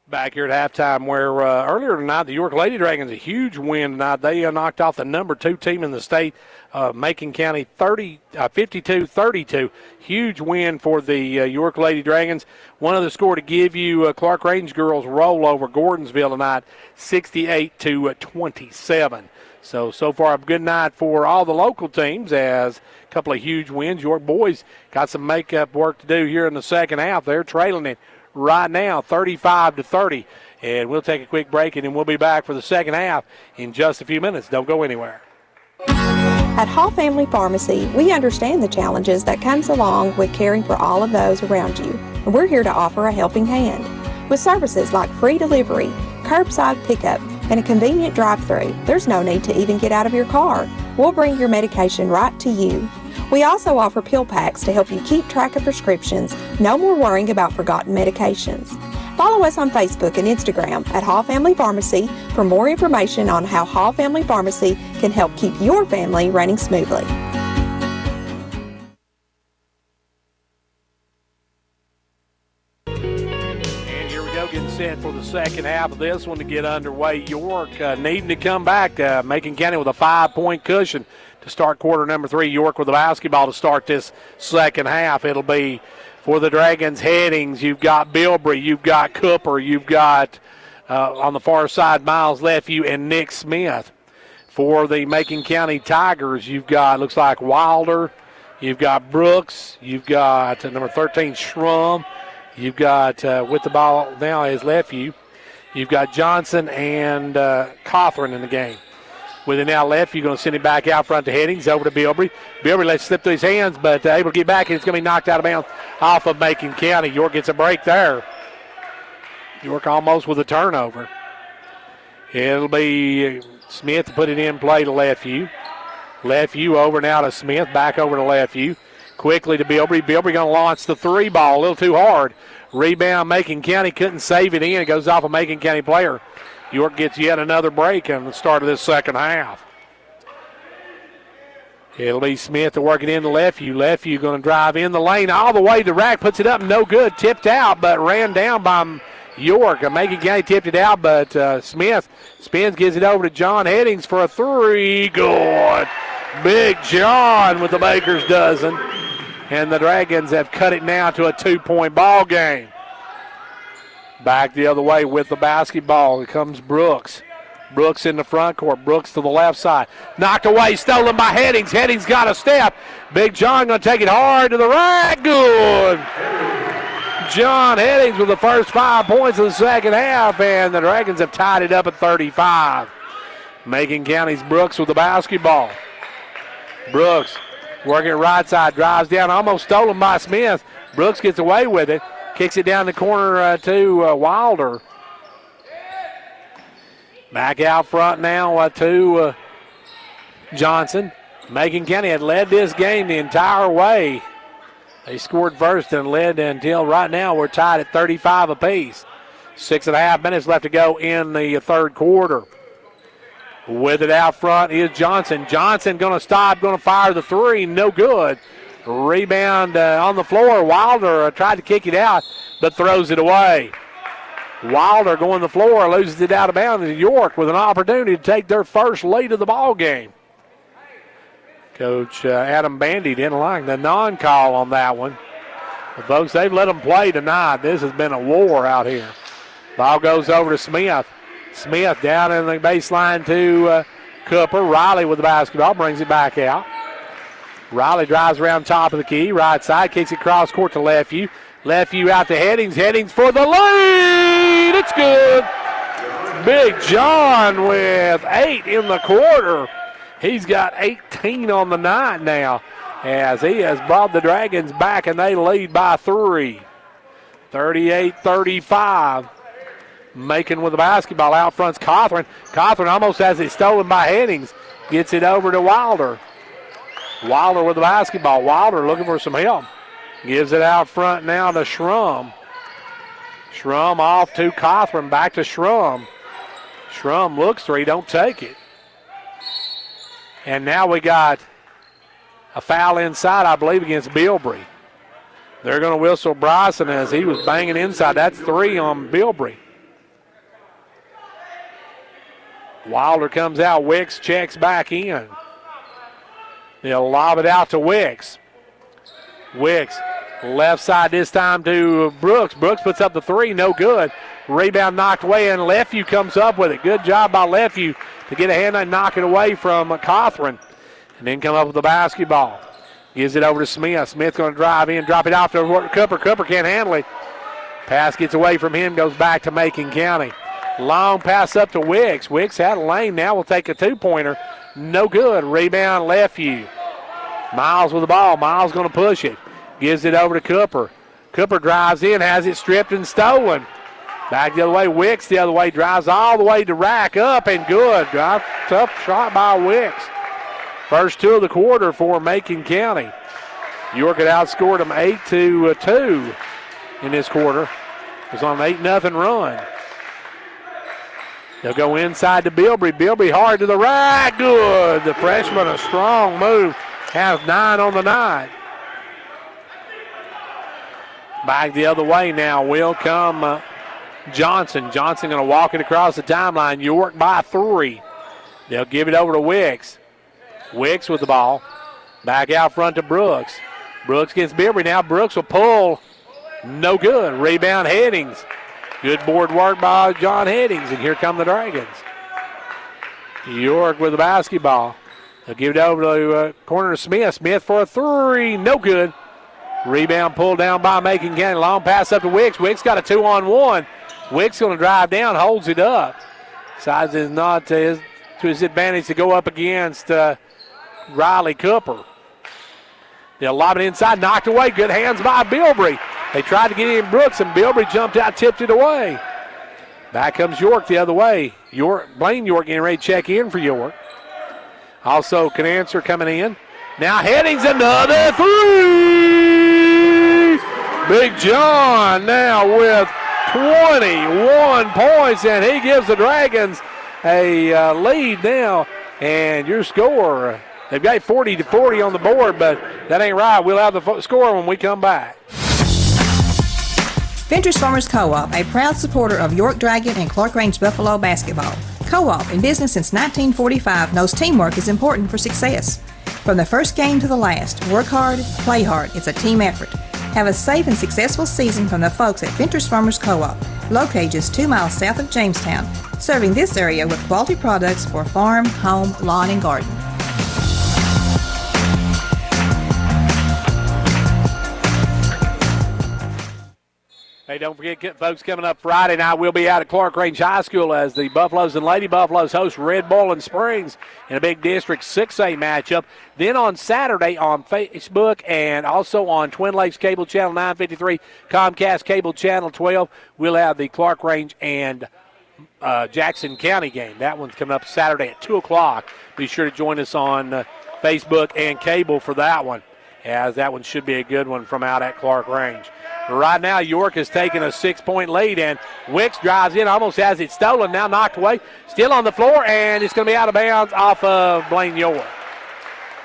Back here at halftime where earlier tonight the York Lady Dragons, a huge win tonight. They knocked off the number 2 team in the state, Macon County 52-32. Huge win for the York Lady Dragons. One other score to give you, Clark Range girls roll over Gordonsville tonight 68-27. So far a good night for all the local teams as a couple of huge wins. York boys got some makeup work to do here in the second half. They're trailing it right now 35-30. And we'll take a quick break and then we'll be back for the second half in just a few minutes. Don't go anywhere. At Hall Family Pharmacy, we understand the challenges that comes along with caring for all of those around you. And we're here to offer a helping hand. With services like free delivery, curbside pickup, and a convenient drive-thru, there's no need to even get out of your car. We'll bring your medication right to you. We also offer pill packs to help you keep track of prescriptions. No more worrying about forgotten medications. Follow us on Facebook and Instagram at Hall Family Pharmacy for more information on how Hall Family Pharmacy can help keep your family running smoothly. And here we go, getting set for the second half of this one to get underway. York needing to come back. Macon County with a 5-point cushion to start quarter number 3. York with the basketball to start this second half. It'll be for the Dragons headings. You've got Bilbrey, you've got Cooper, you've got on the far side Miles Lefew and Nick Smith. For the Macon County Tigers, you've got, looks like Wilder, you've got Brooks, you've got number 13 Schrum, you've got with the ball now is Lefew, you've got Johnson and Cawthorn in the game. With it now left, you're going to send him back out front to Headings, over to Bilbrey. Bilbrey lets it slip through his hands, but able to get back, and it's going to be knocked out of bounds off of Macon County. York gets a break there. York almost with a turnover. It'll be Smith to put it in play to Lefew. Lefew over now to Smith, back over to Lefew. Quickly to Bilbrey. Bilbrey going to launch the 3 ball, a little too hard. Rebound, Macon County couldn't save it in. It goes off a Macon County player. York gets yet another break on the start of this second half. It'll be Smith to work it into Lefew. Lefew going to drive in the lane all the way to the rack, puts it up, no good, tipped out, but ran down by York. Macon County tipped it out, but Smith spins, gives it over to John Headings for a 3. Good. Big John with the Baker's dozen. And the Dragons have cut it now to a 2-point ball game. Back the other way with the basketball. Here comes Brooks. Brooks in the front court. Brooks to the left side. Knocked away, stolen by Headings. Headings got a step. Big John going to take it hard to the rack. Good. John Headings with the first 5 points of the second half, and the Dragons have tied it up at 35. Macon County's Brooks with the basketball. Brooks working right side, drives down, almost stolen by Smith. Brooks gets away with it. Kicks it down the corner to Wilder. Back out front now to Johnson. Macon County had led this game the entire way. They scored first and led until right now we're tied at 35 apiece. 6.5 minutes left to go in the third quarter. With it out front is Johnson. Johnson going to stop, going to fire the 3. No good. Rebound on the floor. Wilder tried to kick it out, but throws it away. Wilder going to the floor, loses it out of bounds. York with an opportunity to take their first lead of the ball game. Coach Adam Bandy didn't like the non-call on that one. But folks, they've let them play tonight. This has been a war out here. Ball goes over to Smith. Smith down in the baseline to Cooper. Riley with the basketball, brings it back out. Riley drives around top of the key, right side, kicks it cross court to Lefew. Lefew out to Headings. Headings for the lead. It's good. Big John with 8 in the quarter. He's got 18 on the night now as he has brought the Dragons back, and they lead by 3. 38-35. Macon with the basketball. Out front's Cawthorn. Cawthorn almost has it stolen by Headings. Gets it over to Wilder. Wilder with the basketball. Wilder looking for some help. Gives it out front now to Schrum. Schrum off to Cawthorn. Back to Schrum. Schrum looks three, don't take it. And now we got a foul inside, I believe, against Bilbrey. They're going to whistle Bryson as he was banging inside. That's three on Bilbrey. Wilder comes out. Wicks checks back in. They'll lob it out to Wicks. Wicks, left side this time to Brooks. Brooks puts up the three, no good. Rebound knocked away, and Lefevue comes up with it. Good job by Lefevue to get a hand and knock it away from Cawthorn. And then come up with the basketball. Gives it over to Smith. Smith going to drive in, drop it off to Cooper. Cooper can't handle it. Pass gets away from him, goes back to Macon County. Long pass up to Wicks. Wicks out of lane. Now will take a two-pointer. No good. Rebound Lefevue. Miles with the ball. Miles going to push it. Gives it over to Cooper. Cooper drives in, has it stripped and stolen. Back the other way. Wicks the other way. Drives all the way to rack up and good. Tough shot by Wicks. First two of the quarter for Macon County. York had outscored them 8-2 in this quarter. It was on an 8-0 run. They'll go inside to Bilbrey. Bilbrey hard to the rack. Good. The freshman, a strong move. Has 9 on the night. Back the other way now will come Johnson. Johnson going to walk it across the timeline. York by 3. They'll give it over to Wicks. Wicks with the ball. Back out front to Brooks. Brooks gets Bilbrey now. Brooks will pull. No good. Rebound Headings. Good board work by John Headings. And here come the Dragons. York with the basketball. They'll give it over to corner to Smith. Smith for a three. No good. Rebound pulled down by Macon County. Long pass up to Wicks. Wicks got a 2-on-1. Wicks going to drive down, holds it up. Size is not to his advantage to go up against Riley Cooper. They'll lob it inside, knocked away. Good hands by Bilbrey. They tried to get in Brooks, and Bilbrey jumped out, tipped it away. Back comes York the other way. Blaine York getting ready to check in for York. Also, Canancer coming in. Now Headings, another three. Big John now with 21 points, and he gives the Dragons a lead now. And your score, they've got 40-40 on the board, but that ain't right. We'll have the score when we come back. Ventures Farmers Co-op, a proud supporter of York Dragon and Clark Range Buffalo basketball. Co-op, in business since 1945, knows teamwork is important for success. From the first game to the last, work hard, play hard. It's a team effort. Have a safe and successful season from the folks at Ventures Farmers Co-op, located just 2 miles south of Jamestown, serving this area with quality products for farm, home, lawn, and garden. Hey, don't forget, folks, coming up Friday night, we'll be out at Clark Range High School as the Buffaloes and Lady Buffaloes host Red Bull Springs in a big District 6A matchup. Then on Saturday on Facebook and also on Twin Lakes Cable Channel 953, Comcast Cable Channel 12, we'll have the Clark Range and Jackson County game. That one's coming up Saturday at 2 o'clock. Be sure to join us on Facebook and cable for that one, as that one should be a good one from out at Clark Range. Right now, York has taken a 6-point lead, and Wicks drives in, almost has it stolen, now knocked away. Still on the floor, and it's going to be out of bounds off of Blaine York.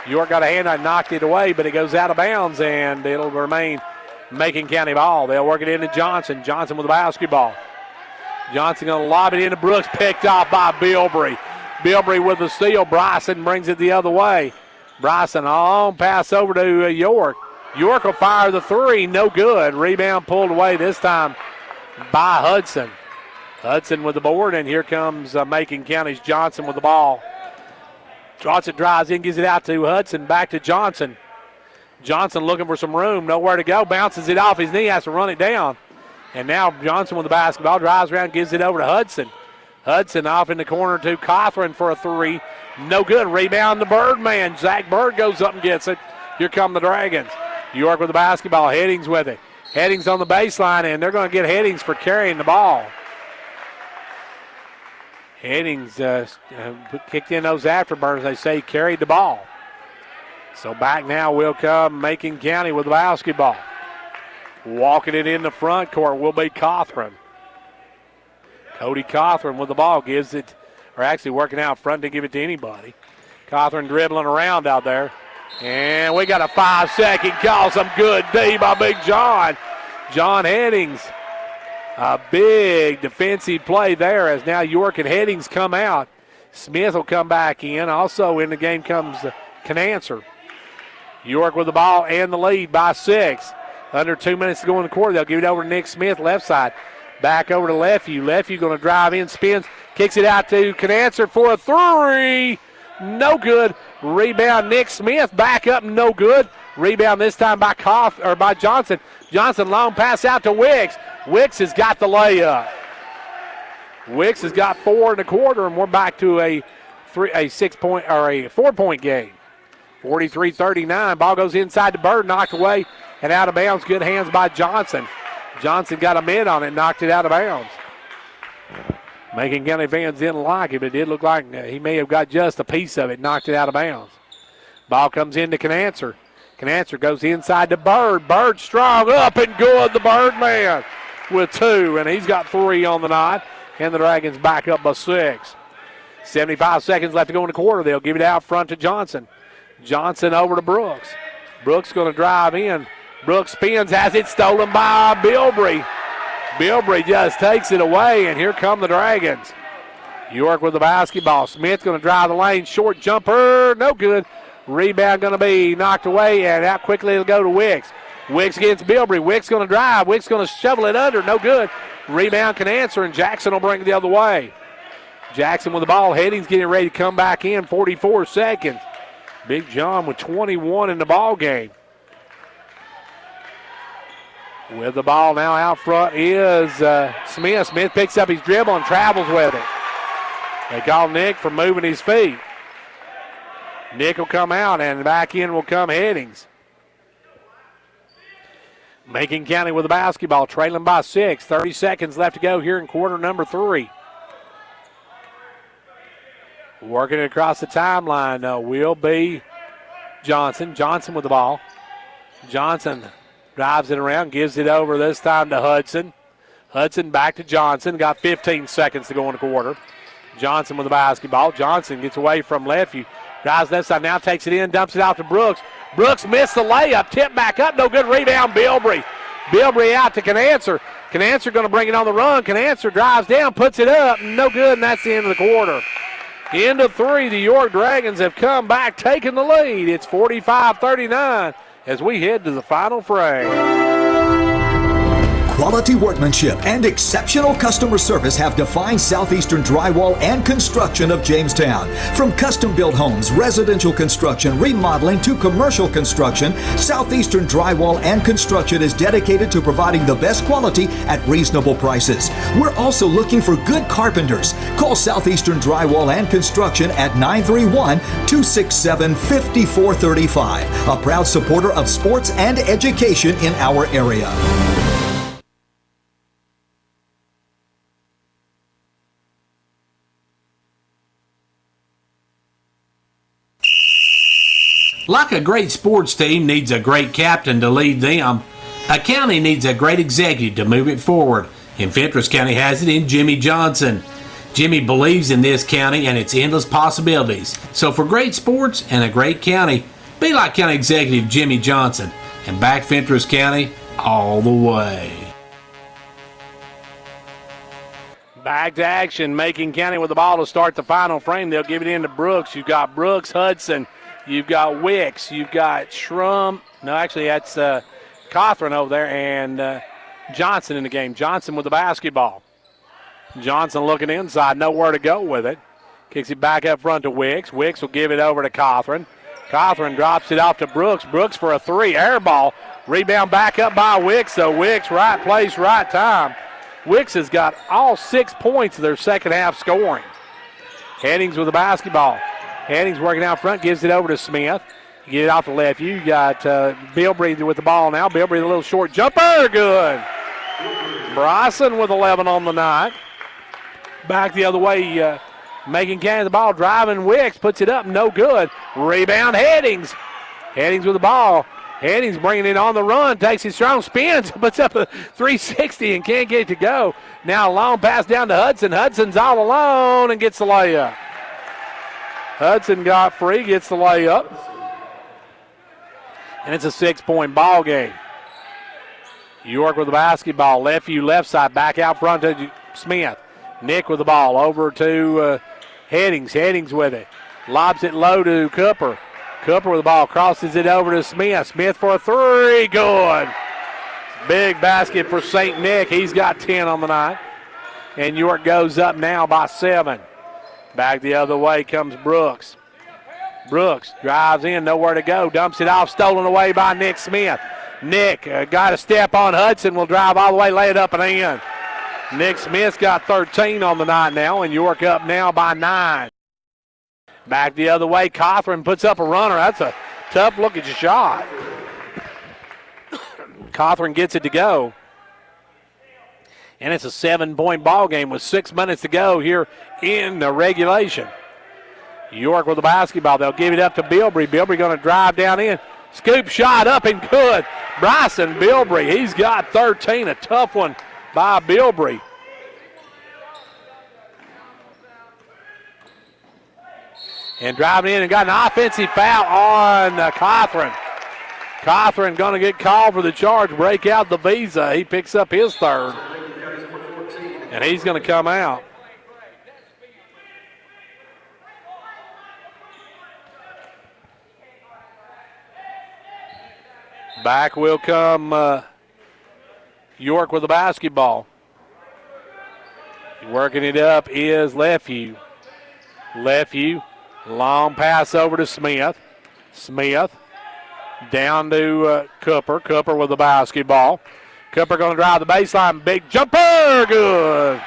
York got a hand on, knocked it away, but it goes out of bounds, and it'll remain Macon County ball. They'll work it into Johnson. Johnson with the basketball. Johnson going to lob it into Brooks, picked off by Bilbrey. Bilbrey with the steal. Bryson brings it the other way. Bryson on pass over to York. York will fire the three, no good. Rebound pulled away this time by Hudson. Hudson with the board, and here comes Macon County's Johnson with the ball. Johnson drives in, gives it out to Hudson, back to Johnson. Johnson looking for some room, nowhere to go, bounces it off his knee, has to run it down. And now Johnson with the basketball, drives around, gives it over to Hudson. Hudson off in the corner to Cawthorn for a three, no good. Rebound the Birdman. Zach Bird goes up and gets it. Here come the Dragons. York with the basketball. Headings with it. Headings on the baseline, and they're going to get Headings for carrying the ball. Headings kicked in those afterburners, they say, carried the ball. So back now will come Macon County with the basketball. Walking it in the front court will be Cawthron. Cody Cawthron with the ball gives it, or actually working out front to give it to anybody. Cawthron dribbling around out there. And we got a 5-second call. Some good D by Big John. John Headings. A big defensive play there as now York and Headings come out. Smith will come back in. Also in the game comes Canancer. York with the ball and the lead by 6. Under 2 minutes to go in the quarter. They'll give it over to Nick Smith, left side. Back over to Lefevue. Lefevue going to drive in, spins, kicks it out to Canancer for a 3. No good. Rebound Nick Smith. Back up, no good. Rebound this time by by Johnson. Johnson long pass out to Wicks. Wicks has got the layup. Wicks has got 4 in the quarter, and we're back to a 4-point game. 43-39. Ball goes inside the Bird, knocked away and out of bounds. Good hands by Johnson. Johnson got a mid on it, knocked it out of bounds. Macon County fans didn't like it, but it did look like he may have got just a piece of it, knocked it out of bounds. Ball comes into Canancer. Canancer goes inside to Bird. Bird strong, up and good. The Birdman with 2, and he's got 3 on the night. And the Dragons back up by 6. 75 seconds left to go in the quarter. They'll give it out front to Johnson. Johnson over to Brooks. Brooks going to drive in. Brooks spins, has it stolen by Bilbrey. Bilbrey just takes it away, and here come the Dragons. York with the basketball. Smith going to drive the lane. Short jumper, no good. Rebound going to be knocked away, and out quickly it'll go to Wicks. Wicks against Bilbrey. Wicks going to drive. Wicks going to shovel it under, no good. Rebound Canancer, and Jackson will bring it the other way. Jackson with the ball. Headings getting ready to come back in. 44 seconds. Big John with 21 in the ball game. With the ball now out front is Smith. Smith picks up his dribble and travels with it. They call Nick for moving his feet. Nick will come out, and back in will come Headings. Macon County with the basketball, trailing by 6. 30 seconds left to go here in quarter number 3. Working it across the timeline will be Johnson. Johnson with the ball. Johnson drives it around, gives it over this time to Hudson. Hudson back to Johnson. Got 15 seconds to go in the quarter. Johnson with the basketball. Johnson gets away from Lefevue. Drives left side, now takes it in, dumps it out to Brooks. Brooks missed the layup, tip back up, no good. Rebound, Bilbrey. Bilbrey out to Canancer. Canancer going to bring it on the run. Canancer drives down, puts it up, no good, and that's the end of the quarter. End of 3, the York Dragons have come back, taking the lead. It's 45-39 as we head to the final frame. Quality workmanship and exceptional customer service have defined Southeastern Drywall and Construction of Jamestown. From custom-built homes, residential construction, remodeling to commercial construction, Southeastern Drywall and Construction is dedicated to providing the best quality at reasonable prices. We're also looking for good carpenters. Call Southeastern Drywall and Construction at 931-267-5435, a proud supporter of sports and education in our area. Like a great sports team needs a great captain to lead them, a county needs a great executive to move it forward. And Fentress County has it in Jimmy Johnson. Jimmy believes in this county and its endless possibilities. So for great sports and a great county, be like County Executive Jimmy Johnson and back Fentress County all the way. Back to action. Macon County with the ball to start the final frame. They'll give it in to Brooks. You've got Brooks, Hudson. You've got Wicks. You've got Schrum. No, actually, that's Cawthron over there. And Johnson in the game. Johnson with the basketball. Johnson looking inside. Nowhere to go with it. Kicks it back up front to Wicks. Wicks will give it over to Cawthron. Cawthron drops it off to Brooks. Brooks for a 3. Air ball. Rebound back up by Wicks. So Wicks, right place, right time. Wicks has got all 6 points of their second half scoring. Headings with the basketball. Headings working out front, gives it over to Smith. You get it off the left. You got Bilbrey with the ball now. Bilbrey, a little short jumper, good. Bryson with 11 on the night. Back the other way Macon County the ball, driving Wicks, puts it up, no good. Rebound, Headings. Headings with the ball. Headings bringing it on the run, takes it strong, spins, puts up a 360 and can't get it to go. Now a long pass down to Hudson. Hudson's all alone and gets the layup. Hudson got free, gets the layup. And it's a 6-point ball game. York with the basketball, left side, back out front to Smith. Nick with the ball, over to Headings. Headings with it. Lobs it low to Cooper. Cooper with the ball, crosses it over to Smith. Smith for a three, good. Big basket for St. Nick. He's got 10 on the night. And York goes up now by 7. Back the other way comes Brooks. Brooks drives in, nowhere to go, dumps it off, stolen away by Nick Smith. Nick got a step on Hudson, will drive all the way, lay it up and in. Nick Smith's got 13 on the night now, and York up now by 9. Back the other way, Cothran puts up a runner. That's a tough-looking shot. Cothran gets it to go. And it's a 7-point ball game with 6 minutes to go here in the regulation. York with the basketball. They'll give it up to Bilbrey. Bilbrey going to drive down in. Scoop shot up and good. Bryson Bilbrey, he's got 13. A tough one by Bilbrey. And driving in and got an offensive foul on Cothran. Cothran going to get called for the charge. Break out the visa. He picks up his third. And he's going to come out. Back will come York with the basketball. Working it up is Lefevue. Lefevue, long pass over to Smith. Smith down to Cooper. Cooper with the basketball. Cooper going to drive the baseline. Big jumper. Good.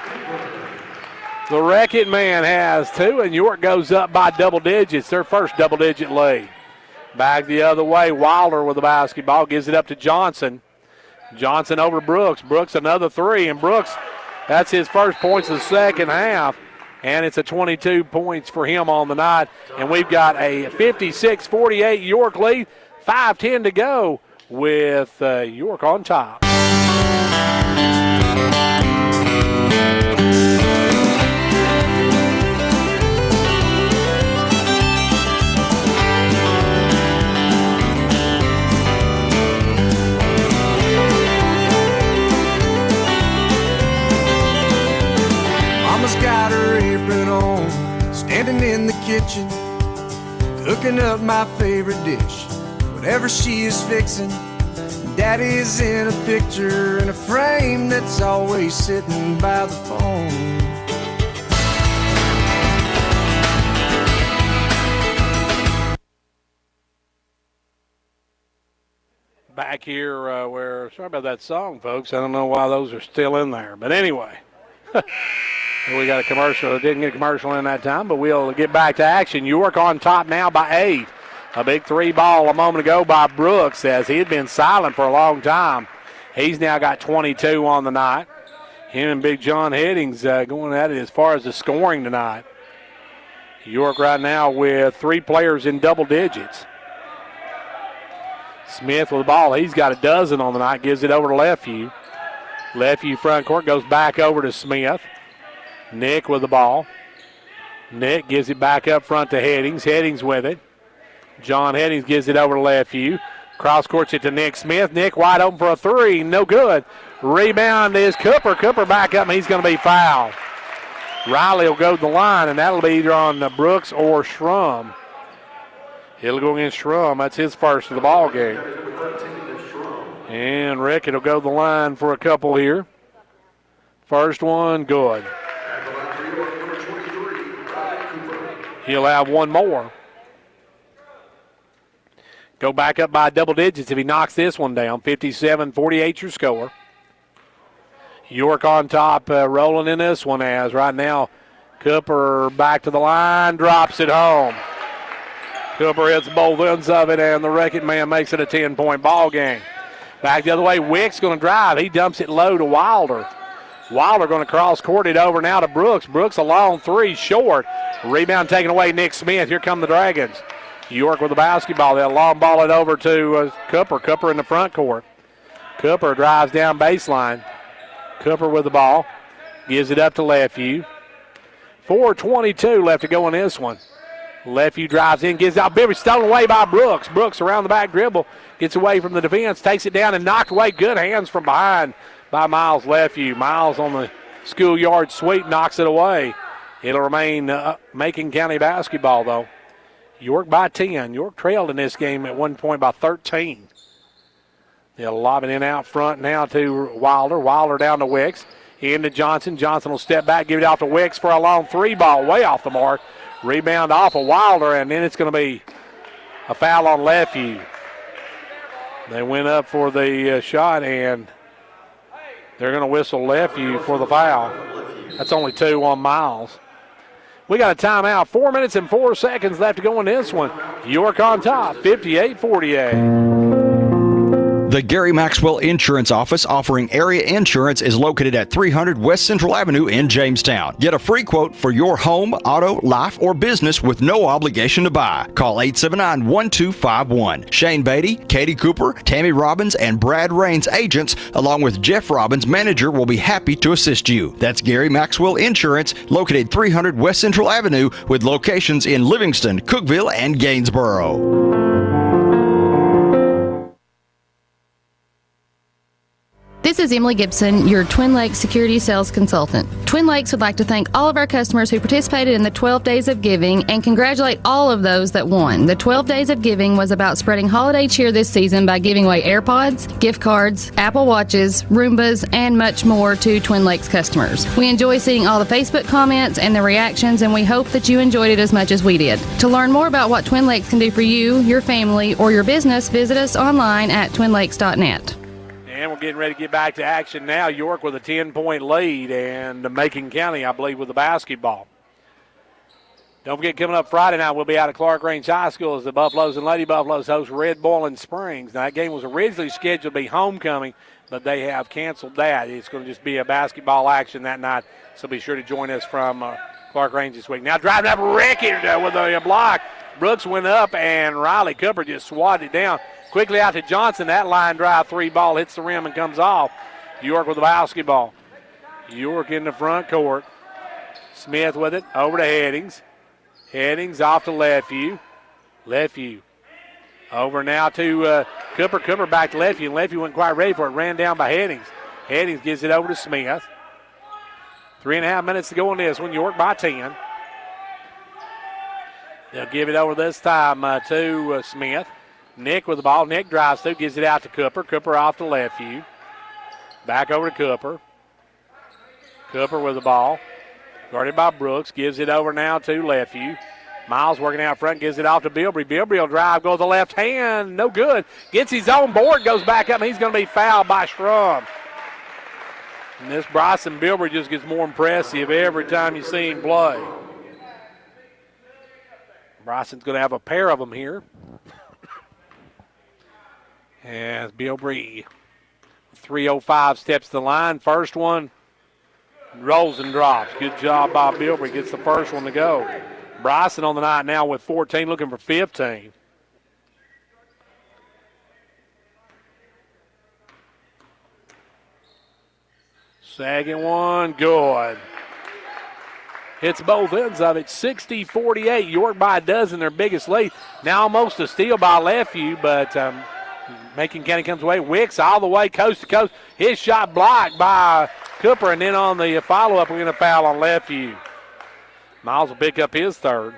The Wreck-It Man has 2, and York goes up by double digits. Their first double-digit lead. Back the other way. Wilder with the basketball. Gives it up to Johnson. Johnson over Brooks. Brooks another 3, and Brooks, that's his first points of the second half. And it's a 22 points for him on the night. And we've got a 56-48 York lead. 5:10 to go with York on top. Mama's got her apron on, standing in the kitchen, cooking up my favorite dish. Whatever she is fixing, Daddy's in a picture in a frame that's always sitting by the phone. Back here sorry about that song, folks. I don't know why those are still in there. But anyway, we got a commercial. Didn't get a commercial in that time, but we'll get back to action. York on top now by 8. A big 3 ball a moment ago by Brooks, as he had been silent for a long time. He's now got 22 on the night. Him and Big John Headings going at it as far as the scoring tonight. York right now with 3 players in double digits. Smith with the ball. He's got a dozen on the night. Gives it over to Lefevue. Lefevue front court goes back over to Smith. Nick with the ball. Nick gives it back up front to Headings. Headings with it. John Headings gives it over to Lefevue. Cross courts it to Nick Smith. Nick wide open for a 3. No good. Rebound is Cooper. Cooper back up, and he's going to be fouled. Riley will go to the line, and that'll be either on Brooks or Schrum. He'll go against Schrum. That's his first of the ball game. And Rickett will go to the line for a couple here. First one, good. He'll have one more. Go back up by double digits if he knocks this one down. 57-48 your score. York on top, rolling in this one as right now Cooper back to the line, drops it home. Cooper hits both ends of it, and the Wreck-It Man makes it a 10-point ball game. Back the other way, Wick's going to drive. He dumps it low to Wilder. Wilder going to cross court it over now to Brooks. Brooks a long three, short. Rebound taken away, Nick Smith. Here come the Dragons. York with the basketball. They'll long ball it over to Cooper. Cooper in the front court. Cooper drives down baseline. Cooper with the ball. Gives it up to Lefevue. 4:22 left to go in this one. Lefevue drives in, gives out. Bibby stolen away by Brooks. Brooks around the back dribble. Gets away from the defense. Takes it down and knocked away. Good hands from behind by Miles Lefevue. Miles on the schoolyard sweep knocks it away. It'll remain Macon County basketball, though. York by 10. York trailed in this game at one point by 13. They'll lob it in out front now to Wilder. Wilder down to Wicks. Into Johnson. Johnson will step back, give it off to Wicks for a long three ball, way off the mark. Rebound off of Wilder, and then it's going to be a foul on Lefevue. They went up for the shot, and they're going to whistle Lefevue for the foul. That's only 2 on Miles. We got a timeout. 4 minutes and 4 seconds left to go in this one. York on top, 58-48. The Gary Maxwell Insurance Office offering area insurance is located at 300 West Central Avenue in Jamestown. Get a free quote for your home, auto, life, or business with no obligation to buy. Call 879-1251. Shane Beatty, Katie Cooper, Tammy Robbins, and Brad Rains agents, along with Jeff Robbins, manager, will be happy to assist you. That's Gary Maxwell Insurance, located 300 West Central Avenue with locations in Livingston, Cookeville, and Gainsboro. This is Emily Gibson, your Twin Lakes Security Sales Consultant. Twin Lakes would like to thank all of our customers who participated in the 12 Days of Giving and congratulate all of those that won. The 12 Days of Giving was about spreading holiday cheer this season by giving away AirPods, gift cards, Apple Watches, Roombas, and much more to Twin Lakes customers. We enjoy seeing all the Facebook comments and the reactions, and we hope that you enjoyed it as much as we did. To learn more about what Twin Lakes can do for you, your family, or your business, visit us online at twinlakes.net. And we're getting ready to get back to action now. York with a 10-point lead, and Macon County, I believe, with the basketball. Don't forget, coming up Friday night, we'll be out at Clark Range High School as the Buffaloes and Lady Buffaloes host Red Boiling Springs. Now, that game was originally scheduled to be homecoming, but they have canceled that. It's going to just be a basketball action that night, so be sure to join us from Clark Range this week. Now, driving up Ricky with a block. Brooks went up, and Riley Cooper just swatted it down. Quickly out to Johnson. That line drive three ball hits the rim and comes off. York with the basketball. York in the front court. Smith with it. Over to Headings. Headings off to Lefevue. Lefevue. Over now to Cooper. Cooper back to Lefevue. And Lefevue wasn't quite ready for it. Ran down by Headings. Headings gives it over to Smith. 3.5 minutes to go in this one. York by 10. They'll give it over this time to Smith. Nick with the ball. Nick drives through, gives it out to Cooper. Cooper off to Lefevue. Back over to Cooper. Cooper with the ball. Guarded by Brooks. Gives it over now to Lefevue. Miles working out front, gives it off to Bilbrey. Bilbrey will drive, goes to the left hand. No good. Gets his own board, goes back up, and he's going to be fouled by Strum. And this Bryson Bilbrey just gets more impressive every time you see him play. Bryson's going to have a pair of them here. As Bilbrey, 3:05 steps to the line. First one rolls and drops. Good job by Bilbrey. Gets the first one to go. Bryson on the night now with 14, looking for 15. Second one, good. Hits both ends of it, 60-48. York by a dozen, their biggest lead. Now almost a steal by Lefevue, but Macon County comes away. Wicks all the way coast to coast. His shot blocked by Cooper, and then on the follow-up, we're going to foul on Lefevue. Miles will pick up his third.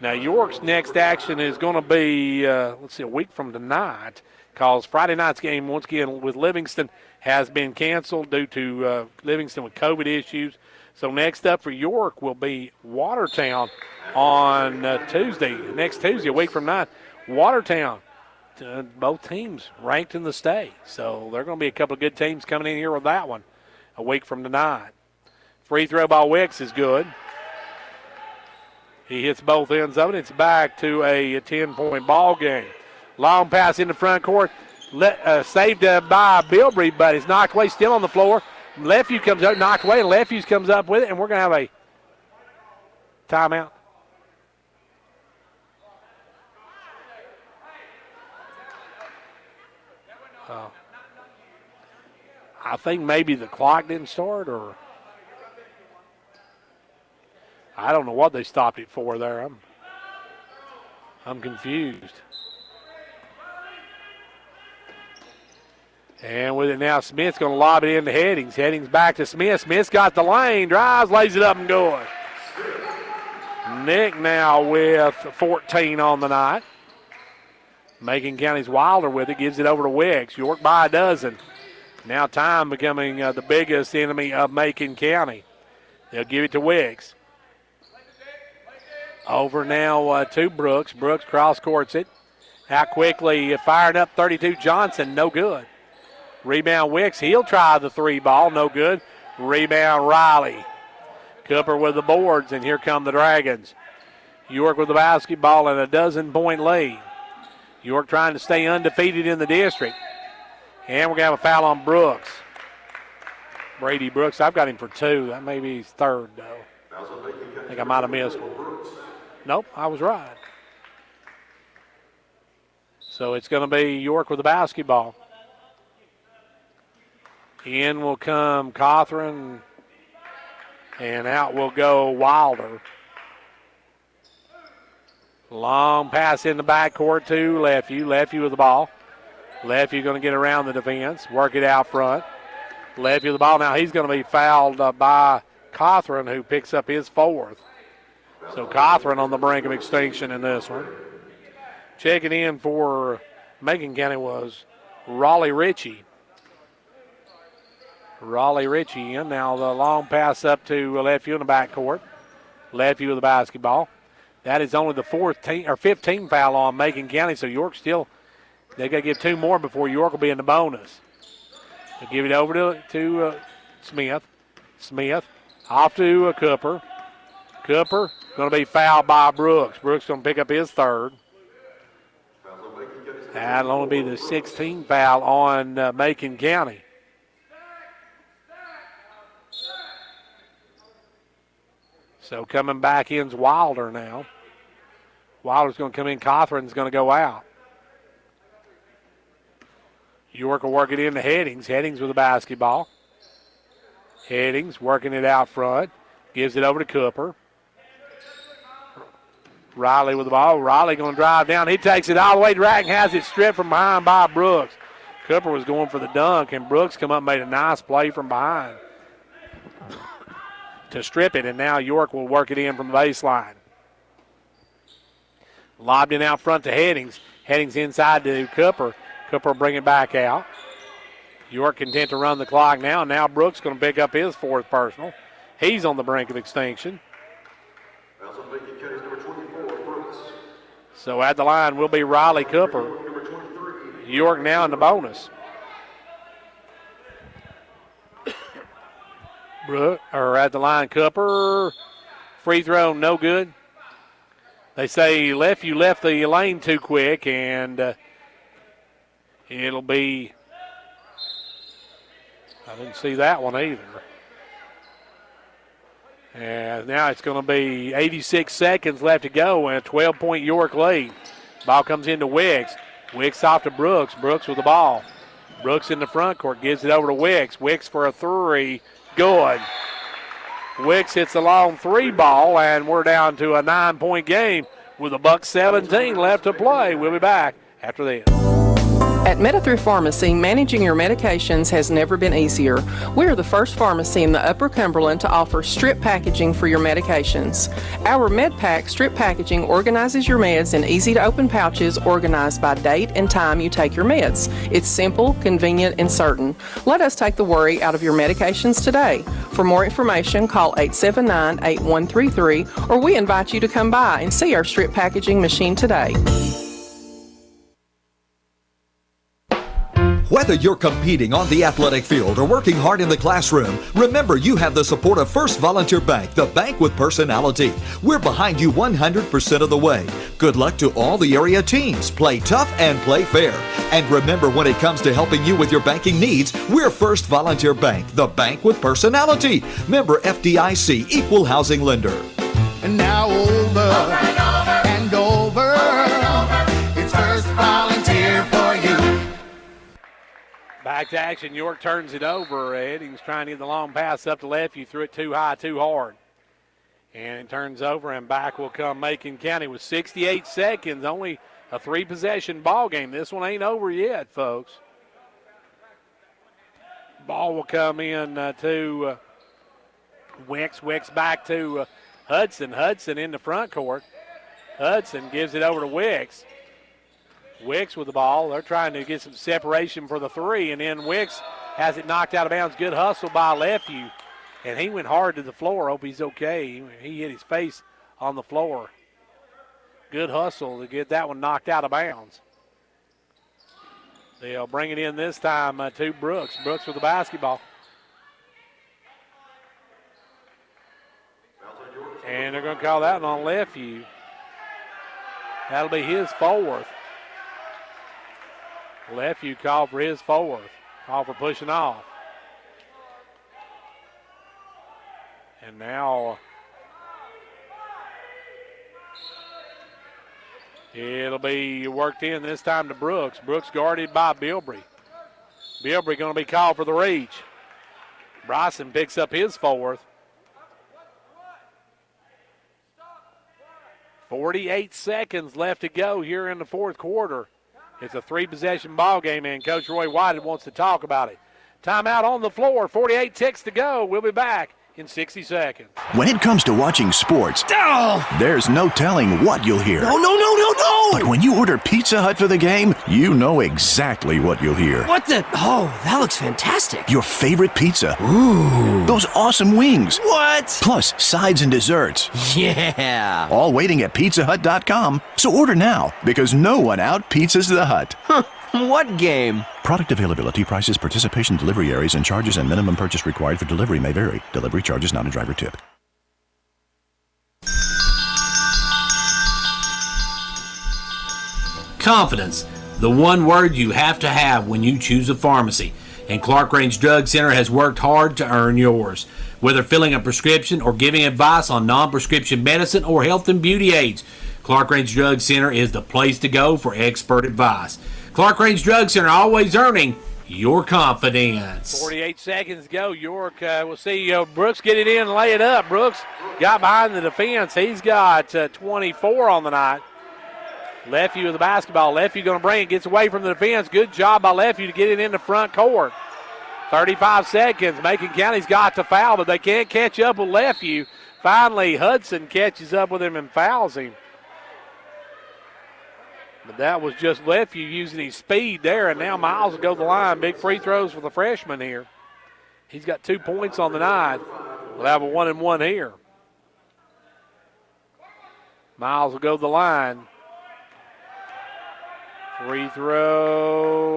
Now, York's next action is going to be, a week from tonight, because Friday night's game, once again, with Livingston has been canceled due to Livingston with COVID issues. So next up for York will be Watertown on Tuesday. Next Tuesday, a week from tonight. Watertown. Both teams ranked in the state. So there are going to be a couple of good teams coming in here with that one a week from tonight. Free throw by Wicks is good. He hits both ends of it. It's back to a 10-point ball game. Long pass in the front court. Saved by Bilbrey, but it's knocked away, still on the floor. Lefeview comes up, knocked away, and Lefeview comes up with it, and we're going to have a timeout. I think maybe the clock didn't start, or I don't know what they stopped it for there. I'm confused. And with it now, Smith's going to lob it into Headings. Headings back to Smith. Smith's got the lane, drives, lays it up and going. Nick now with 14 on the night. Macon County's Wilder with it, gives it over to Wicks. York by a dozen. Now time becoming the biggest enemy of Macon County. They'll give it to Wicks. Over now to Brooks. Brooks cross-courts it. Out quickly, firing up 32 Johnson, no good. Rebound Wicks, he'll try the three ball, no good. Rebound Riley. Cooper with the boards, and here come the Dragons. York with the basketball and a 12-point lead. York trying to stay undefeated in the district. And we're going to have a foul on Brooks. Brady Brooks, I've got him for 2. That may be his 3rd, though. I think I might have missed one. Nope, I was right. So it's going to be York with the basketball. In will come Cawthron, and out will go Wilder. Long pass in the backcourt to Lefeview. Lefeview with the ball. Lefeview going to get around the defense, work it out front. Lefeview with the ball. Now he's going to be fouled by Cawthron, who picks up his 4th. So Cawthron on the brink of extinction in this one. Checking in for Macon County was Raleigh Ritchie. Raleigh Ritchie in. Now the long pass up to Lefeview in the backcourt. Lefeview with the basketball. That is only the 15 foul on Macon County, so York still, they got to give 2 more before York will be in the bonus. They'll give it over to Smith. Smith off to Cooper. Cooper going to be fouled by Brooks. Brooks going to pick up his 3rd. That'll only be the 16th foul on Macon County. So coming back in's Wilder now. Wilder's going to come in. Cawthron's going to go out. York will work it into Headings. Headings with the basketball. Headings working it out front. Gives it over to Cooper. Riley with the ball. Riley going to drive down. He takes it all the way to rack and has it stripped from behind by Brooks. Cooper was going for the dunk, and Brooks come up and made a nice play from behind to strip it, and now York will work it in from the baseline. Lobbed in out front to Headings. Headings inside to Cooper. Cooper will bring it back out. York content to run the clock now. Now Brooks going to pick up his 4th personal. He's on the brink of extinction. So at the line will be Riley Cooper. York now in the bonus. At the line, Cooper. Free throw, no good. They say Lefeview left the lane too quick, and it'll be, I didn't see that one either. And now it's going to be 86 seconds left to go, and a 12-point York lead. Ball comes into Wicks. Wicks off to Brooks. Brooks with the ball. Brooks in the front court, gives it over to Wicks. Wicks for a 3. Good. Wicks hits a long 3 ball, and we're down to a 9-point game with $1:17 left to play. We'll be back after this. At Meta-Through Pharmacy, managing your medications has never been easier. We are the first pharmacy in the Upper Cumberland to offer strip packaging for your medications. Our MedPack strip packaging organizes your meds in easy-to-open pouches organized by date and time you take your meds. It's simple, convenient, and certain. Let us take the worry out of your medications today. For more information, call 879-8133, or we invite you to come by and see our strip packaging machine today. Whether you're competing on the athletic field or working hard in the classroom, remember you have the support of First Volunteer Bank, the bank with personality. We're behind you 100% of the way. Good luck to all the area teams. Play tough and play fair. And remember, when it comes to helping you with your banking needs, we're First Volunteer Bank, the bank with personality. Member FDIC, Equal Housing Lender. And now over and over, it's First Volunteer for you. Back to action. York turns it over. Eddings trying to get the long pass up to left. You threw it too high, too hard. And it turns over, and back will come Macon County with 68 seconds. Only a 3-possession ball game. This one ain't over yet, folks. Ball will come in to Wicks. Wicks back to Hudson. Hudson in the front court. Hudson gives it over to Wicks. Wicks with the ball. They're trying to get some separation for the three, and then Wicks has it knocked out of bounds. Good hustle by Lefeview, and he went hard to the floor. Hope he's okay. He hit his face on the floor. Good hustle to get that one knocked out of bounds. They'll bring it in this time to Brooks. Brooks with the basketball. And they're going to call that one on Lefeview. That'll be his fourth. Lefeview called for his fourth. Call for pushing off. And now it'll be worked in this time to Brooks. Brooks guarded by Bilbrey. Bilbrey going to be called for the reach. Bryson picks up his fourth. 48 seconds left to go here in the fourth quarter. It's a 3-possession ball game, and Coach Roy White wants to talk about it. Timeout on the floor. 48 ticks to go. We'll be back in 60 seconds. When it comes to watching sports, there's no telling what you'll hear. No! But when you order Pizza Hut for the game, you know exactly what you'll hear. What the? Oh, that looks fantastic. Your favorite pizza. Ooh. Those awesome wings. What? Plus sides and desserts. Yeah. All waiting at pizzahut.com. So order now, because no one out-pizzas the Hut. Huh. What game? Product availability, prices, participation, delivery areas, and charges and minimum purchase required for delivery may vary. Delivery charges not a driver tip. Confidence, the one word you have to have when you choose a pharmacy. And Clark Range Drug Center has worked hard to earn yours. Whether filling a prescription or giving advice on non-prescription medicine or health and beauty aids, Clark Range Drug Center is the place to go for expert advice. Clark Range Drug Center, always earning your confidence. 48 seconds to go. York, we'll see Brooks get it in and lay it up. Brooks got behind the defense. He's got 24 on the night. Lefeview with the basketball. Lefeview going to bring it, gets away from the defense. Good job by Lefeview to get it in the front court. 35 seconds. Macon County's got to foul, but they can't catch up with Lefeview. Finally, Hudson catches up with him and fouls him. But that was just Lefeview using his speed there, and now Miles will go to the line. Big free throws for the freshman here. He's got 2 points on the night. We'll have a 1-and-1 here. Miles will go to the line. Free throw,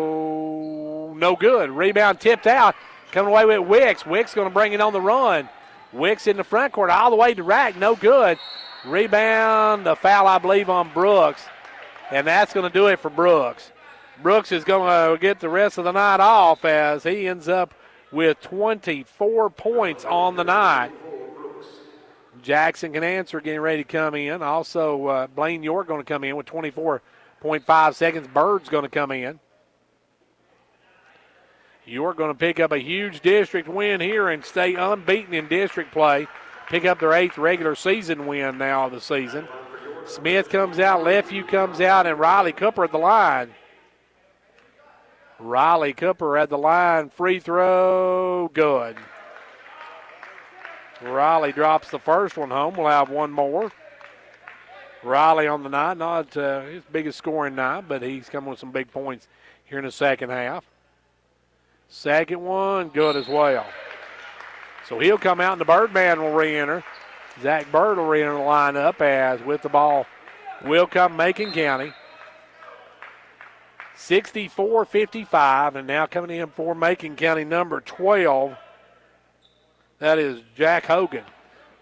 no good. Rebound tipped out. Coming away with Wicks. Wicks going to bring it on the run. Wicks in the front court all the way to Rack, no good. Rebound, a foul, I believe, on Brooks. And that's going to do it for Brooks. Brooks is going to get the rest of the night off as he ends up with 24 points on the night. Jackson can answer, getting ready to come in. Also, Blaine York going to come in with 24.5 seconds. Bird's going to come in. York going to pick up a huge district win here and stay unbeaten in district play. Pick up their 8th regular season win now of the season. Smith comes out, Lefeview comes out, and Riley Cooper at the line. Riley Cooper at the line. Free throw, good. Riley drops the first one home. We'll have one more. Riley on the night, not his biggest scoring night, but he's coming with some big points here in the second half. Second one, good as well. So he'll come out and the Birdman will re-enter. Zach Bird will re-enter the lineup as with the ball will come Macon County. 64-55, and now coming in for Macon County number 12. That is Jack Hogan,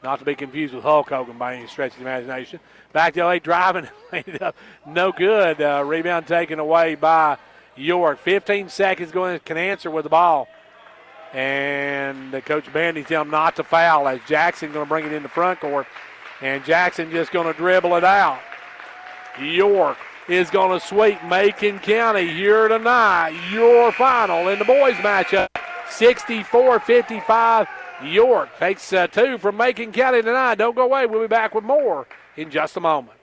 not to be confused with Hulk Hogan by any stretch of the imagination. Back to 08 driving, no good. Rebound taken away by York. 15 seconds going to Canancer with the ball. And the Coach Bandy tells him not to foul as Jackson going to bring it in the front court. And Jackson just going to dribble it out. York is going to sweep Macon County here tonight. Your final in the boys matchup, 64-55. York takes two from Macon County tonight. Don't go away. We'll be back with more in just a moment.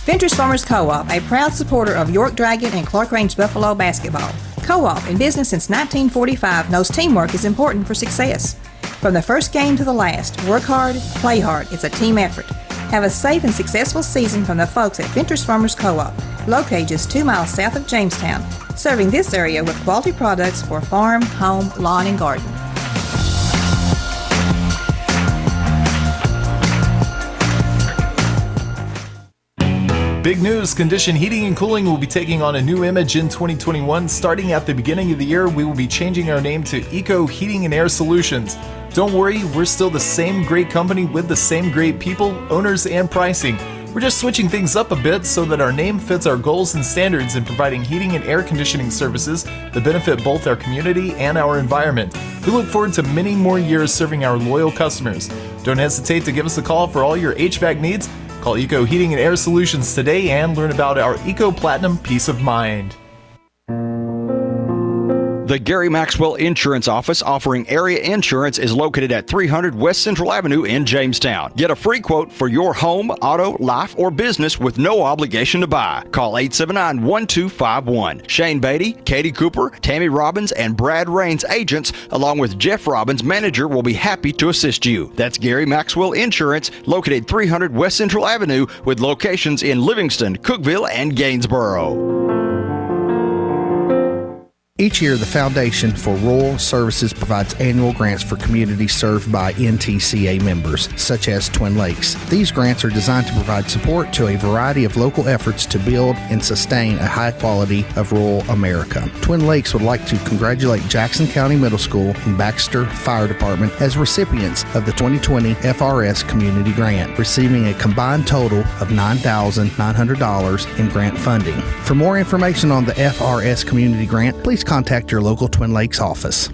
Ventures Farmers Co-op, a proud supporter of York Dragon and Clark Range Buffalo basketball. Co-op, in business since 1945, knows teamwork is important for success. From the first game to the last, work hard, play hard. It's a team effort. Have a safe and successful season from the folks at Ventures Farmers Co-op, located just 2 miles south of Jamestown, serving this area with quality products for farm, home, lawn, and garden. Big news, Condition Heating and Cooling will be taking on a new image in 2021. Starting at the beginning of the year, we will be changing our name to Eco Heating and Air Solutions. Don't worry, we're still the same great company with the same great people, owners, and pricing. We're just switching things up a bit so that our name fits our goals and standards in providing heating and air conditioning services that benefit both our community and our environment. We look forward to many more years serving our loyal customers. Don't hesitate to give us a call for all your HVAC needs. Call Eco Heating and Air Solutions today and learn about our Eco Platinum Peace of Mind. The Gary Maxwell Insurance Office offering area insurance is located at 300 West Central Avenue in Jamestown. Get a free quote for your home, auto, life, or business with no obligation to buy. Call 879-1251. Shane Beatty, Katie Cooper, Tammy Robbins, and Brad Rains agents, along with Jeff Robbins, manager, will be happy to assist you. That's Gary Maxwell Insurance, located 300 West Central Avenue with locations in Livingston, Cookeville, and Gainsboro. Each year, the Foundation for Rural Services provides annual grants for communities served by NTCA members, such as Twin Lakes. These grants are designed to provide support to a variety of local efforts to build and sustain a high quality of rural America. Twin Lakes would like to congratulate Jackson County Middle School and Baxter Fire Department as recipients of the 2020 FRS Community Grant, receiving a combined total of $9,900 in grant funding. For more information on the FRS Community Grant, please contact your local Twin Lakes office.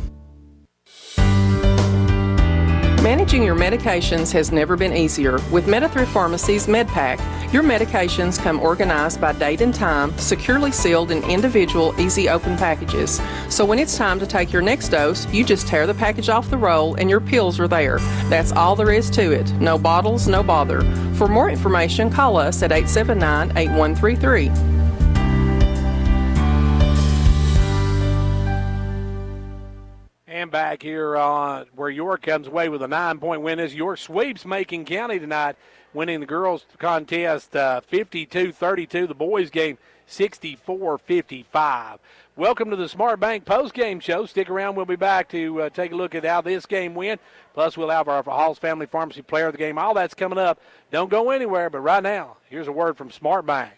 Managing your medications has never been easier. With Meta-Thrift Pharmacy's MedPack, your medications come organized by date and time, securely sealed in individual, easy open packages. So when it's time to take your next dose, you just tear the package off the roll and your pills are there. That's all there is to it. No bottles, no bother. For more information, call us at 879-8133. And back here on where York comes away with a 9-point win as York sweeps Macon County tonight, winning the girls contest 52-32. The boys game 64-55. Welcome to the Smart Bank postgame show. Stick around. We'll be back to take a look at how this game went. Plus, we'll have our Halls Family Pharmacy player of the game. All that's coming up. Don't go anywhere. But right now, here's a word from Smart Bank.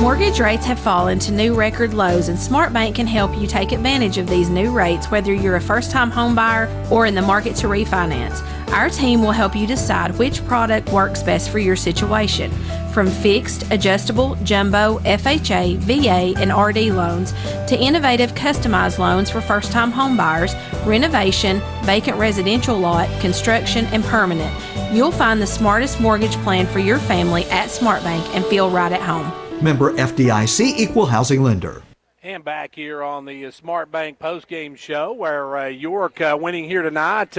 Mortgage rates have fallen to new record lows, and Smart Bank can help you take advantage of these new rates, whether you're a first-time home buyer or in the market to refinance. Our team will help you decide which product works best for your situation. From fixed, adjustable, jumbo, FHA, VA, and RD loans to innovative customized loans for first-time home buyers, renovation, vacant residential lot, construction, and permanent. You'll find the smartest mortgage plan for your family at Smart Bank and feel right at home. Member FDIC, Equal Housing Lender. And back here on the Smart Bank postgame show where York winning here tonight,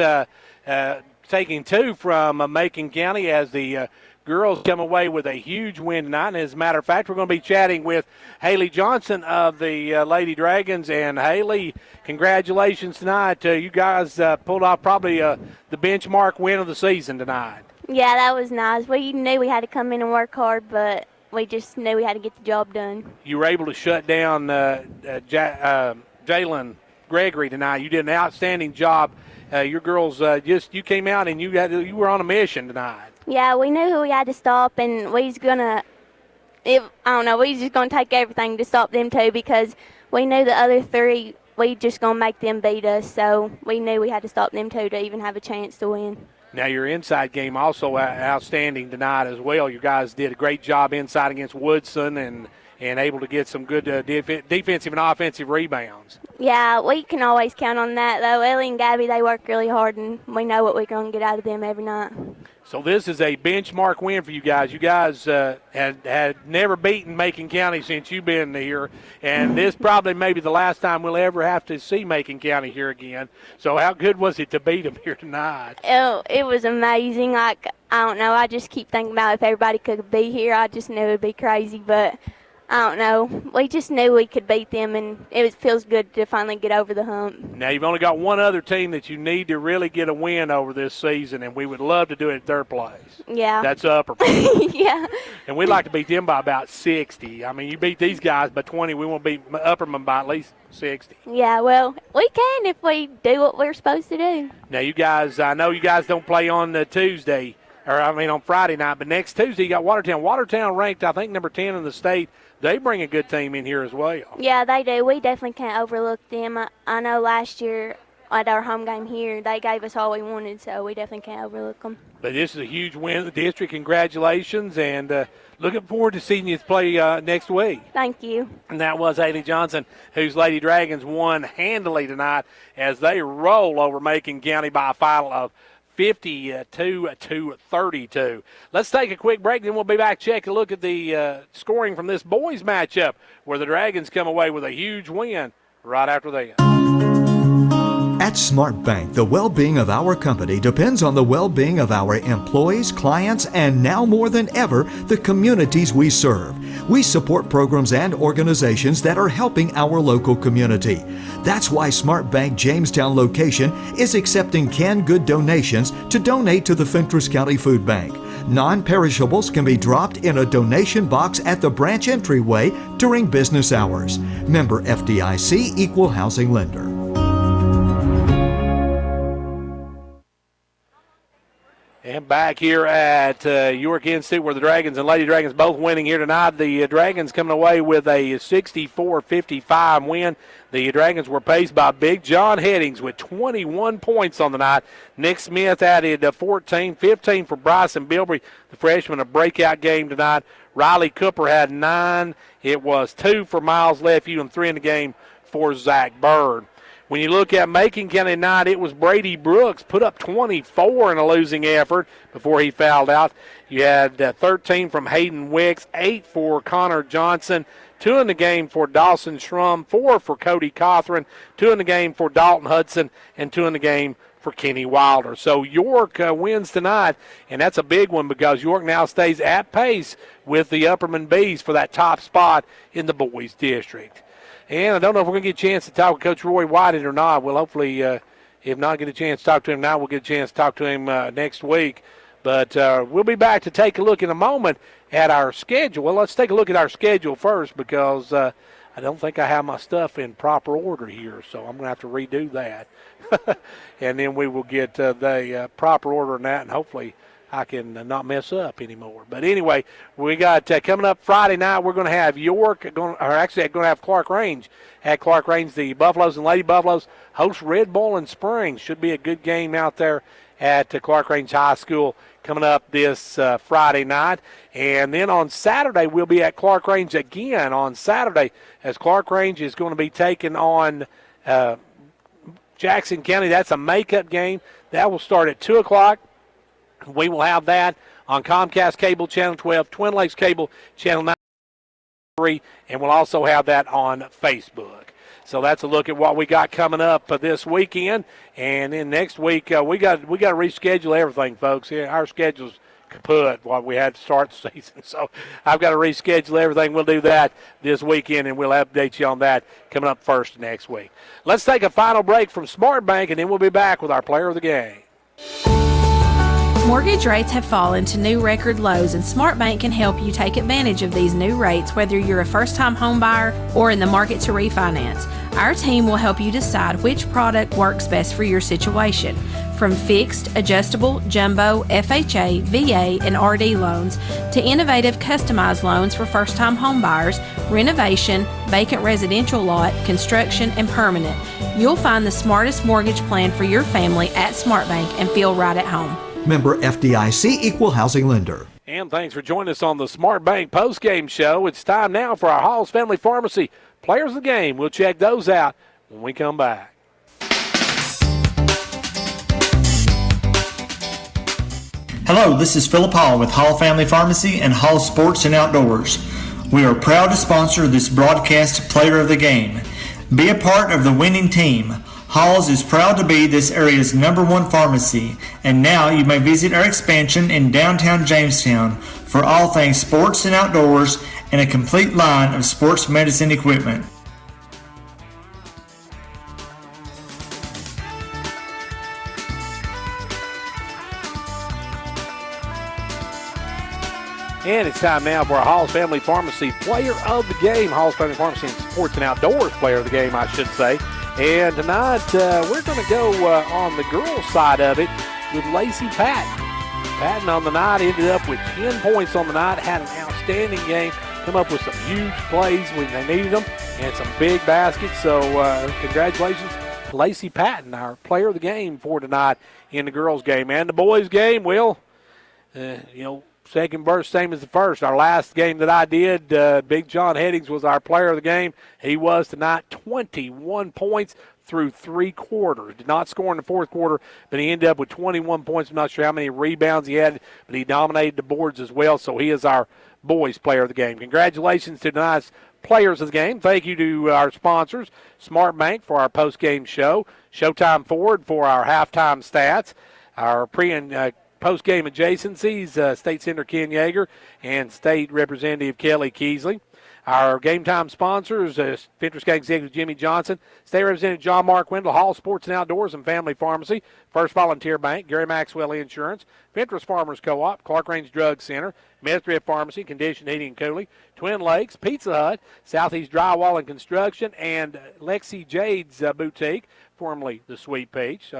taking two from Macon County as the girls come away with a huge win tonight. And as a matter of fact, we're going to be chatting with Haley Johnson of the Lady Dragons. And Haley, congratulations tonight. You guys pulled off probably the benchmark win of the season tonight. Yeah, that was nice. We knew we had to come in and work hard, but we just knew we had to get the job done. You were able to shut down Jalen Gregory tonight. You did an outstanding job. Your girls you came out and you were on a mission tonight. Yeah, we knew who we had to stop, and we was gonna I don't know, we just going to take everything to stop them two because we knew the other three, we just going to make them beat us. So we knew we had to stop them two to even have a chance to win. Now, your inside game also outstanding tonight as well. You guys did a great job inside against Woodson and able to get some good defensive and offensive rebounds. Yeah, we can always count on that, though. Ellie and Gabby, they work really hard, and we know what we're going to get out of them every night. So this is a benchmark win for you guys. You guys had never beaten Macon County since you've been here, and this probably maybe the last time we'll ever have to see Macon County here again. So how good was it to beat them here tonight? Oh, it was amazing. Like, I don't know, I just keep thinking about if everybody could be here. I just knew it would be crazy, but I don't know. We just knew we could beat them, and it feels good to finally get over the hump. Now, you've only got one other team that you need to really get a win over this season, and we would love to do it at their place. Yeah. That's Upper. Yeah. And we'd like to beat them by about 60. I mean, you beat these guys by 20. We want to beat Upperman by at least 60. Yeah, well, we can if we do what we're supposed to do. Now, you guys, I know you guys don't play on Tuesday, on Friday night, but next Tuesday you got Watertown. Watertown ranked, I think, number 10 in the state. They bring a good team in here as well. Yeah, they do. We definitely can't overlook them. I know last year at our home game here, they gave us all we wanted, so we definitely can't overlook them. But this is a huge win in the district. Congratulations, and looking forward to seeing you play next week. Thank you. And that was Haley Johnson, whose Lady Dragons won handily tonight as they roll over Macon County by a final of 52-32. Let's take a quick break, then we'll be back. Check a look at the scoring from this boys matchup where the Dragons come away with a huge win right after that. At Smart Bank, the well-being of our company depends on the well-being of our employees, clients, and now more than ever, the communities we serve. We support programs and organizations that are helping our local community. That's why Smart Bank Jamestown location is accepting canned good donations to donate to the Fentress County Food Bank. Non-perishables can be dropped in a donation box at the branch entryway during business hours. Member FDIC, Equal Housing Lender. And back here at York Institute where the Dragons and Lady Dragons both winning here tonight. The Dragons coming away with a 64-55 win. The Dragons were paced by Big John Headings with 21 points on the night. Nick Smith added 14, 15 for Bryson Bilbrey, the freshman, a breakout game tonight. Riley Cooper had 9. It was 2 for Miles Lefew and 3 in the game for Zach Bird. When you look at Macon County tonight, it was Brady Brooks put up 24 in a losing effort before he fouled out. You had 13 from Hayden Wicks, 8 for Connor Johnson, 2 in the game for Dawson Schrum, 4 for Cody Cothran, 2 in the game for Dalton Hudson, and 2 in the game for Kenny Wilder. So York wins tonight, and that's a big one because York now stays at pace with the Upperman Bees for that top spot in the boys district. And I don't know if we're going to get a chance to talk with Coach Roy Whited or not. We'll hopefully, if not get a chance to talk to him now, we'll get a chance to talk to him next week. But we'll be back to take a look in a moment at our schedule. Well, let's take a look at our schedule first because I don't think I have my stuff in proper order here, so I'm going to have to redo that. And then we will get the proper order in that, and hopefully I can not mess up anymore. But anyway, we got coming up Friday night, we're going to have York, going to have Clark Range. At Clark Range, the Buffaloes and Lady Buffaloes host Red Bowling Springs. Should be a good game out there at Clark Range High School coming up this Friday night. And then on Saturday, we'll be at Clark Range again on Saturday as Clark Range is going to be taking on Jackson County. That's a makeup game. That will start at 2 o'clock. We will have that on Comcast Cable Channel 12, Twin Lakes Cable Channel 93, and we'll also have that on Facebook. So that's a look at what we got coming up this weekend. And then next week, we got to reschedule everything, folks. Yeah, our schedule's kaput while we had to start the season. So I've got to reschedule everything. We'll do that this weekend, and we'll update you on that coming up first next week. Let's take a final break from Smart Bank, and then we'll be back with our player of the game. Mortgage rates have fallen to new record lows, and SmartBank can help you take advantage of these new rates whether you're a first-time home buyer or in the market to refinance. Our team will help you decide which product works best for your situation. From fixed, adjustable, jumbo, FHA, VA, and RD loans to innovative customized loans for first-time home buyers, renovation, vacant residential lot, construction, and permanent. You'll find the smartest mortgage plan for your family at SmartBank and feel right at home. Member FDIC, Equal Housing Lender. And thanks for joining us on the Smart Bank postgame show. It's time now for our Hall's Family Pharmacy Players of the Game. We'll check those out when we come back. Hello, this is Philip Hall with Hall Family Pharmacy and Hall Sports and Outdoors. We are proud to sponsor this broadcast Player of the Game. Be a part of the winning team. Halls is proud to be this area's #1 pharmacy, and now you may visit our expansion in downtown Jamestown for all things sports and outdoors and a complete line of sports medicine equipment. And it's time now for our Hall's Family Pharmacy Player of the Game. Hall's Family Pharmacy and Sports and Outdoors Player of the Game, I should say. And tonight, we're going to go on the girls' side of it with Lacey Patton. Patton on the night ended up with 10 points on the night, had an outstanding game, come up with some huge plays when they needed them, and some big baskets. So congratulations to Lacey Patton, our Player of the Game for tonight in the girls' game. And the boys' game, well, second verse, same as the first. Our last game that I did, Big John Headings was our player of the game. He was tonight 21 points through 3 quarters. Did not score in the fourth quarter, but he ended up with 21 points. I'm not sure how many rebounds he had, but he dominated the boards as well, so he is our boys' player of the game. Congratulations to tonight's players of the game. Thank you to our sponsors, Smart Bank for our post-game show, Showtime Ford for our halftime stats, our pre- and post-game adjacencies, State Senator Ken Yeager and State Representative Kelly Keesley. Our game-time sponsors, Fentress County Executive Jimmy Johnson, State Representative John Mark Wendell, Hall Sports and Outdoors and Family Pharmacy, First Volunteer Bank, Gary Maxwell Insurance, Fentress Farmers Co-op, Clark Range Drug Center, Medthrift Pharmacy, Condition Heating and Cooling, Twin Lakes, Pizza Hut, Southeast Drywall and Construction, and Lexi Jade's Boutique, formerly the Sweet Peach,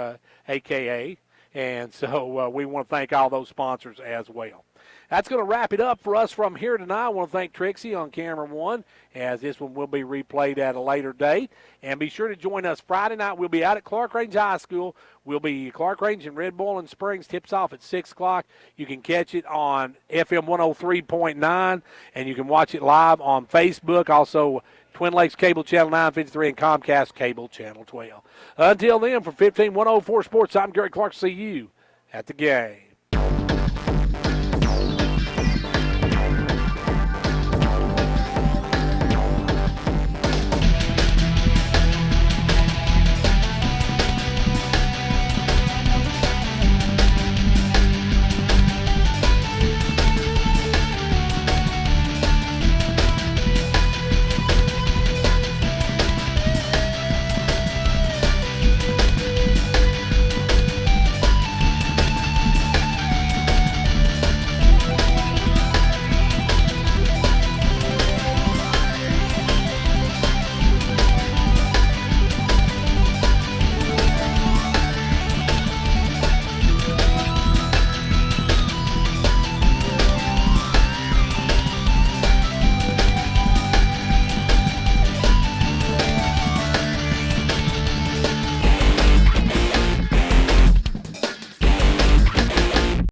a.k.a., and so we want to thank all those sponsors as well. That's going to wrap it up for us from here tonight. I want to thank Trixie on camera 1, as this one will be replayed at a later date. And be sure to join us Friday night. We'll be out at Clark Range High School. We'll be Clark Range and Red Boiling Springs. Tips off at 6 o'clock. You can catch it on FM 103.9, and you can watch it live on Facebook. Also, Twin Lakes Cable Channel 953 and Comcast Cable Channel 12. Until then, for 15104 Sports, I'm Gary Clark. See you at the game.